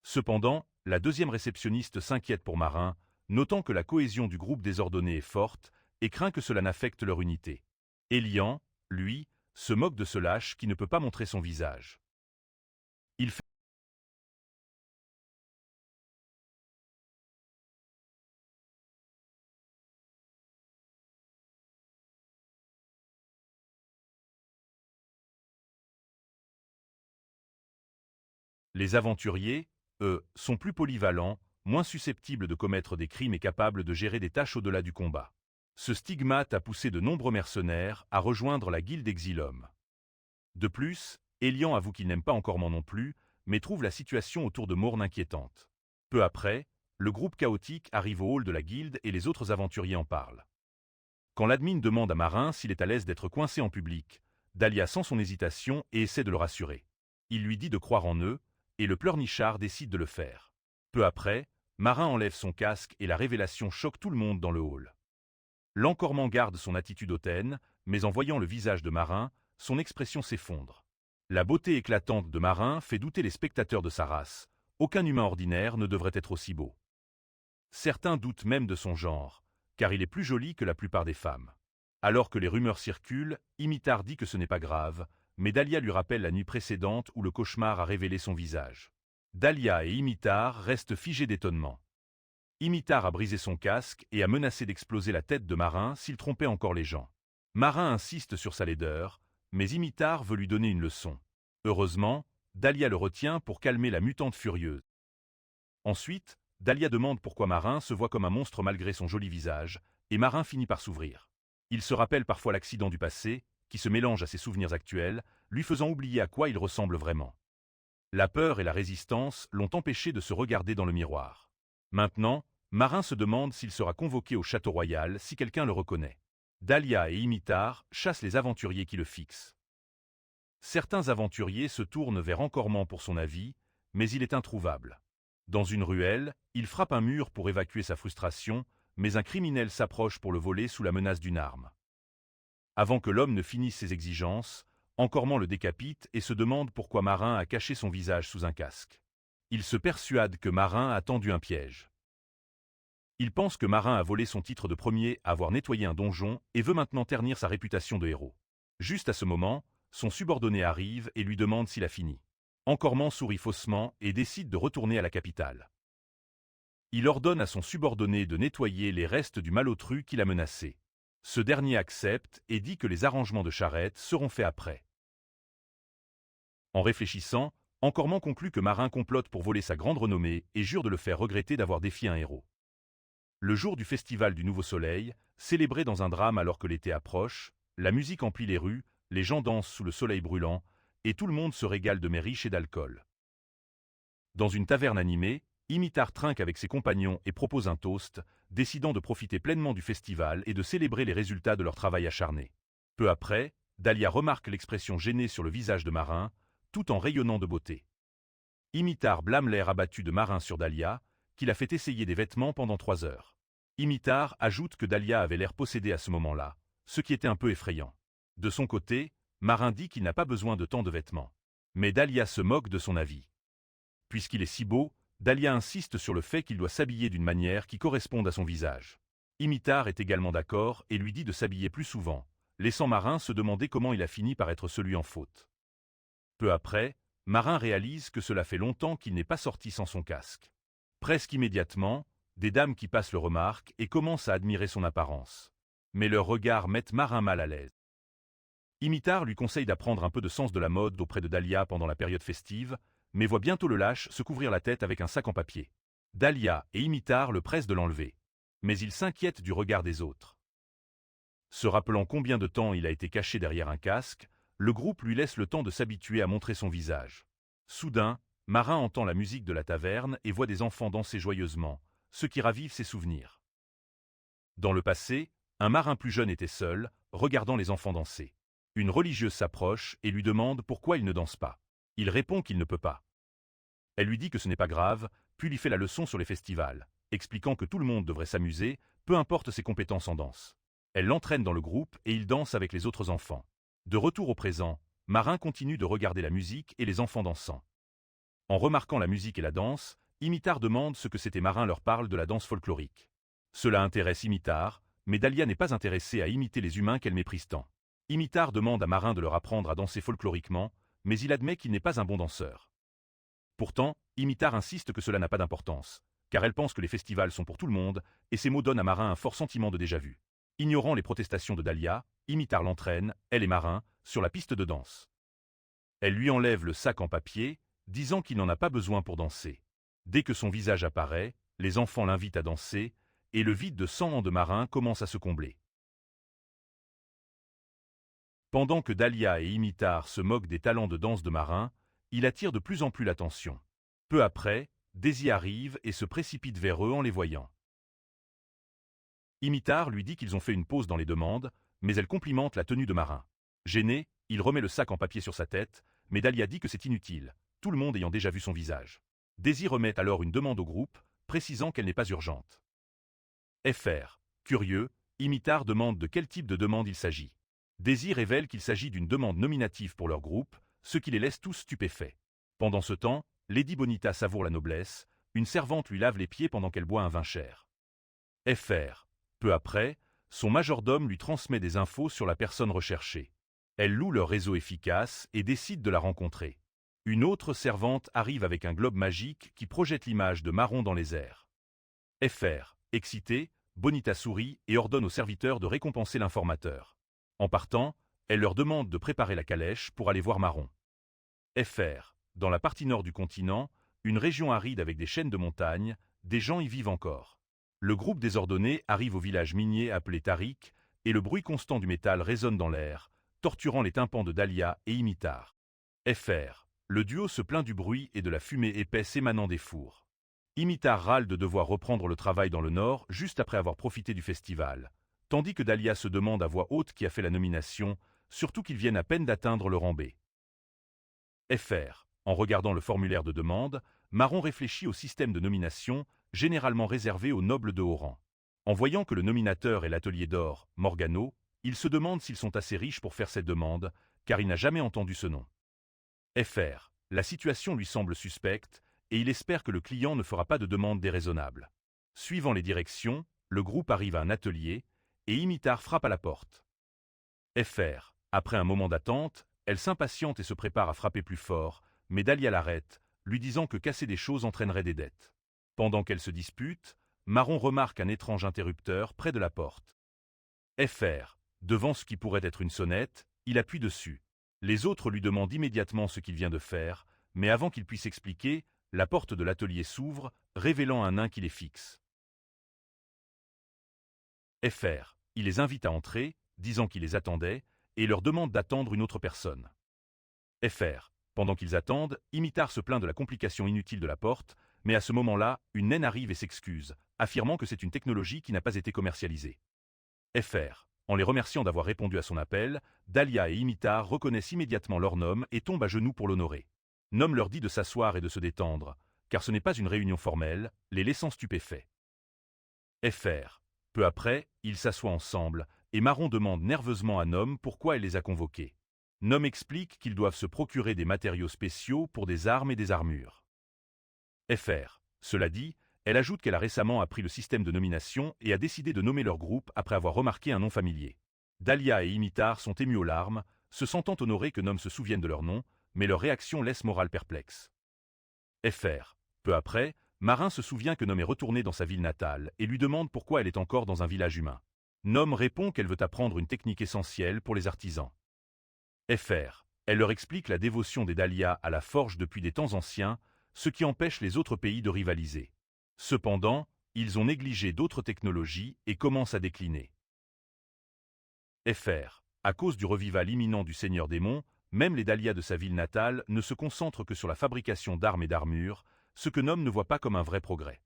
Cependant, la deuxième réceptionniste s'inquiète pour Marin, notant que la cohésion du groupe désordonné est forte et craint que cela n'affecte leur unité. Elian, lui, se moque de ce lâche qui ne peut pas montrer son visage. Il fait Les aventuriers, eux, sont plus polyvalents, moins susceptibles de commettre des crimes et capables de gérer des tâches au-delà du combat. Ce stigmate a poussé de nombreux mercenaires à rejoindre la guilde Exilum. De plus, Elian avoue qu'il n'aime pas encore non plus, mais trouve la situation autour de Morn inquiétante. Peu après, le groupe chaotique arrive au hall de la guilde et les autres aventuriers en parlent. Quand l'admin demande à Marin s'il est à l'aise d'être coincé en public, Dahlia sent son hésitation et essaie de le rassurer. Il lui dit de croire en eux, et le pleurnichard décide de le faire. Peu après, Marin enlève son casque et la révélation choque tout le monde dans le hall. L'encorement garde son attitude hautaine, mais en voyant le visage de Marin, son expression s'effondre. La beauté éclatante de Marin fait douter les spectateurs de sa race. Aucun humain ordinaire ne devrait être aussi beau. Certains doutent même de son genre, car il est plus joli que la plupart des femmes. Alors que les rumeurs circulent, Imitar dit que ce n'est pas grave, mais Dahlia lui rappelle la nuit précédente où le cauchemar a révélé son visage. Dahlia et Imitar restent figés d'étonnement. Imitar a brisé son casque et a menacé d'exploser la tête de Marin s'il trompait encore les gens. Marin insiste sur sa laideur, mais Imitar veut lui donner une leçon. Heureusement, Dahlia le retient pour calmer la mutante furieuse. Ensuite, Dahlia demande pourquoi Marin se voit comme un monstre malgré son joli visage, et Marin finit par s'ouvrir. Il se rappelle parfois l'accident du passé, qui se mélange à ses souvenirs actuels, lui faisant oublier à quoi il ressemble vraiment. La peur et la résistance l'ont empêché de se regarder dans le miroir. Maintenant, Marin se demande s'il sera convoqué au château royal si quelqu'un le reconnaît. Dahlia et Imitar chassent les aventuriers qui le fixent. Certains aventuriers se tournent vers Encorement pour son avis, mais il est introuvable. Dans une ruelle, il frappe un mur pour évacuer sa frustration, mais un criminel s'approche pour le voler sous la menace d'une arme. Avant que l'homme ne finisse ses exigences, Encorement le décapite et se demande pourquoi Marin a caché son visage sous un casque. Il se persuade que Marin a tendu un piège. Il pense que Marin a volé son titre de premier à avoir nettoyé un donjon et veut maintenant ternir sa réputation de héros. Juste à ce moment, son subordonné arrive et lui demande s'il a fini. Encorement sourit faussement et décide de retourner à la capitale. Il ordonne à son subordonné de nettoyer les restes du malotru qui l'a menacé. Ce dernier accepte et dit que les arrangements de charrette seront faits après. En réfléchissant, Encorement conclut que Marin complote pour voler sa grande renommée et jure de le faire regretter d'avoir défié un héros. Le jour du festival du Nouveau Soleil, célébré dans un drame alors que l'été approche, la musique emplit les rues, les gens dansent sous le soleil brûlant, et tout le monde se régale de mériches et d'alcool. Dans une taverne animée, Imitar trinque avec ses compagnons et propose un toast, décidant de profiter pleinement du festival et de célébrer les résultats de leur travail acharné. Peu après, Dahlia remarque l'expression gênée sur le visage de Marin, tout en rayonnant de beauté. Imitar blâme l'air abattu de Marin sur Dahlia, qui l'a fait essayer des vêtements pendant 3 heures. Imitar ajoute que Dahlia avait l'air possédée à ce moment-là, ce qui était un peu effrayant. De son côté, Marin dit qu'il n'a pas besoin de tant de vêtements. Mais Dahlia se moque de son avis. Puisqu'il est si beau, Dahlia insiste sur le fait qu'il doit s'habiller d'une manière qui corresponde à son visage. Imitar est également d'accord et lui dit de s'habiller plus souvent, laissant Marin se demander comment il a fini par être celui en faute. Peu après, Marin réalise que cela fait longtemps qu'il n'est pas sorti sans son casque. Presque immédiatement, des dames qui passent le remarquent et commencent à admirer son apparence. Mais leurs regards mettent Marin mal à l'aise. Imitar lui conseille d'apprendre un peu de sens de la mode auprès de Dahlia pendant la période festive, mais voit bientôt le lâche se couvrir la tête avec un sac en papier. Dahlia et Imitar le pressent de l'enlever. Mais il s'inquiète du regard des autres. Se rappelant combien de temps il a été caché derrière un casque, le groupe lui laisse le temps de s'habituer à montrer son visage. Soudain, Marin entend la musique de la taverne et voit des enfants danser joyeusement, ce qui ravive ses souvenirs. Dans le passé, un marin plus jeune était seul, regardant les enfants danser. Une religieuse s'approche et lui demande pourquoi il ne danse pas. Il répond qu'il ne peut pas. Elle lui dit que ce n'est pas grave, puis lui fait la leçon sur les festivals, expliquant que tout le monde devrait s'amuser, peu importe ses compétences en danse. Elle l'entraîne dans le groupe et il danse avec les autres enfants. De retour au présent, Marin continue de regarder la musique et les enfants dansant. En remarquant la musique et la danse, Imitar demande ce que c'était. Marin leur parle de la danse folklorique. Cela intéresse Imitar, mais Dahlia n'est pas intéressée à imiter les humains qu'elle méprise tant. Imitar demande à Marin de leur apprendre à danser folkloriquement, mais il admet qu'il n'est pas un bon danseur. Pourtant, Imitar insiste que cela n'a pas d'importance, car elle pense que les festivals sont pour tout le monde, et ces mots donnent à Marin un fort sentiment de déjà-vu. Ignorant les protestations de Dahlia, Imitar l'entraîne, elle et Marin, sur la piste de danse. Elle lui enlève le sac en papier, disant qu'il n'en a pas besoin pour danser. Dès que son visage apparaît, les enfants l'invitent à danser, et le vide de 100 ans de Marin commence à se combler. Pendant que Dahlia et Imitar se moquent des talents de danse de Marin, il attire de plus en plus l'attention. Peu après, Daisy arrive et se précipite vers eux en les voyant. Imitar lui dit qu'ils ont fait une pause dans les demandes, mais elle complimente la tenue de Marin. Gêné, il remet le sac en papier sur sa tête, mais Dahlia dit que c'est inutile, tout le monde ayant déjà vu son visage. Daisy remet alors une demande au groupe, précisant qu'elle n'est pas urgente. FR. Curieux, Imitar demande de quel type de demande il s'agit. Daisy révèle qu'il s'agit d'une demande nominative pour leur groupe, ce qui les laisse tous stupéfaits. Pendant ce temps, Lady Bonita savoure la noblesse, une servante lui lave les pieds pendant qu'elle boit un vin cher. FR. Peu après, son majordome lui transmet des infos sur la personne recherchée. Elle loue leur réseau efficace et décide de la rencontrer. Une autre servante arrive avec un globe magique qui projette l'image de Marron dans les airs. FR. Excitée, Bonita sourit et ordonne aux serviteurs de récompenser l'informateur. En partant, elle leur demande de préparer la calèche pour aller voir Marron. FR. Dans la partie nord du continent, une région aride avec des chaînes de montagnes, des gens y vivent encore. Le groupe désordonné arrive au village minier appelé Tariq, et le bruit constant du métal résonne dans l'air, torturant les tympans de Dahlia et Imitar. FR. Le duo se plaint du bruit et de la fumée épaisse émanant des fours. Imitar râle de devoir reprendre le travail dans le nord juste après avoir profité du festival, tandis que Dahlia se demande à voix haute qui a fait la nomination, surtout qu'ils viennent à peine d'atteindre le rang B. FR. En regardant le formulaire de demande, Marron réfléchit au système de nomination, généralement réservé aux nobles de haut rang. En voyant que le nominateur est l'atelier d'or, Morgano, il se demande s'ils sont assez riches pour faire cette demande, car il n'a jamais entendu ce nom. FR. La situation lui semble suspecte, et il espère que le client ne fera pas de demande déraisonnable. Suivant les directions, le groupe arrive à un atelier, et Imitar frappe à la porte. FR. Après un moment d'attente, elle s'impatiente et se prépare à frapper plus fort, mais Dahlia l'arrête, lui disant que casser des choses entraînerait des dettes. Pendant qu'elle se dispute, Marron remarque un étrange interrupteur près de la porte. FR. Devant ce qui pourrait être une sonnette, il appuie dessus. Les autres lui demandent immédiatement ce qu'il vient de faire, mais avant qu'il puisse expliquer, la porte de l'atelier s'ouvre, révélant un nain qui les fixe. FR. Il les invite à entrer, disant qu'il les attendait, et leur demande d'attendre une autre personne. FR. Pendant qu'ils attendent, Imitar se plaint de la complication inutile de la porte, mais à ce moment-là, une naine arrive et s'excuse, affirmant que c'est une technologie qui n'a pas été commercialisée. FR. En les remerciant d'avoir répondu à son appel, Dahlia et Imitar reconnaissent immédiatement leur Nom et tombent à genoux pour l'honorer. Nom leur dit de s'asseoir et de se détendre, car ce n'est pas une réunion formelle, les laissant stupéfaits. FR. Peu après, ils s'assoient ensemble, et Marron demande nerveusement à Nom pourquoi elle les a convoqués. Nom explique qu'ils doivent se procurer des matériaux spéciaux pour des armes et des armures. FR. Cela dit, elle ajoute qu'elle a récemment appris le système de nomination et a décidé de nommer leur groupe après avoir remarqué un nom familier. Dahlia et Imitar sont émus aux larmes, se sentant honorés que Nom se souvienne de leur nom, mais leur réaction laisse Morale perplexe. FR. Peu après, Marin se souvient que Nom est retournée dans sa ville natale et lui demande pourquoi elle est encore dans un village humain. Nom répond qu'elle veut apprendre une technique essentielle pour les artisans. FR. Elle leur explique la dévotion des Dahlia à la forge depuis des temps anciens, ce qui empêche les autres pays de rivaliser. Cependant, ils ont négligé d'autres technologies et commencent à décliner. FR. À cause du revival imminent du Seigneur Démon, même les Dahlia de sa ville natale ne se concentrent que sur la fabrication d'armes et d'armures, ce que Nom ne voit pas comme un vrai progrès.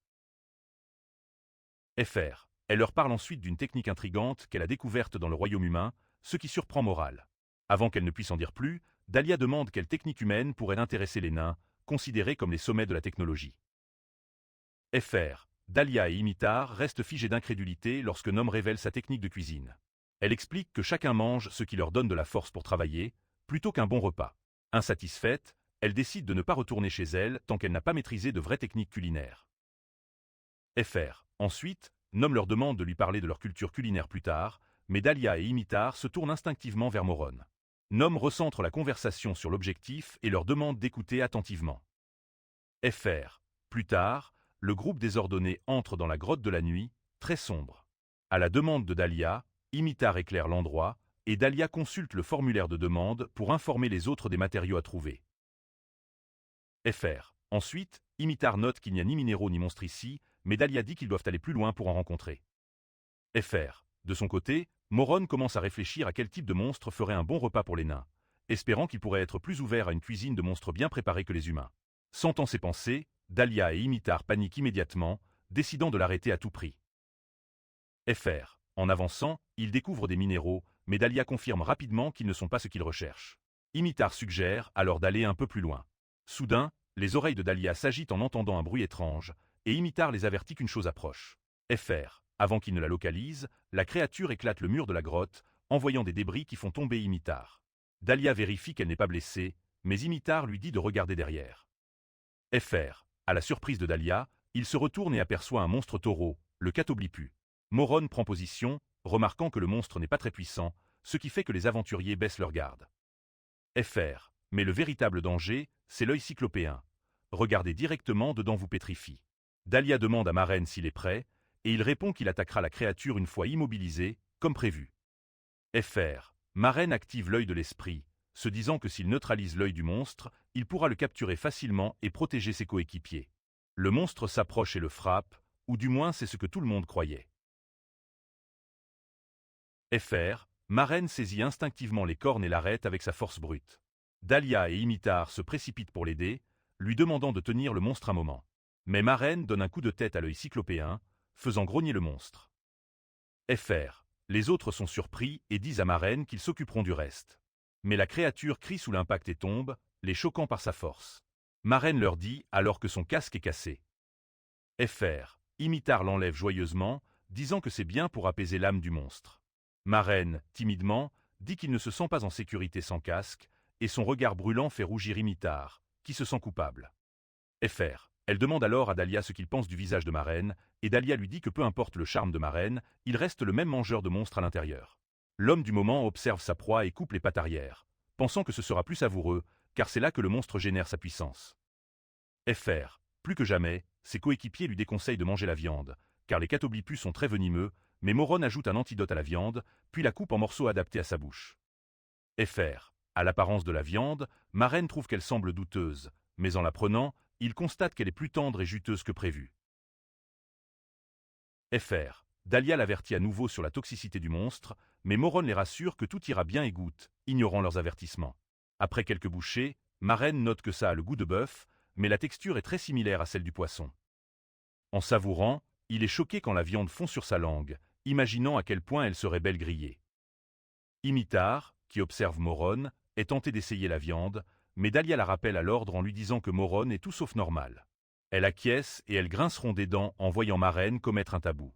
FR. Elle leur parle ensuite d'une technique intrigante qu'elle a découverte dans le royaume humain, ce qui surprend Morale. Avant qu'elle ne puisse en dire plus, Dahlia demande quelle technique humaine pourrait intéresser les nains, considérés comme les sommets de la technologie. FR. Dahlia et Imitar restent figés d'incrédulité lorsque Nom révèle sa technique de cuisine. Elle explique que chacun mange ce qui leur donne de la force pour travailler, plutôt qu'un bon repas. Insatisfaite, elle décide de ne pas retourner chez elle tant qu'elle n'a pas maîtrisé de vraies techniques culinaires. FR. Ensuite, Nom leur demande de lui parler de leur culture culinaire plus tard, mais Dahlia et Imitar se tournent instinctivement vers Moron. Nom recentre la conversation sur l'objectif et leur demande d'écouter attentivement. FR. Plus tard, le groupe désordonné entre dans la grotte de la nuit, très sombre. À la demande de Dahlia, Imitar éclaire l'endroit, et Dahlia consulte le formulaire de demande pour informer les autres des matériaux à trouver. FR. Ensuite, Imitar note qu'il n'y a ni minéraux ni monstres ici, mais Dahlia dit qu'ils doivent aller plus loin pour en rencontrer. FR. De son côté, Moron commence à réfléchir à quel type de monstre ferait un bon repas pour les nains, espérant qu'il pourrait être plus ouvert à une cuisine de monstres bien préparés que les humains. Sentant ses pensées, Dahlia et Imitar paniquent immédiatement, décidant de l'arrêter à tout prix. FR. En avançant, ils découvrent des minéraux, mais Dahlia confirme rapidement qu'ils ne sont pas ce qu'ils recherchent. Imitar suggère alors d'aller un peu plus loin. Soudain, les oreilles de Dahlia s'agitent en entendant un bruit étrange, et Imitar les avertit qu'une chose approche. FR. Avant qu'ils ne la localisent, la créature éclate le mur de la grotte, envoyant des débris qui font tomber Imitar. Dahlia vérifie qu'elle n'est pas blessée, mais Imitar lui dit de regarder derrière. FR. À la surprise de Dahlia, il se retourne et aperçoit un monstre taureau, le Catoblipu. Moron prend position, remarquant que le monstre n'est pas très puissant, ce qui fait que les aventuriers baissent leur garde. FR. Mais le véritable danger, c'est l'œil cyclopéen. Regardez directement dedans vous pétrifie. Dahlia demande à Maren s'il est prêt, et il répond qu'il attaquera la créature une fois immobilisée, comme prévu. FR. Maren active l'œil de l'esprit, se disant que s'il neutralise l'œil du monstre, il pourra le capturer facilement et protéger ses coéquipiers. Le monstre s'approche et le frappe, ou du moins c'est ce que tout le monde croyait. FR. Maren saisit instinctivement les cornes et l'arrête avec sa force brute. Dahlia et Imitar se précipitent pour l'aider, lui demandant de tenir le monstre un moment. Mais Maren donne un coup de tête à l'œil cyclopéen, faisant grogner le monstre. FR. Les autres sont surpris et disent à Maren qu'ils s'occuperont du reste. Mais la créature crie sous l'impact et tombe, les choquant par sa force. Maren leur dit alors que son casque est cassé. FR. Imitar l'enlève joyeusement, disant que c'est bien pour apaiser l'âme du monstre. Maren, timidement, dit qu'il ne se sent pas en sécurité sans casque, et son regard brûlant fait rougir Imitar, qui se sent coupable. FR. Elle demande alors à Dahlia ce qu'il pense du visage de Maren, et Dahlia lui dit que peu importe le charme de Maren, il reste le même mangeur de monstres à l'intérieur. L'homme du moment observe sa proie et coupe les pattes arrière, pensant que ce sera plus savoureux, car c'est là que le monstre génère sa puissance. FR. Plus que jamais, ses coéquipiers lui déconseillent de manger la viande, car les Catoblipus sont très venimeux, mais Moron ajoute un antidote à la viande, puis la coupe en morceaux adaptés à sa bouche. FR. À l'apparence de la viande, Maren trouve qu'elle semble douteuse, mais en la prenant, il constate qu'elle est plus tendre et juteuse que prévu. FR. Dahlia l'avertit à nouveau sur la toxicité du monstre, mais Moron les rassure que tout ira bien et goûte, ignorant leurs avertissements. Après quelques bouchées, Maren note que ça a le goût de bœuf, mais la texture est très similaire à celle du poisson. En savourant, il est choqué quand la viande fond sur sa langue, imaginant à quel point elle serait belle grillée. Imitar, qui observe Moron, est tenté d'essayer la viande, mais Dahlia la rappelle à l'ordre en lui disant que Moron est tout sauf normal. Elle acquiesce et elles grinceront des dents en voyant Maren commettre un tabou.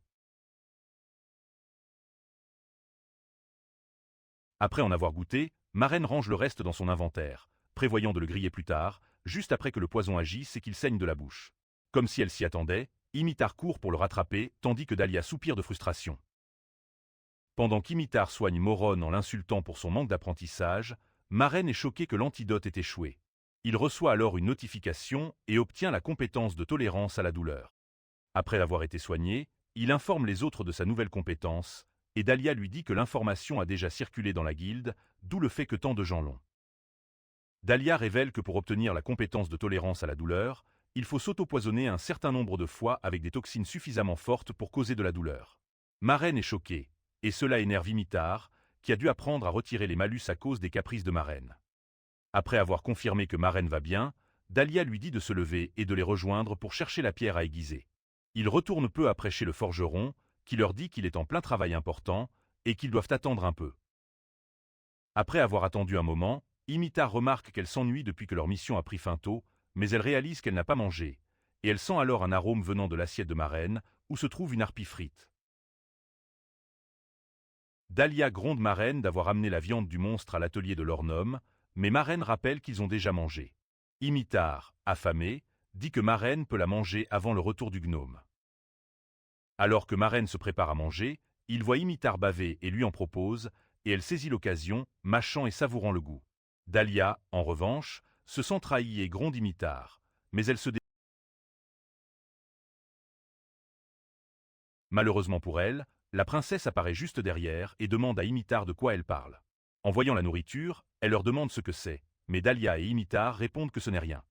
Après en avoir goûté, Maren range le reste dans son inventaire, prévoyant de le griller plus tard, juste après que le poison agisse et qu'il saigne de la bouche. Comme si elle s'y attendait, Imitar court pour le rattraper, tandis que Dahlia soupire de frustration. Pendant qu'Imitar soigne Moron en l'insultant pour son manque d'apprentissage, Maren est choqué que l'antidote ait échoué. Il reçoit alors une notification et obtient la compétence de tolérance à la douleur. Après avoir été soigné, il informe les autres de sa nouvelle compétence, et Dahlia lui dit que l'information a déjà circulé dans la guilde, d'où le fait que tant de gens l'ont. Dahlia révèle que pour obtenir la compétence de tolérance à la douleur, il faut s'auto-poisonner un certain nombre de fois avec des toxines suffisamment fortes pour causer de la douleur. Maren est choquée, et cela énerve Imitar, qui a dû apprendre à retirer les malus à cause des caprices de Maren. Après avoir confirmé que Maren va bien, Dahlia lui dit de se lever et de les rejoindre pour chercher la pierre à aiguiser. Il retourne peu après chez le forgeron, qui leur dit qu'il est en plein travail important et qu'ils doivent attendre un peu. Après avoir attendu un moment, Imitar remarque qu'elle s'ennuie depuis que leur mission a pris fin tôt, mais elle réalise qu'elle n'a pas mangé, et elle sent alors un arôme venant de l'assiette de Maren, où se trouve une harpie frite. Dahlia gronde Maren d'avoir amené la viande du monstre à l'atelier de l'Ornum, mais Maren rappelle qu'ils ont déjà mangé. Imitar, affamé, dit que Maren peut la manger avant le retour du gnome. Alors que Maren se prépare à manger, il voit Imitar baver et lui en propose, et elle saisit l'occasion, mâchant et savourant le goût. Dahlia, en revanche, se sent trahie et gronde Imitar, mais elle se Malheureusement pour elle, la princesse apparaît juste derrière et demande à Imitar de quoi elle parle. En voyant la nourriture, elle leur demande ce que c'est, mais Dahlia et Imitar répondent que ce n'est rien.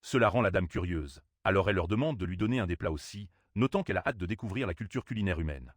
Cela rend la dame curieuse. Alors elle leur demande de lui donner un des plats aussi, notant qu'elle a hâte de découvrir la culture culinaire humaine.